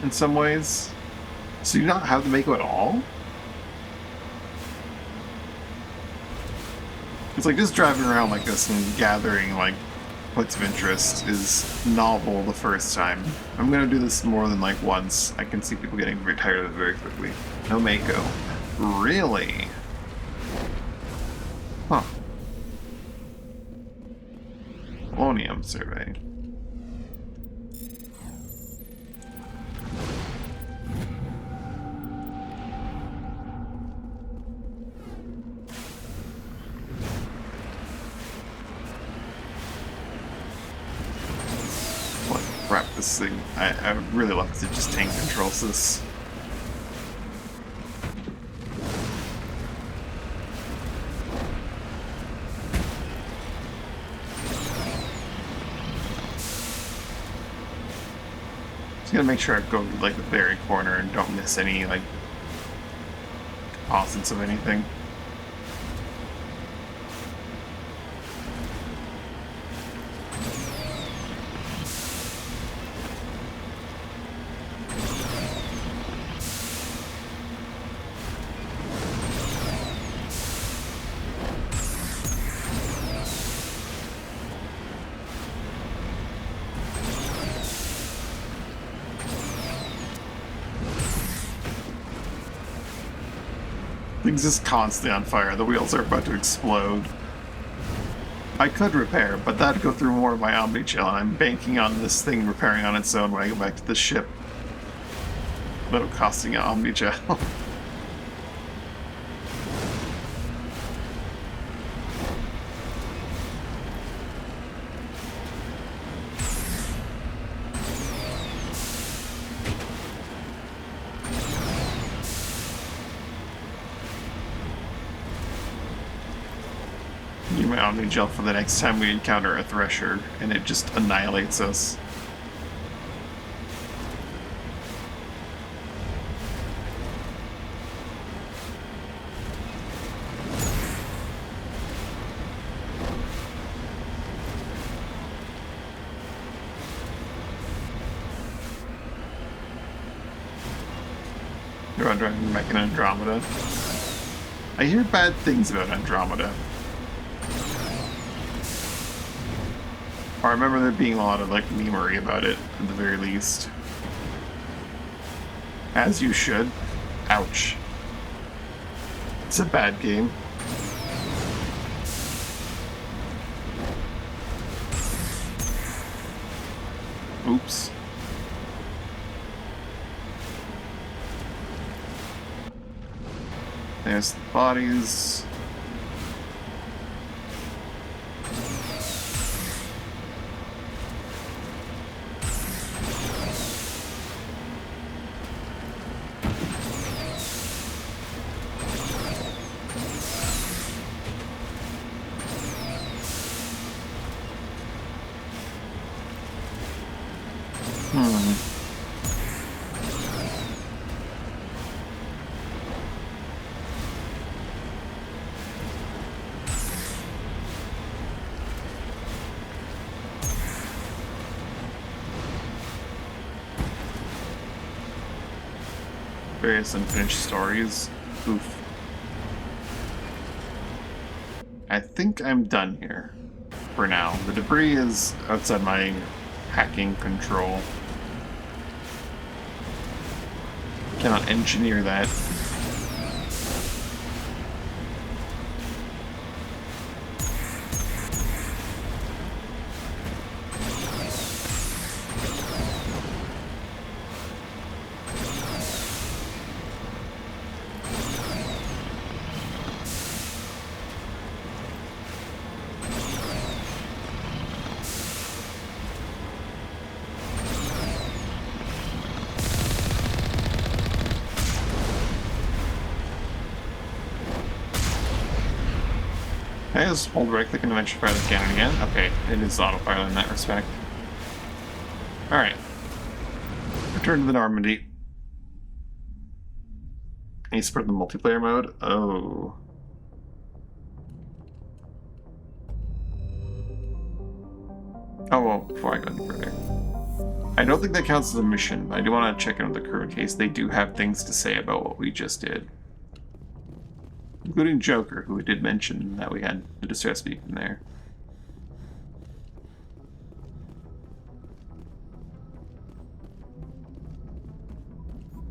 in some ways. So you not have the Mako at all? It's like just driving around like this and gathering like points of interest is novel the first time. I'm gonna do this more than like once. I can see people getting very tired of it very quickly. No Mako. Really? Huh. Polonium survey. What crap, this thing. I would really love to just tank controls this. Gonna make sure I go to like the very corner and don't miss any like deposits of anything. Things just constantly on fire. The wheels are about to explode. I could repair, but that'd go through more of my Omni-Gel, and I'm banking on this thing repairing on its own when I go back to the ship. Without costing an Omni-Gel. Need my Omni-Gel for the next time we encounter a Thresher, and it just annihilates us. You're driving back in Andromeda. I hear bad things about Andromeda. I remember there being a lot of like memery about it, at the very least. As you should. Ouch. It's a bad game. Oops. There's the bodies. various unfinished stories. Oof. I think I'm done here for now. The debris is outside my hacking control. Cannot engineer that. Can I just hold right click and eventually fire the cannon again? Okay, it is auto-fire in that respect. Alright. Return to the Normandy. Can you support the multiplayer mode? Oh. Oh, well, before I go any further. I don't think that counts as a mission, but I do want to check in with the crew in case they do have things to say about what we just did. Including Joker, who did mention that we had the distress beacon there.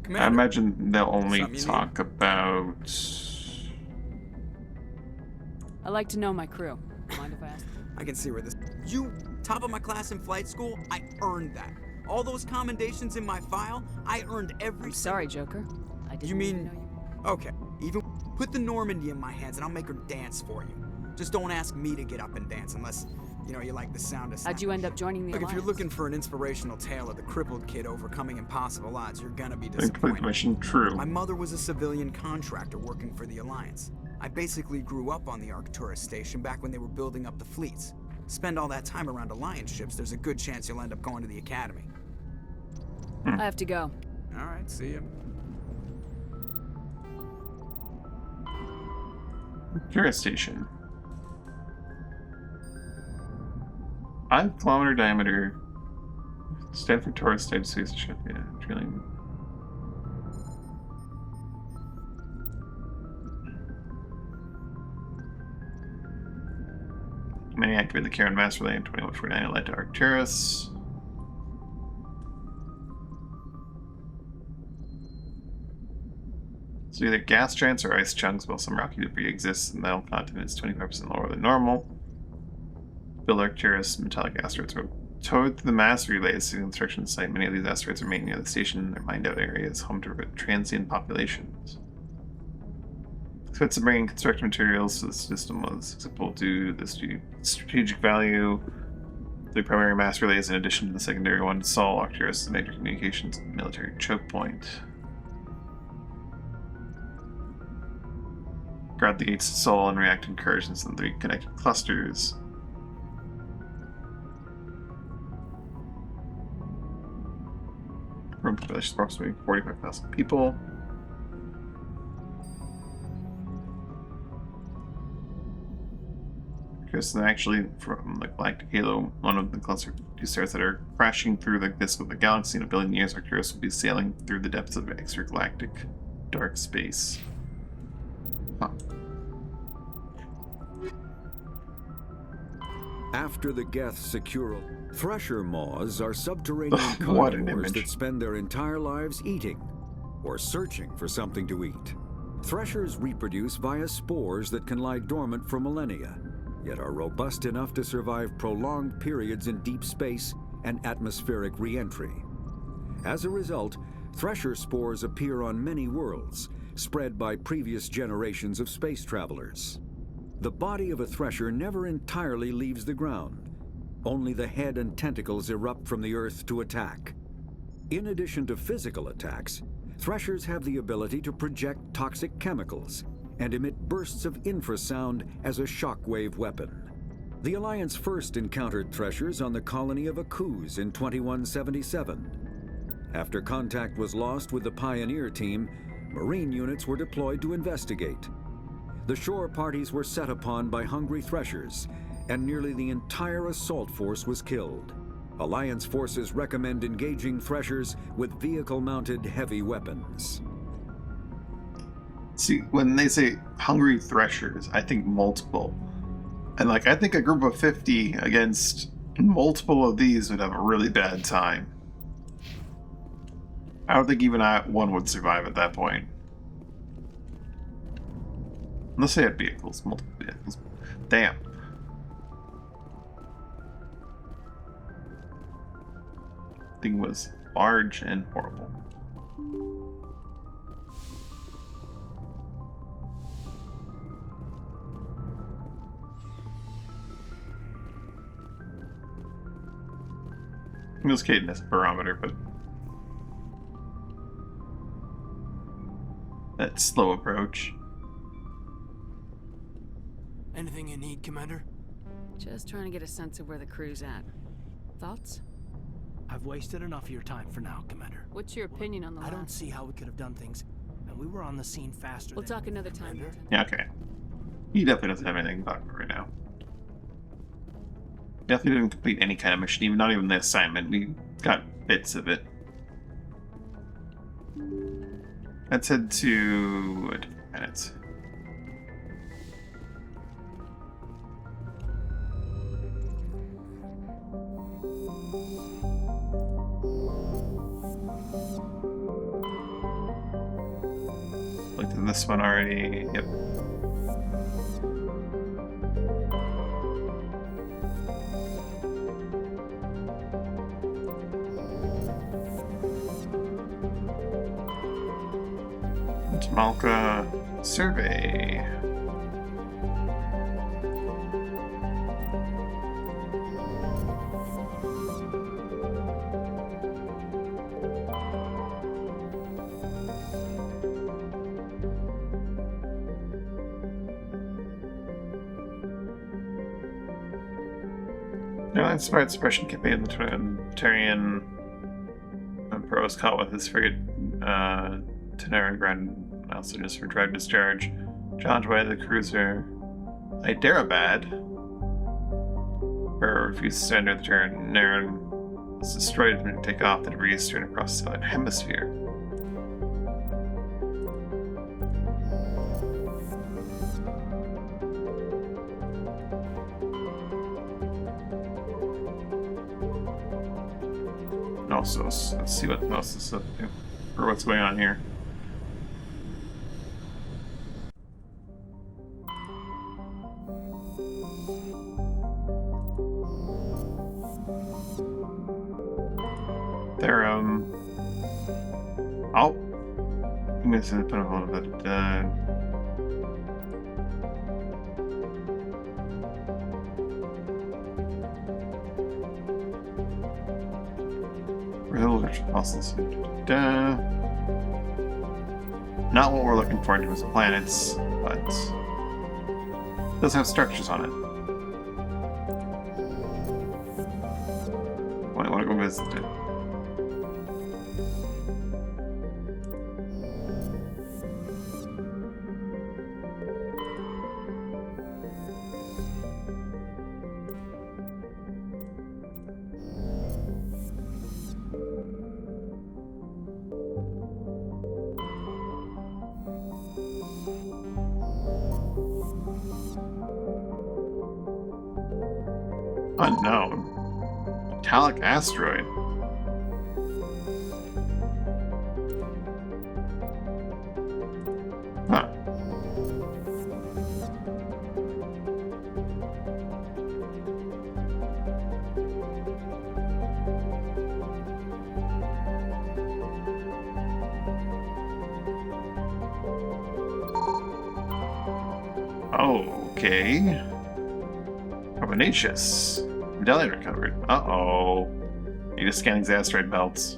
Commander, I imagine they'll only talk about... I like to know my crew. Mind if I ask? I can see where this... You, top of my class in flight school, I earned that. All those commendations in my file, I earned every... I'm sorry, Joker. I didn't You mean... know you... Okay, even put the Normandy in my hands and I'll make her dance for you. Just don't ask me to get up and dance unless, you know, you like the sound of... How'd you end up joining the Look, Alliance? if you're looking for an inspirational tale of the crippled kid overcoming impossible odds, you're gonna be disappointed. Mission true. My mother was a civilian contractor working for the Alliance. I basically grew up on the Arcturus station back when they were building up the fleets. Spend all that time around Alliance ships, there's a good chance you'll end up going to the Academy. I have to go. Alright, see ya. Arcturus station. 5-kilometer diameter. Stanford Taurus type space ship. Yeah, drilling. Many activate the Karen Master Relay in 2149 led to Arcturus. So either gas giants or ice chunks, while some rocky debris exists, and the metal content is 25% lower than normal. Build Arcturus metallic asteroids were towed to the mass relays to the construction site. Many of these asteroids remain near the station. Their mined out areas home to transient populations. Expensive bringing construction materials to the system was acceptable due to the strategic value. The primary mass relays, in addition to the secondary one, saw Arcturus as a major communications and military choke point. Guard the gates to Sol and react incursions in the 3 connected clusters. Room population approximately 45,000 people. Because actually, from the Galactic Halo, one of the cluster of stars that are crashing through the disk of the galaxy in 1 billion years, Arcturus will be sailing through the depths of extragalactic dark space. Huh. After the Geth secure, thresher maws are subterranean carnivores that spend their entire lives eating or searching for something to eat. Threshers reproduce via spores that can lie dormant for millennia, yet are robust enough to survive prolonged periods in deep space and atmospheric re-entry. As a result, thresher spores appear on many worlds, spread by previous generations of space travelers. The body of a thresher never entirely leaves the ground. Only the head and tentacles erupt from the earth to attack. In addition to physical attacks, threshers have the ability to project toxic chemicals and emit bursts of infrasound as a shockwave weapon. The Alliance first encountered threshers on the colony of Akuz in 2177. After contact was lost with the Pioneer team, Marine units were deployed to investigate. The shore parties were set upon by hungry threshers, and nearly the entire assault force was killed. Alliance forces recommend engaging threshers with vehicle-mounted heavy weapons. See, when they say hungry threshers, I think multiple. And like, I think a group of 50 against multiple of these would have a really bad time. I don't think even one would survive at that point. Unless they had vehicles, multiple vehicles. Damn. Thing was large and horrible. It was cadence barometer, but that slow approach. Anything you need, Commander? Just trying to get a sense of where the crew's at. Thoughts? I've wasted enough of your time for now, Commander. What's your opinion on the I don't last? see how we could have done things, and we were on the scene faster We'll than talk another time. Commander. Yeah, okay. He definitely doesn't have anything to talk about right now. Definitely didn't complete any kind of mission, even not even the assignment. We got bits of it. Let's head to a different planet. Looked at this one already. Yep. Malka survey. No, inspired suppression campaign. The Terran Emperor was caught with his frigate Tenerian Grand. Also just for drive discharge. Challenged by the cruiser Hyderabad. Or refused to surrender. The Terran was destroyed and take off. The debris strewn across the southern hemisphere. Also, let's see what else is up to, or what's going on here. They're oh, I'm gonna say put a little bit. Fossils. Not what we're looking for in terms of planets, but it does have structures on it. I want to go visit it. Unknown. Metallic asteroid. Huh. Okay. Carbonaceous. Medallion recovered. Uh-oh. Need to scan these asteroid belts.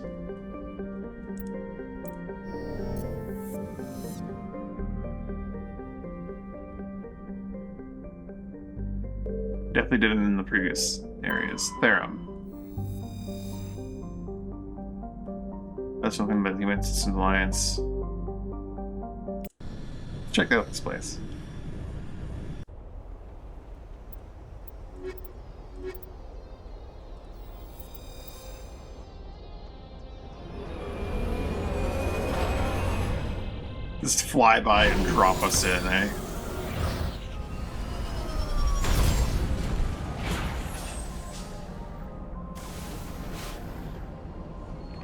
Definitely did it in the previous areas. Therum. That's something about the Human Systems Alliance. Check out this place. Just fly by and drop us in, eh?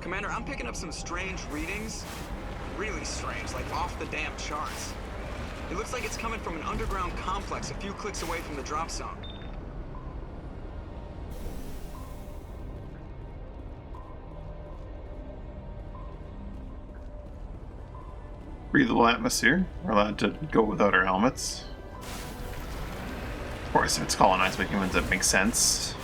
Commander, I'm picking up some strange readings. Really strange, like off the damn charts. It looks like it's coming from an underground complex a few clicks away from the drop zone. Breathable atmosphere. We're allowed to go without our helmets. Of course, if it's colonized by humans, that makes sense.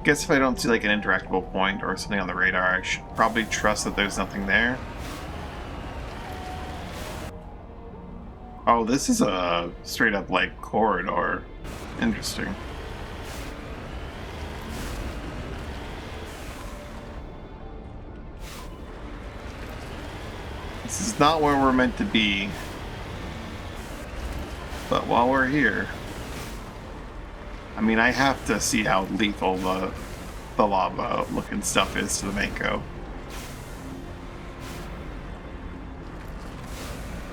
Guess if I don't see like an interactable point or something on the radar, I should probably trust that there's nothing there. Oh, this is a straight up like corridor. Interesting. This is not where we're meant to be. But while we're here, I mean, I have to see how lethal the lava looking stuff is to the Mako.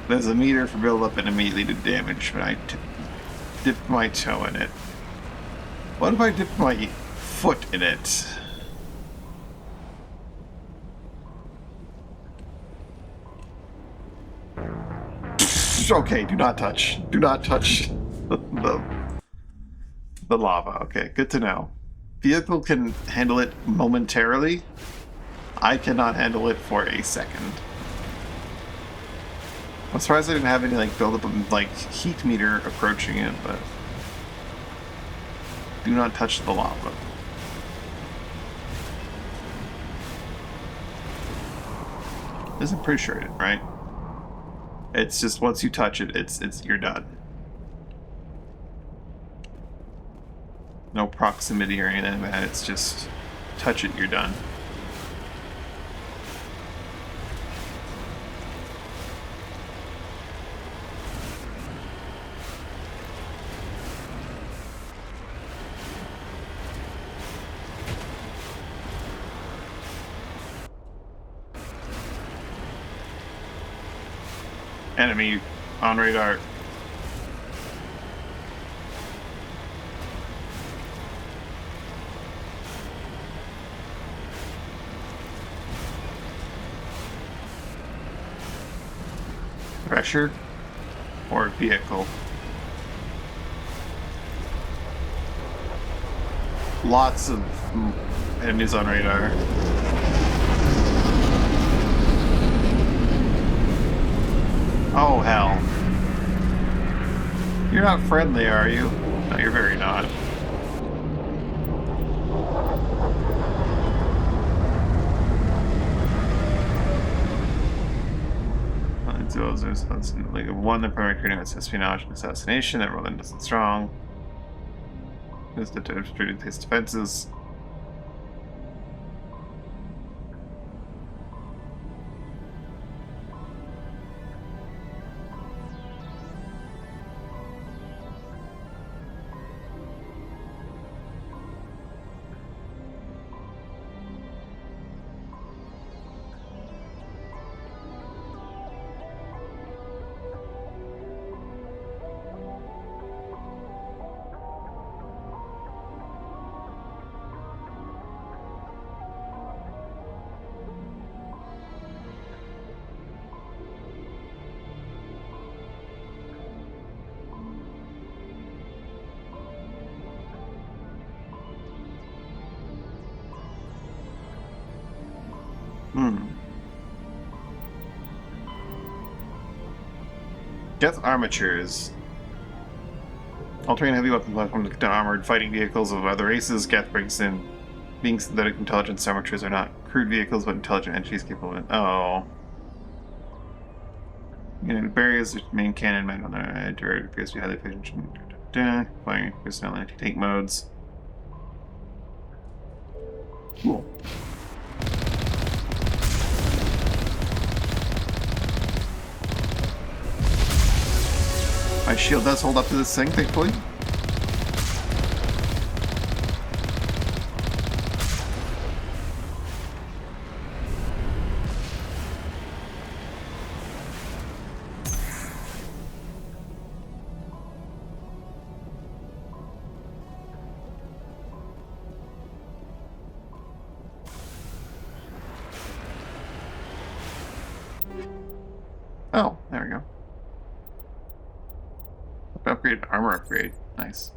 There's a meter for build-up and immediately do damage when I dip my toe in it. What if I dip my foot in it? Okay, do not touch. Do not touch the lava. Okay, good to know. Vehicle can handle it momentarily. I cannot handle it for a second. I'm surprised I didn't have any like build up like heat meter approaching it, but do not touch the lava. This I'm pretty sure it, right? It's just once you touch it, it's you're done. No proximity or anything like that. It's just touch it, you're done. Enemy on radar. Pressure or vehicle. Lots of enemies on radar. Oh, hell. You're not friendly, are you? No, you're very not. Like one, the primary creating espionage and assassination. That Roland isn't strong. This demonstrated his defenses. Death armatures. Altering heavy weapon platforms to armored fighting vehicles of other races. Geth brings in being synthetic intelligence armatures are not crude vehicles, but intelligent entities capable of. Oh. Barriers, main cannon, men on their turret appears to be highly efficient. Firing personnel anti-tank modes. Cool. My shield does hold up to this thing, thankfully. Oh, there we go. Upgrade, armor upgrade. Nice.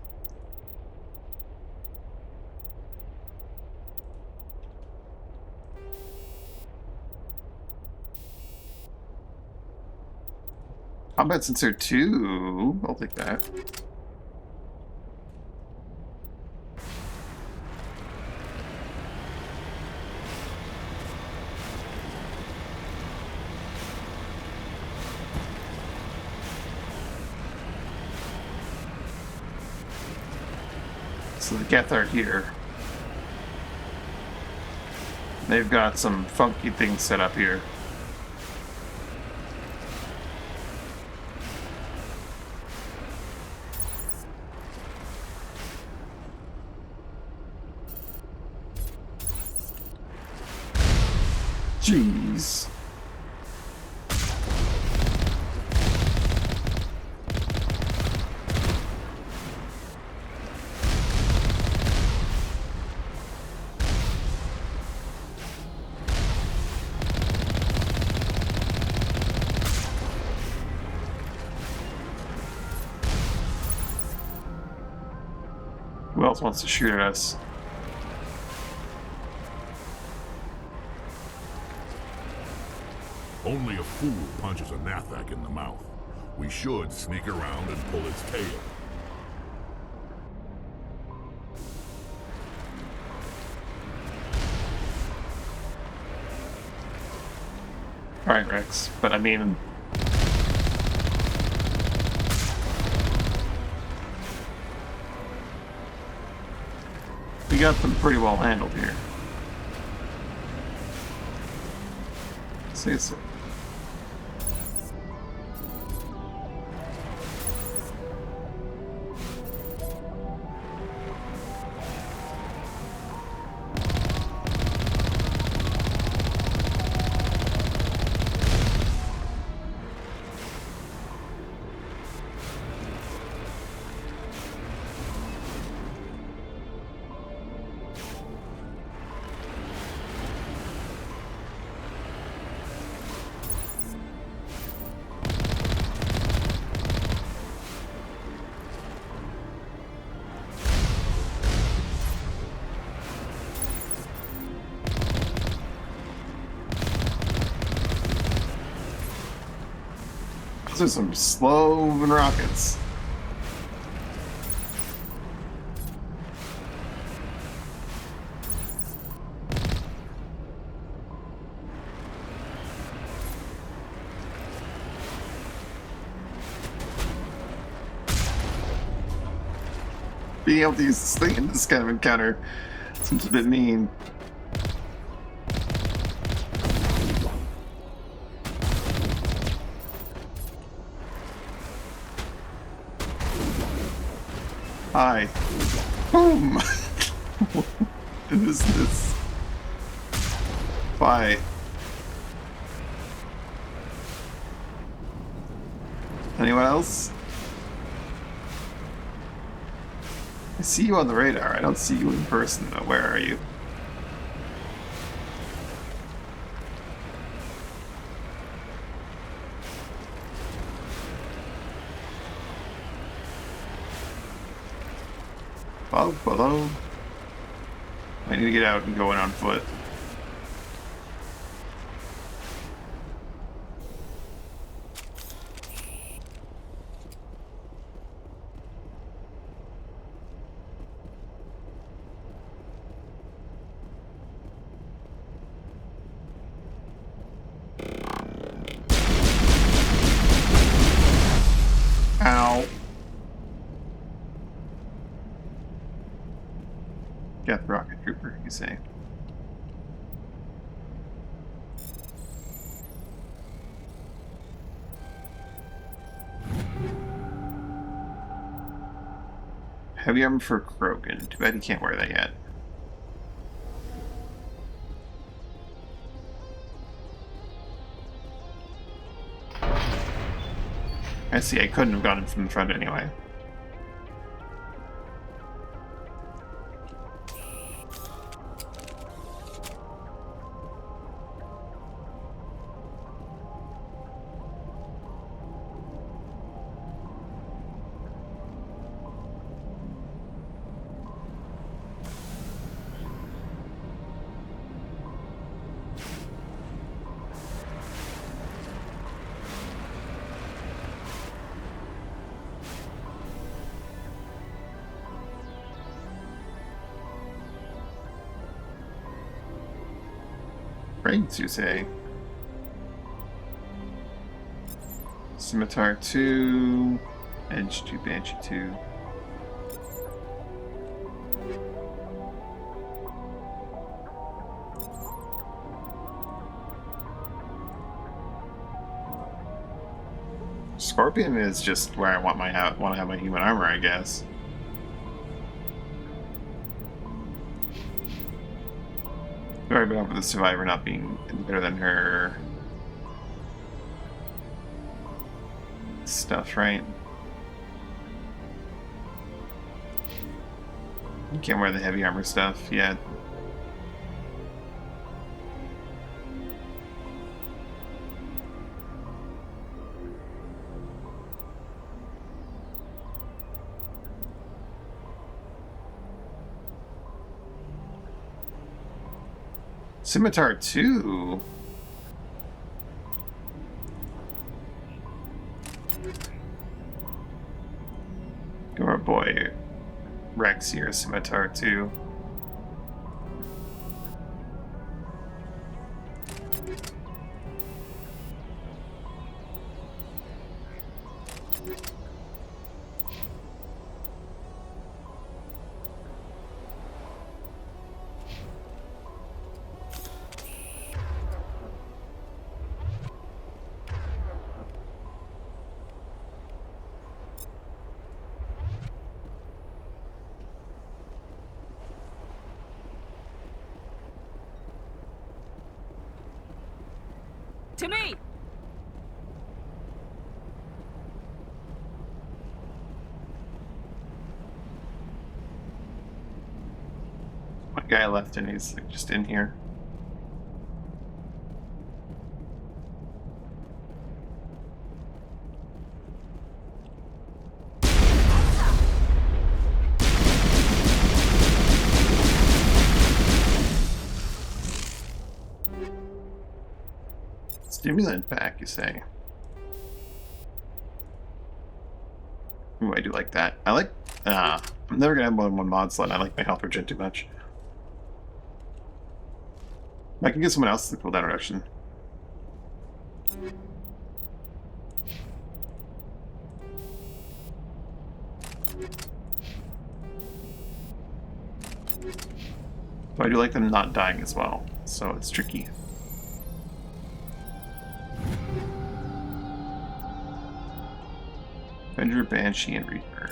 Combat sensor 2. I'll take that. So the Geth are here. They've got some funky things set up here. Jeez. Who else wants to shoot at us? Only a fool punches a Nathak in the mouth. We should sneak around and pull its tail. Alright, Rex, but I mean... we got them pretty well handled here. Say so. Those are some slow-moving rockets. Being able to use this thing in this kind of encounter seems a bit mean. Hi. Boom! What is this? Bye. Anyone else? I see you on the radar. I don't see you in person though. Where are you? Below. I need to get out and go in on foot. Ow. Geth rocket trooper, you say? Heavy armor for Krogan. Too bad he can't wear that yet. I see, I couldn't have gotten from the front anyway. Brains, you say? Scimitar 2, Edge 2, Banshee 2. Scorpion is just where I want to have my human armor, I guess. Sorry about the survivor not being better than her stuff, right? You can't wear the heavy armor stuff yet. Scimitar 2? Your boy Rex here, Scimitar 2. To me! One guy left and he's like, just in here. Stimulant pack, you say? Ooh, I do like that. I like... I'm never gonna have more than one mod slot. I like my health regen too much. I can get someone else the cooldown reduction. But I do like them not dying as well, so it's tricky. Avenger, Banshee, and Reaper.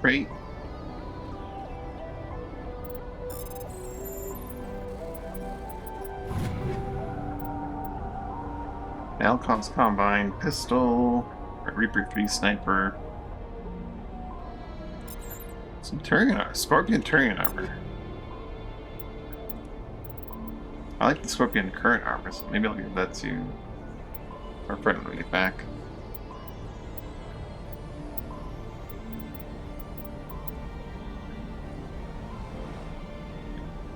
Great. Alcon's Combine, Pistol, Reaper 3 Sniper. Some Turian armor, Scorpion Turian armor. I like the Scorpion current armor, so maybe I'll give that to our friend when we get back.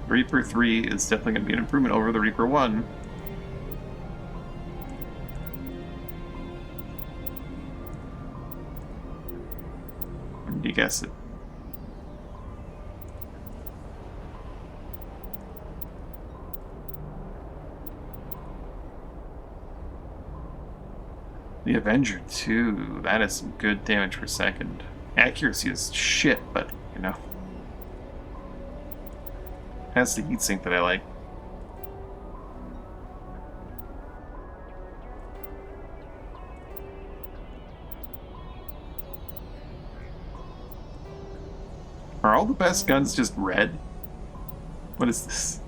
Reaper 3 is definitely going to be an improvement over the Reaper 1. When do you guess it? The Avenger 2, that is some good damage per second. Accuracy is shit, but, you know. That's the heatsink that I like. Are all the best guns just red? What is this?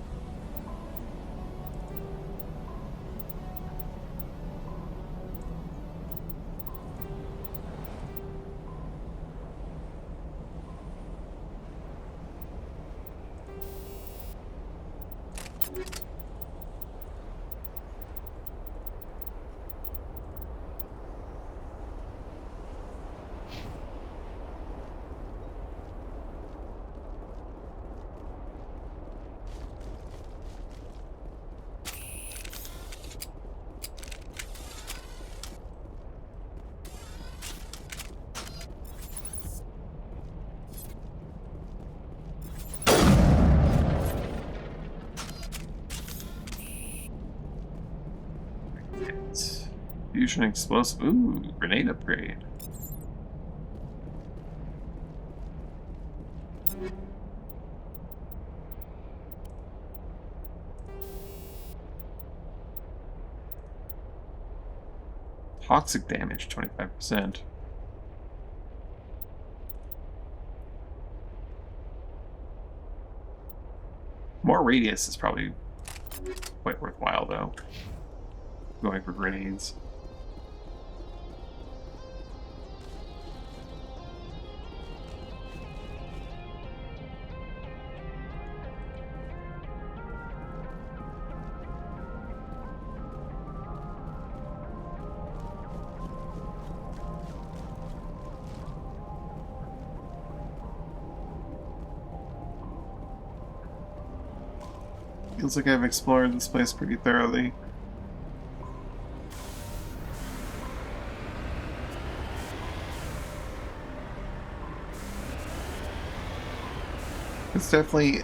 Fusion explosive. Ooh, grenade upgrade. Toxic damage, 25%. More radius is probably quite worthwhile, though. Going for grenades. Feels like I've explored this place pretty thoroughly. There's definitely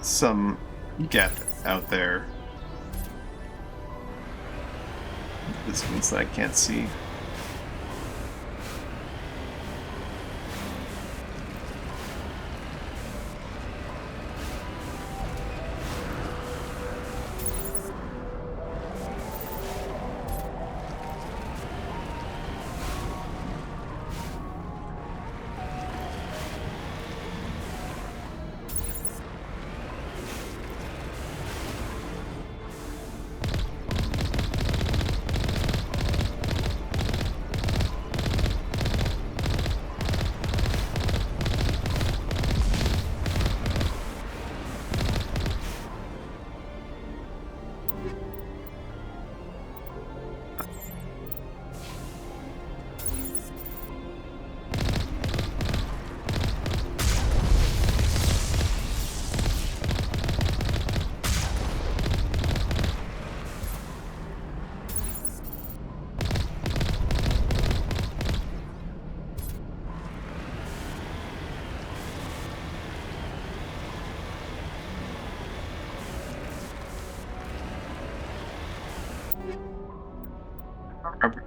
some depth out there. This means that I can't see.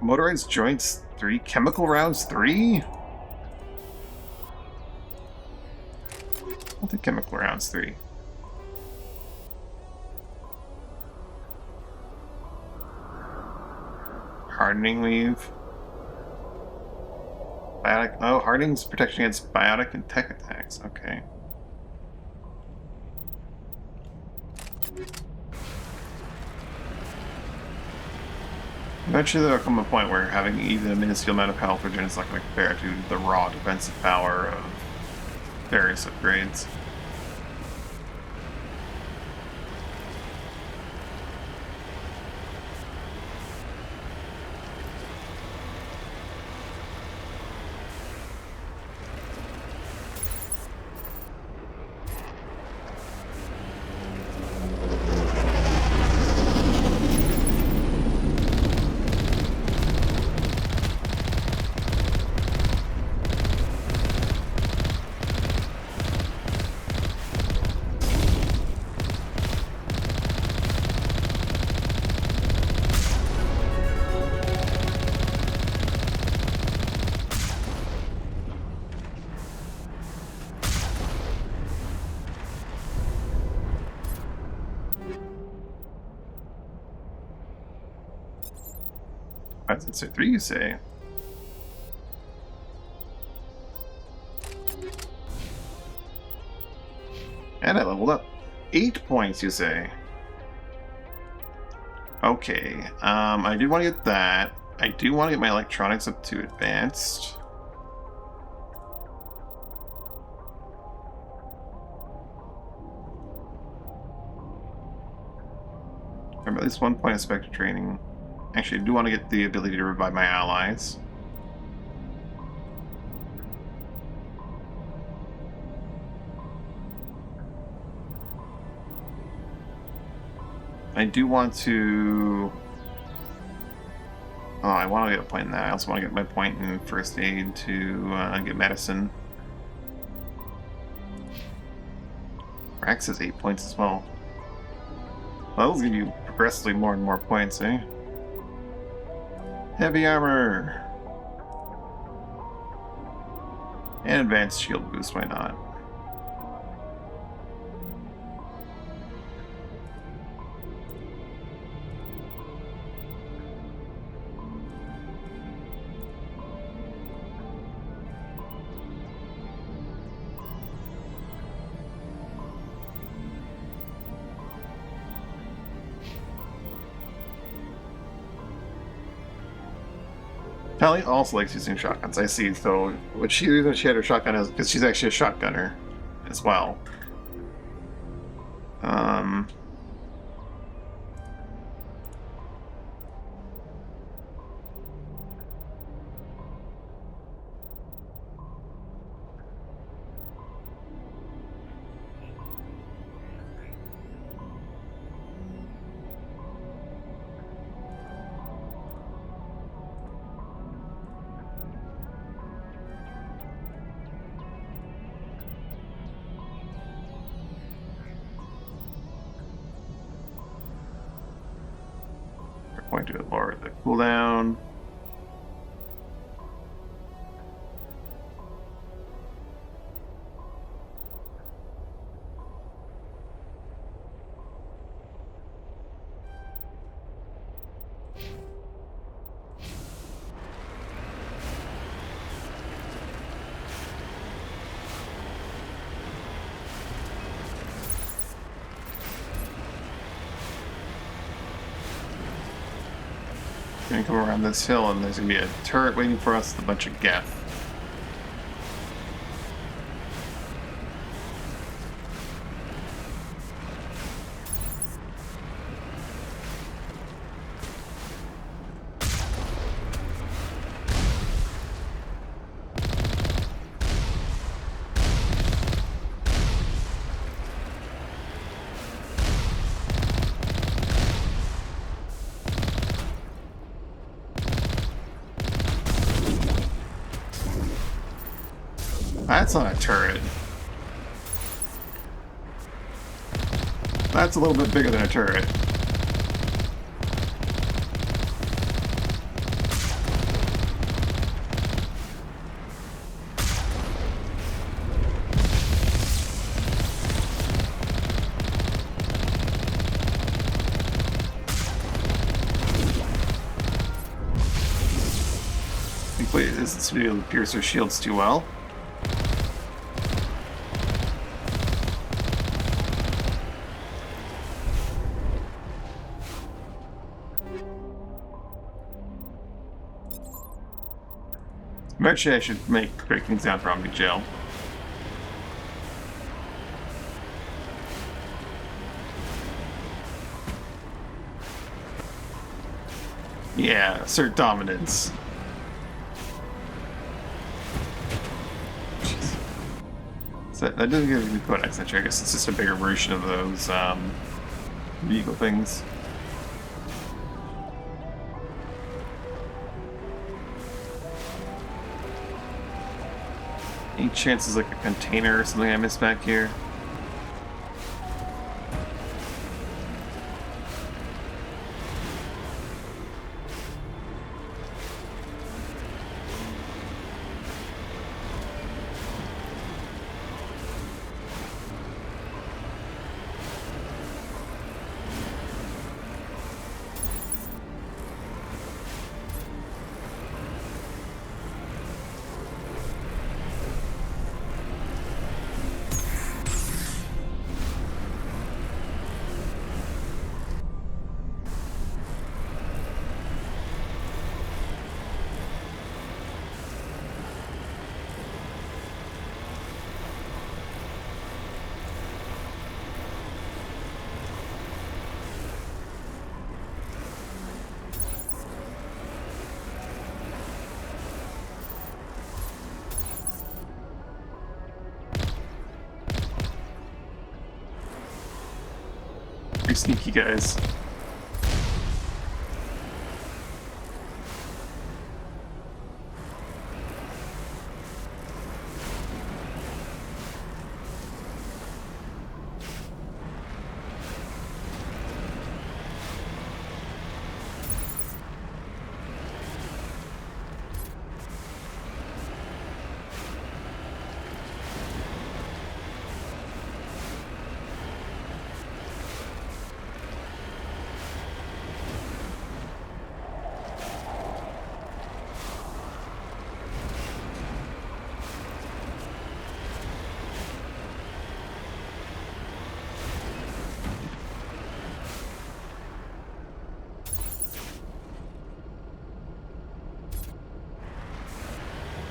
Motorized joints 3, chemical rounds 3? I'll take chemical rounds 3. Hardening weave. Biotic. Oh, hardening's protection against biotic and tech attacks. Okay. Eventually there'll come a point where having even a minuscule amount of health regen is not going to compare to the raw defensive power of various upgrades. That's it, so 3, you say? And I leveled up. 8 points, you say? Okay, I do want to get that. I do want to get my electronics up to advanced. Remember, at least 1 point of Spectre training. Actually, I do want to get the ability to revive my allies. I do want to... Oh, I want to get a point in that. I also want to get my point in first aid to get medicine. Rax has 8 points as well. Well, those give you progressively more and more points, eh? Heavy armor! And advanced shield boost, why not? Tally also likes using shotguns, I see, so what she reason she had her shotgun is because she's actually a shotgunner as well. Going to lower the cooldown. Gonna come around this hill and there's gonna be a turret waiting for us with a bunch of Geth. That's not a turret. That's a little bit bigger than a turret. Wait, this to be able to pierce their shields too well. Eventually I should make break things down for Omni Jail. Yeah, assert dominance. So that doesn't give me Codex entry. I guess it's just a bigger version of those vehicle things. Any chances like a container or something I missed back here? Pretty sneaky guys.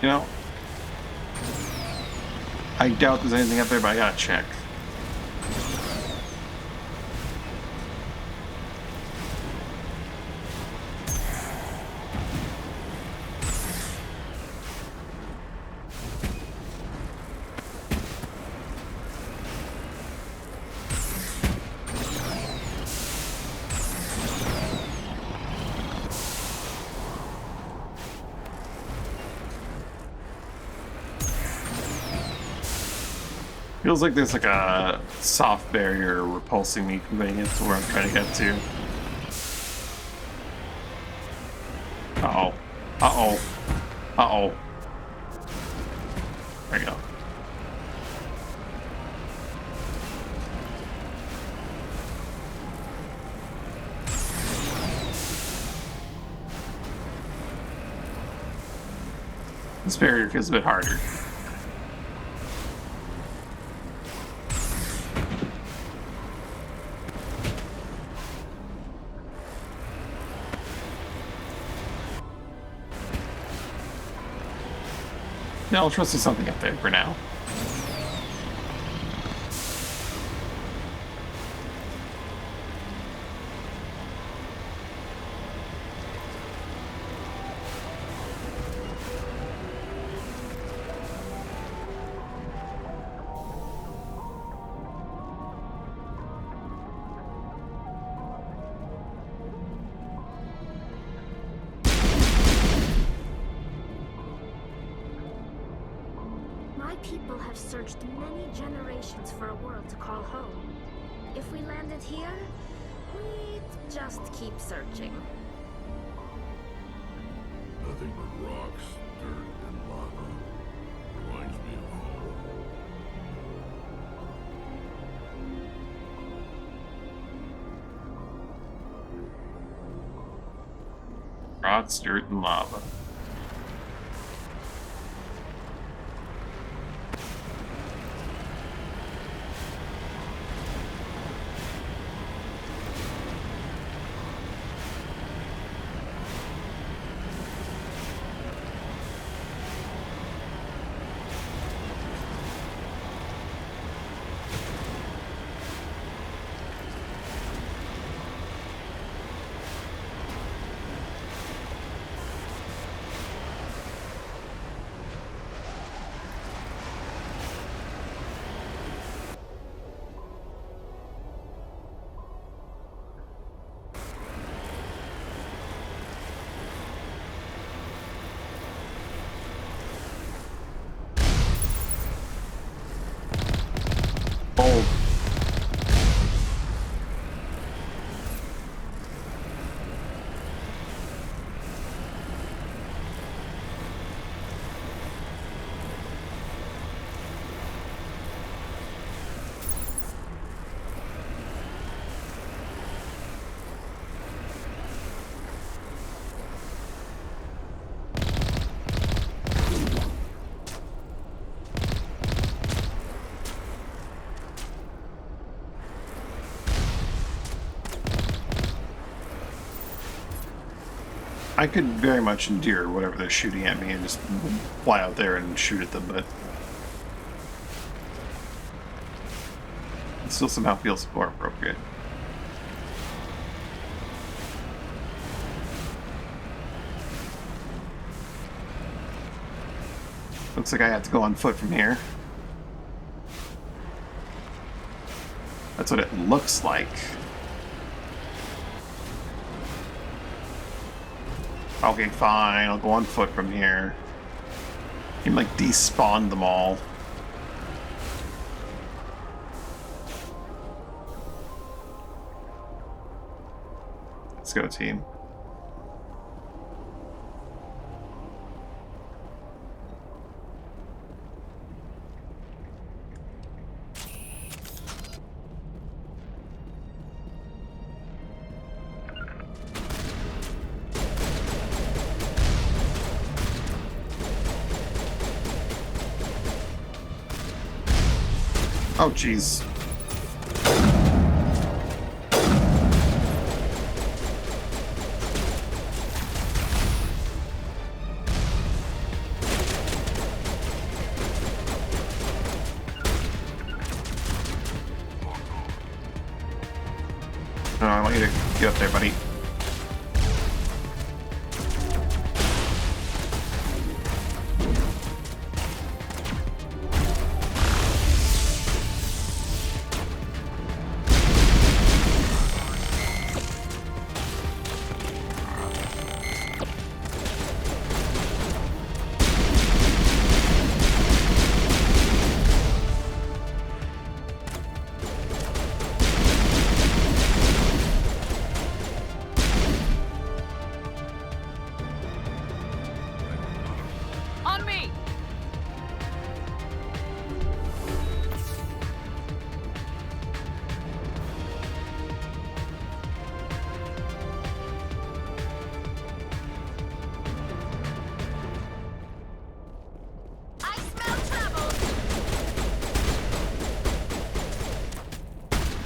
You know, I doubt there's anything up there, but I gotta check. Feels like there's like a soft barrier repulsing me from getting into where I'm trying to get to. Uh-oh. Uh-oh. Uh-oh. There we go. This barrier feels a bit harder. No, I'll trust there's something up there for now. People have searched many generations for a world to call home. If we landed here, we'd just keep searching. Nothing but rocks, dirt, and lava. Reminds me of home. Rocks, dirt, and lava. I could very much endure whatever they're shooting at me and just fly out there and shoot at them, but it still somehow feels more appropriate. Looks like I have to go on foot from here. That's what it looks like. Okay, fine. I'll go on foot from here. You can, like, despawn them all. Let's go, team. Oh, jeez. No, I want you to get up there, buddy. On me! I smell trouble.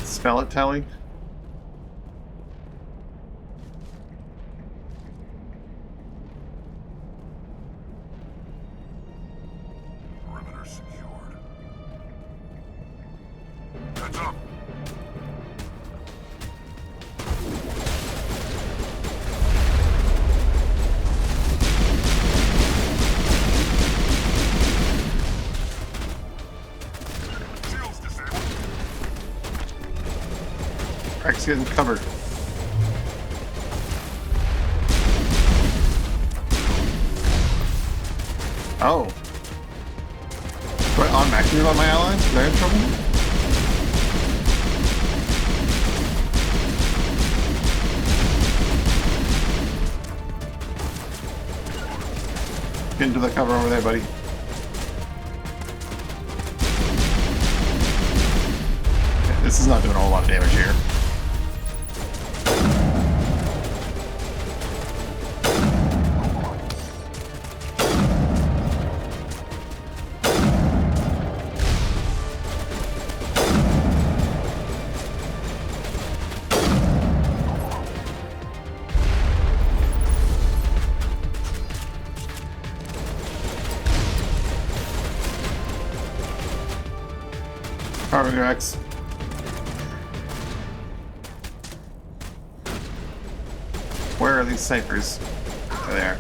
Spell it, Telly. Perimeter secured. Heads up! Shields disabled. Crack's getting covered. Oh. Do I automatically reload my allies? They're in trouble? Get into the cover over there, buddy. Okay, this is not doing a whole lot of damage here. Carbon Rex. Where are these snipers? They're there.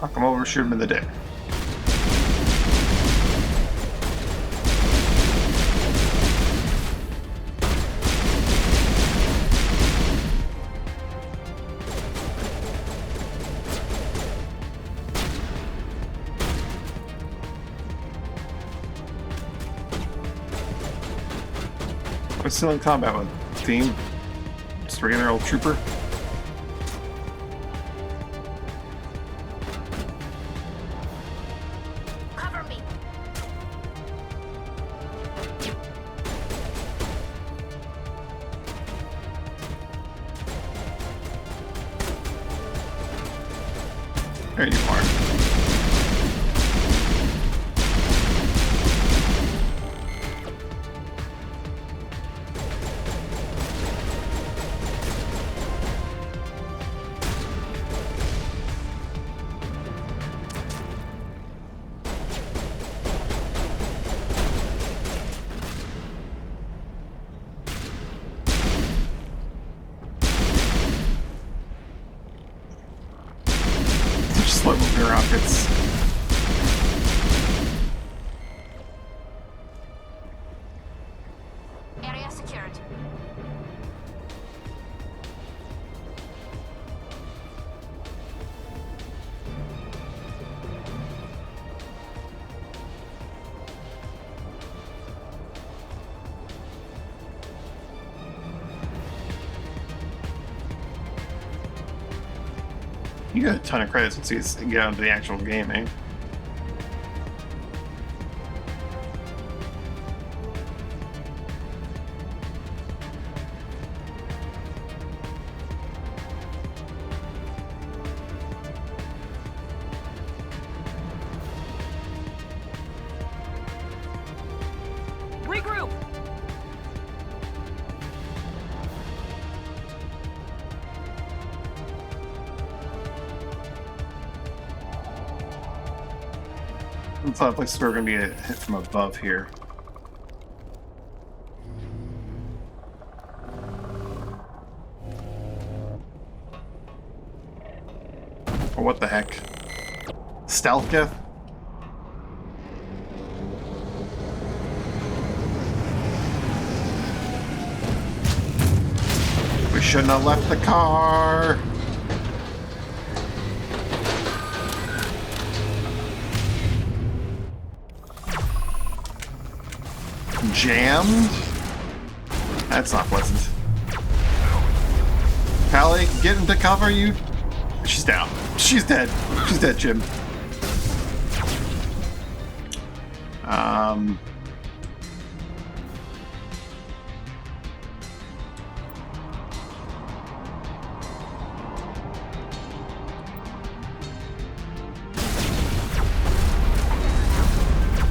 I'll come over, shoot him in the dick. We're still in combat with team. Just a regular old trooper. Cover me. There you are. rockets. Area secured. You got a ton of credits once you get onto the actual game, eh? Regroup! It's not like we're going to be hit from above here. Or what the heck? Stealth death? We shouldn't have left the car! Jammed? That's not pleasant. Callie, get into cover, you... She's down. She's dead. She's dead, Jim.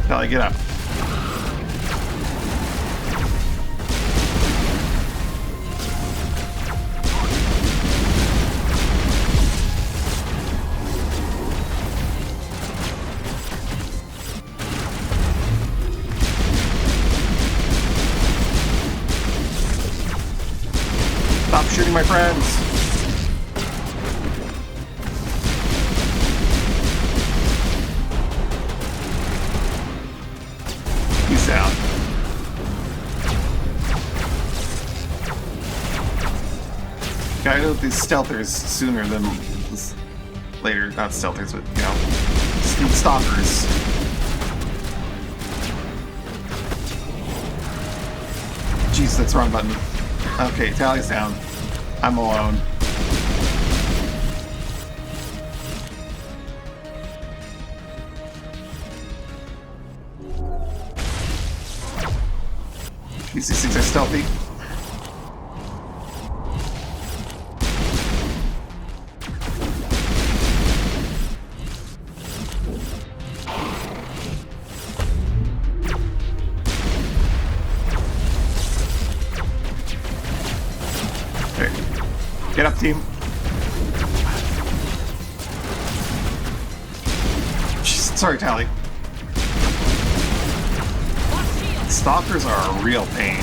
Callie, get up. Stop shooting my friends! Peace out. Gotta go with these stealthers sooner than later. Not stealthers, but, you know, stalkers. Jeez, that's the wrong button. Okay, Tally's down. I'm alone. These things are stealthy. Get up, team. Sorry, Tally. Stalkers are a real pain.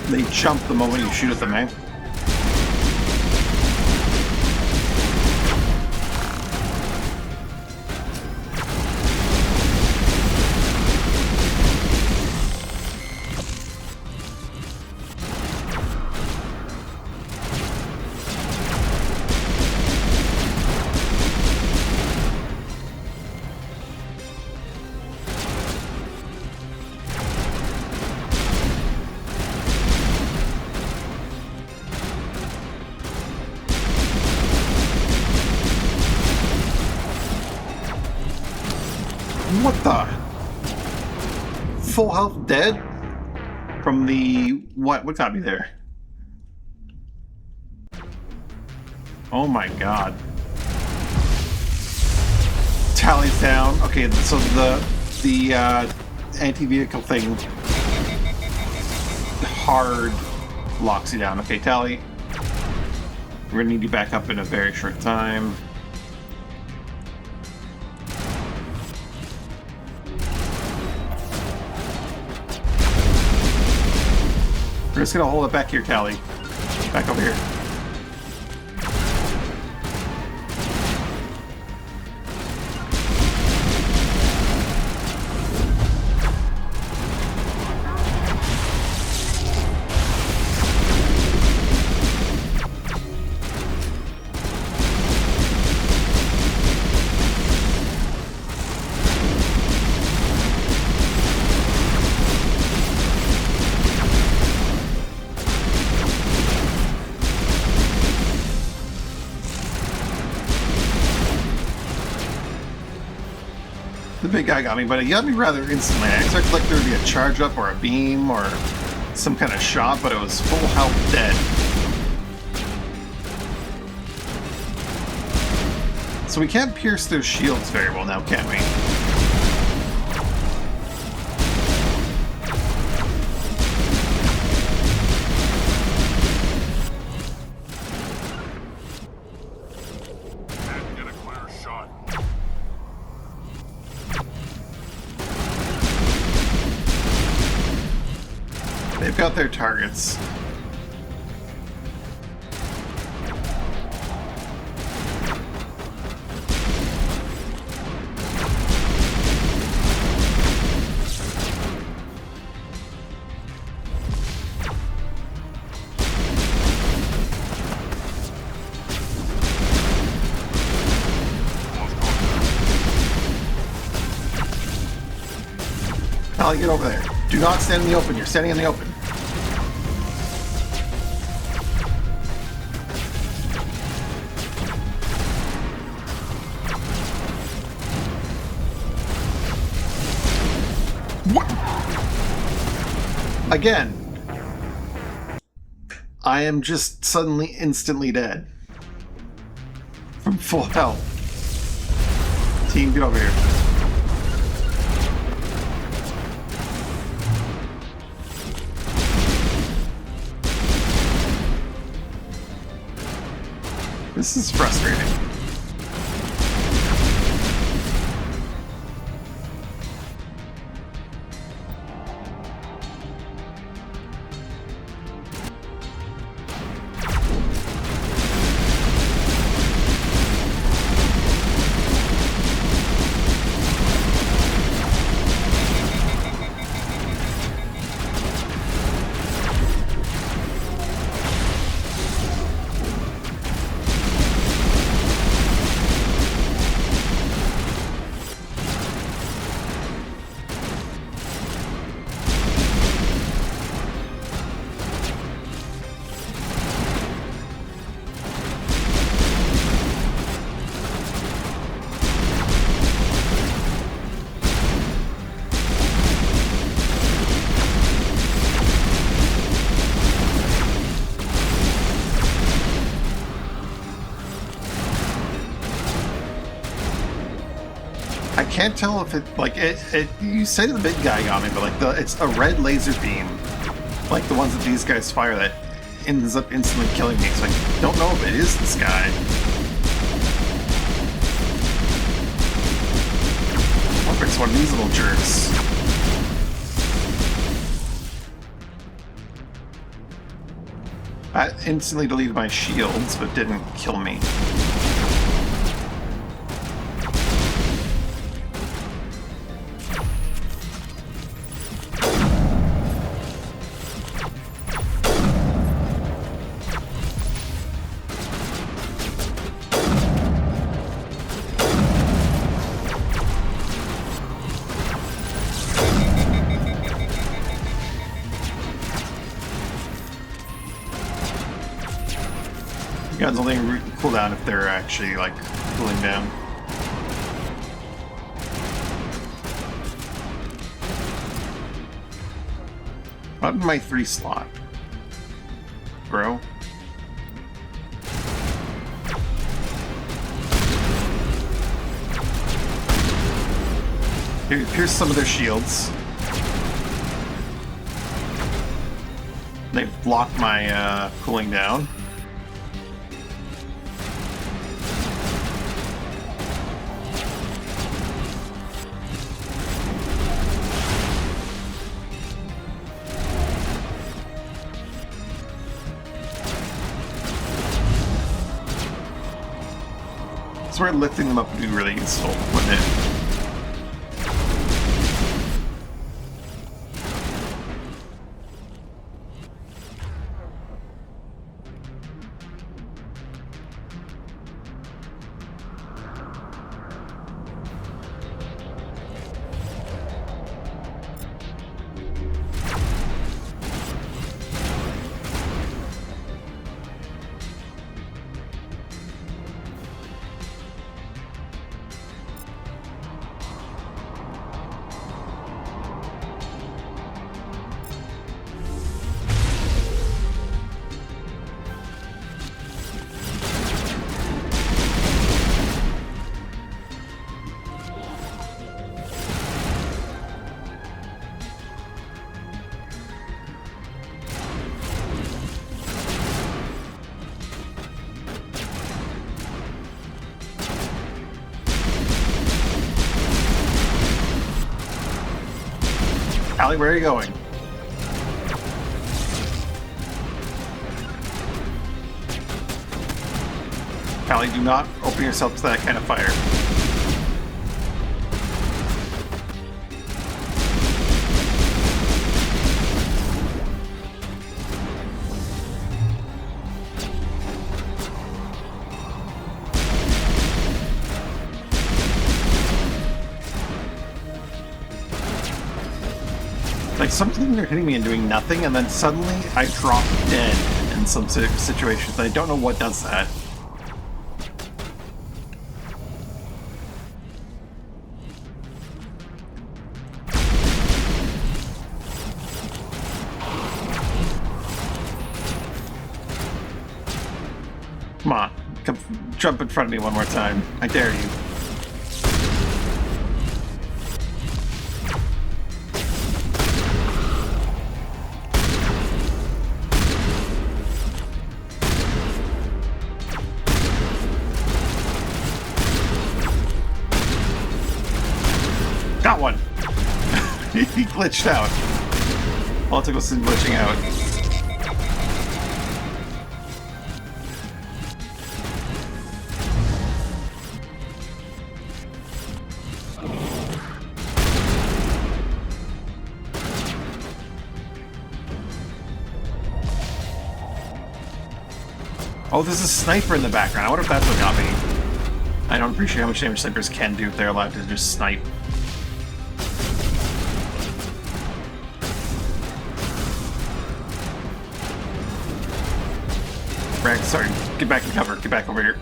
They jump the moment you shoot at them, eh? What the? Full health dead? From the... What got me there? Oh my god. Tally's down. Okay, so the anti-vehicle thing hard locks you down. Okay, Tally. We're gonna need you back up in a very short time. We're just gonna hold it back here, Tally. Back over here. The big guy got me, but he got me rather instantly. I expected like there would be a charge up or a beam or some kind of shot, but it was full health dead. So we can't pierce their shields very well now, can we? They've got their targets. I'll get over there. Do not stand in the open. You're standing in the open. Again, I am just suddenly instantly dead from full health. Team, get over here. This is frustrating. I can't tell if it, like, you say the big guy got me, but like it's a red laser beam, like the ones that these guys fire that ends up instantly killing me, so I don't know if it is this guy. Or if it's one of these little jerks. That instantly deleted my shields, but didn't kill me. Guns only cool down if they're actually like cooling down. Not in my 3 slot, bro. Here's some of their shields. They've blocked my cooling down. That's where lifting them up would be really useful, wouldn't it? Allie, where are you going? Allie, do not open yourself to that kind of fire. Like, something they're hitting me and doing nothing, and then suddenly I drop dead in some situations. I don't know what does that. Come on, come jump in front of me one more time. I dare you. Got one! He glitched out. All it took was him glitching out. Oh, there's a sniper in the background. I wonder if that's what got me. I don't appreciate how much damage snipers can do if they're allowed to just snipe. Rex, sorry. Get back in cover. Get back over here.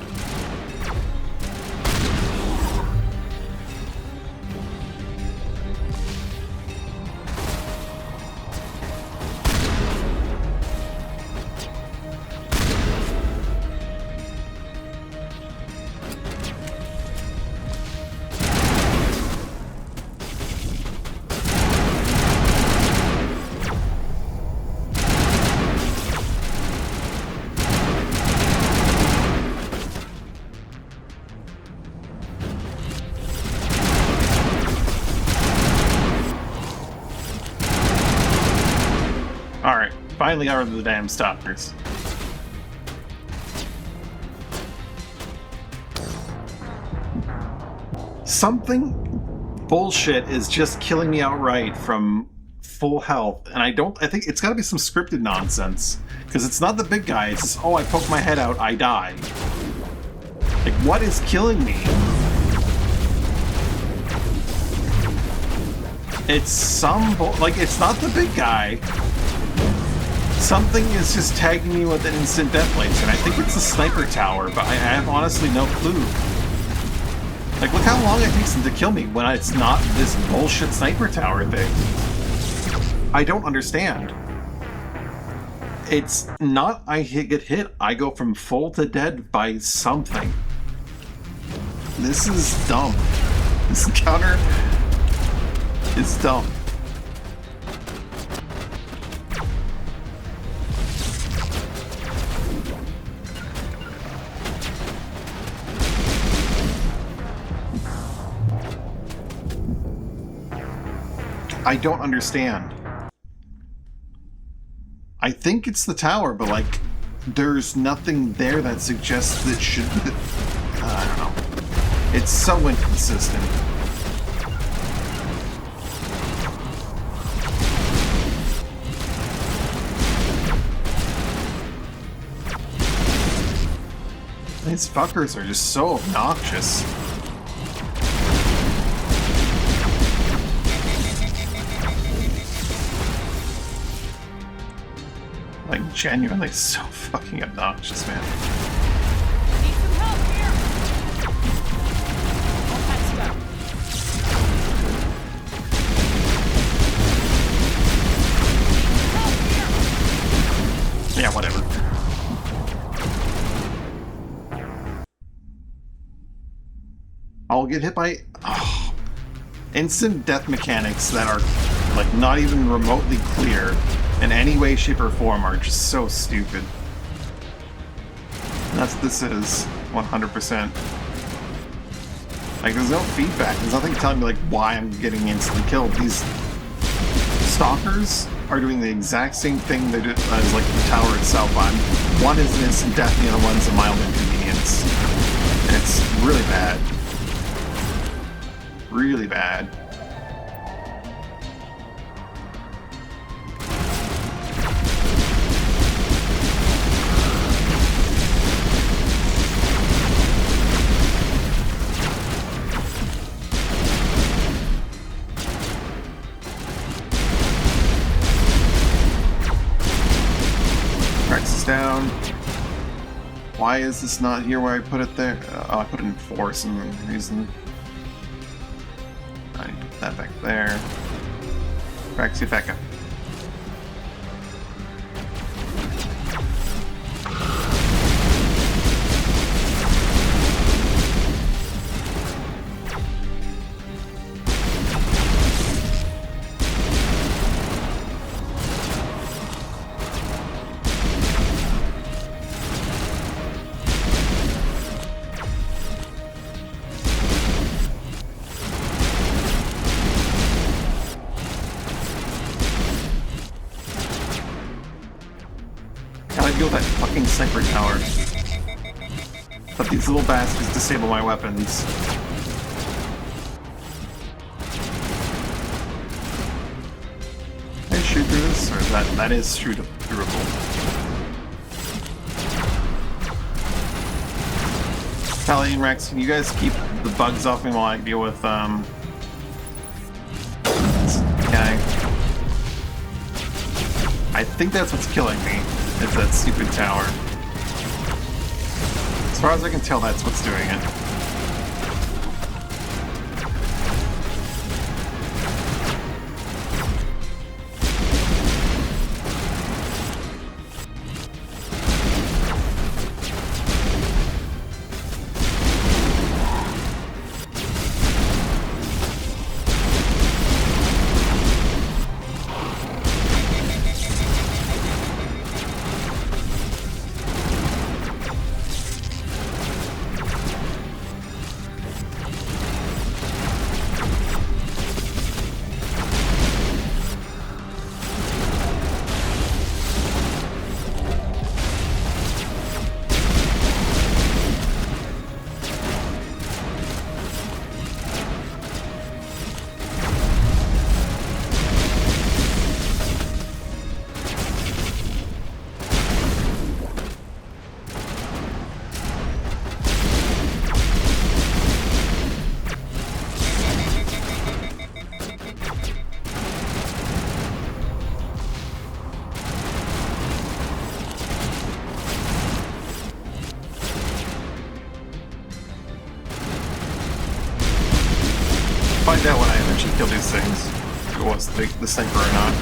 Alright, finally got rid of the damn stoppers. Something bullshit is just killing me outright from full health, and I think it's gotta be some scripted nonsense. Because it's not the big guy, it's just, oh, I poke my head out, I die. Like, what is killing me? It's it's not the big guy. Something is just tagging me with an instant death laser, and I think it's the sniper tower, but I have honestly no clue. Like, look how long it takes them to kill me when it's not this bullshit sniper tower thing. I don't understand. It's not get hit, I go from full to dead by something. This is dumb. This encounter is dumb. I don't understand. I think it's the tower, but like, there's nothing there that suggests it should be. I don't know. It's so inconsistent. These fuckers are just so obnoxious. Like, genuinely so fucking obnoxious, man. Need some help here. All patched up. Yeah, whatever. I'll get hit by instant death mechanics that are like not even remotely clear in any way, shape, or form are just so stupid. And that's what this is, 100%. Like, there's no feedback. There's nothing telling me like why I'm getting instantly killed. These stalkers are doing the exact same thing they do as like the tower itself. One is an instant death, the other one's a mild inconvenience. And it's really bad. Really bad. Down. Why is this not here where I put it there? Oh, I put it in 4 for some reason. I put that back there. Rex, get back up. That fucking sniper tower. But these little bastards disable my weapons. Can I shoot through this? Or is that is shootable? Tally and Rex, can you guys keep the bugs off me while I deal with this guy? I think that's what's killing me. It's that stupid tower. As far as I can tell, that's what's doing it. Find out when I eventually kill these things, if it was the sniper or not.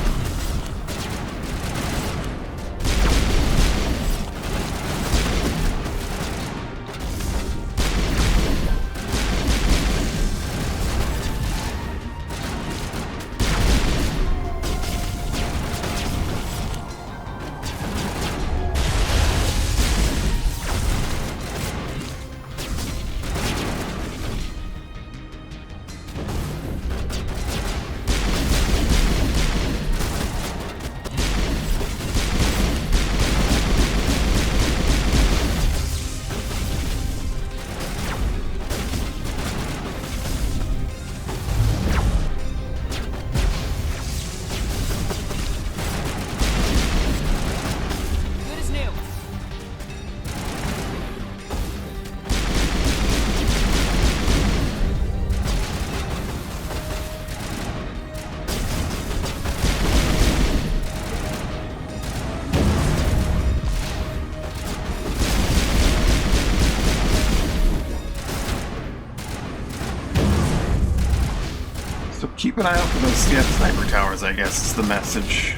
Keep an eye out for those sniper towers, I guess, is the message.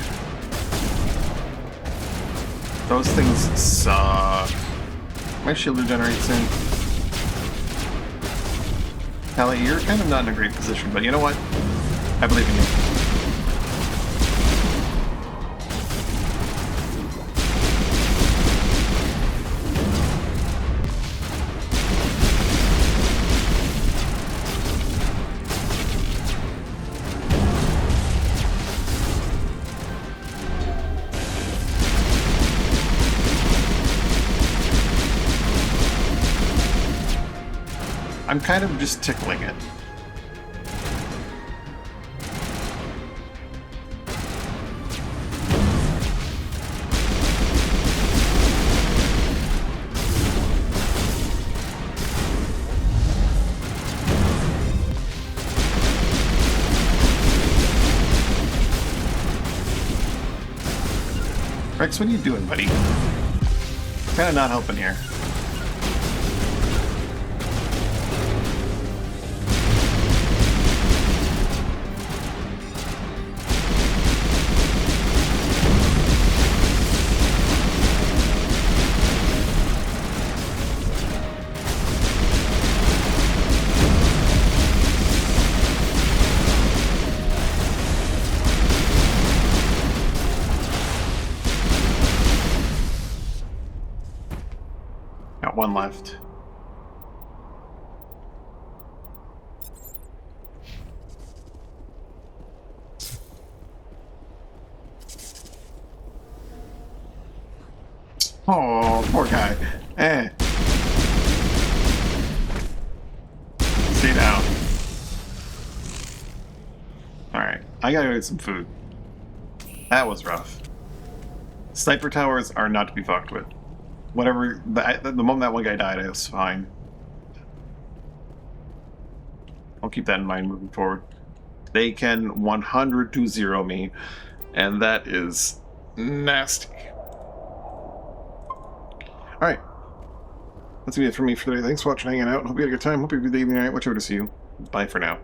Those things suck. My shield regenerates soon. Callie, you're kind of not in a great position, but you know what? I believe in you. I'm kind of just tickling it. Rex, what are you doing, buddy? Kind of not helping here. Got one left. Oh, poor guy. Stay down. Alright, I gotta go get some food. That was rough. Sniper towers are not to be fucked with. Whatever, the moment that one guy died, I was fine. I'll keep that in mind moving forward. They can 100-0 me, and that is nasty. Alright. That's gonna be it for me for today. Thanks for watching, hanging out. Hope you had a good time. Hope you have a good evening, night. Watch over to see you. Bye for now.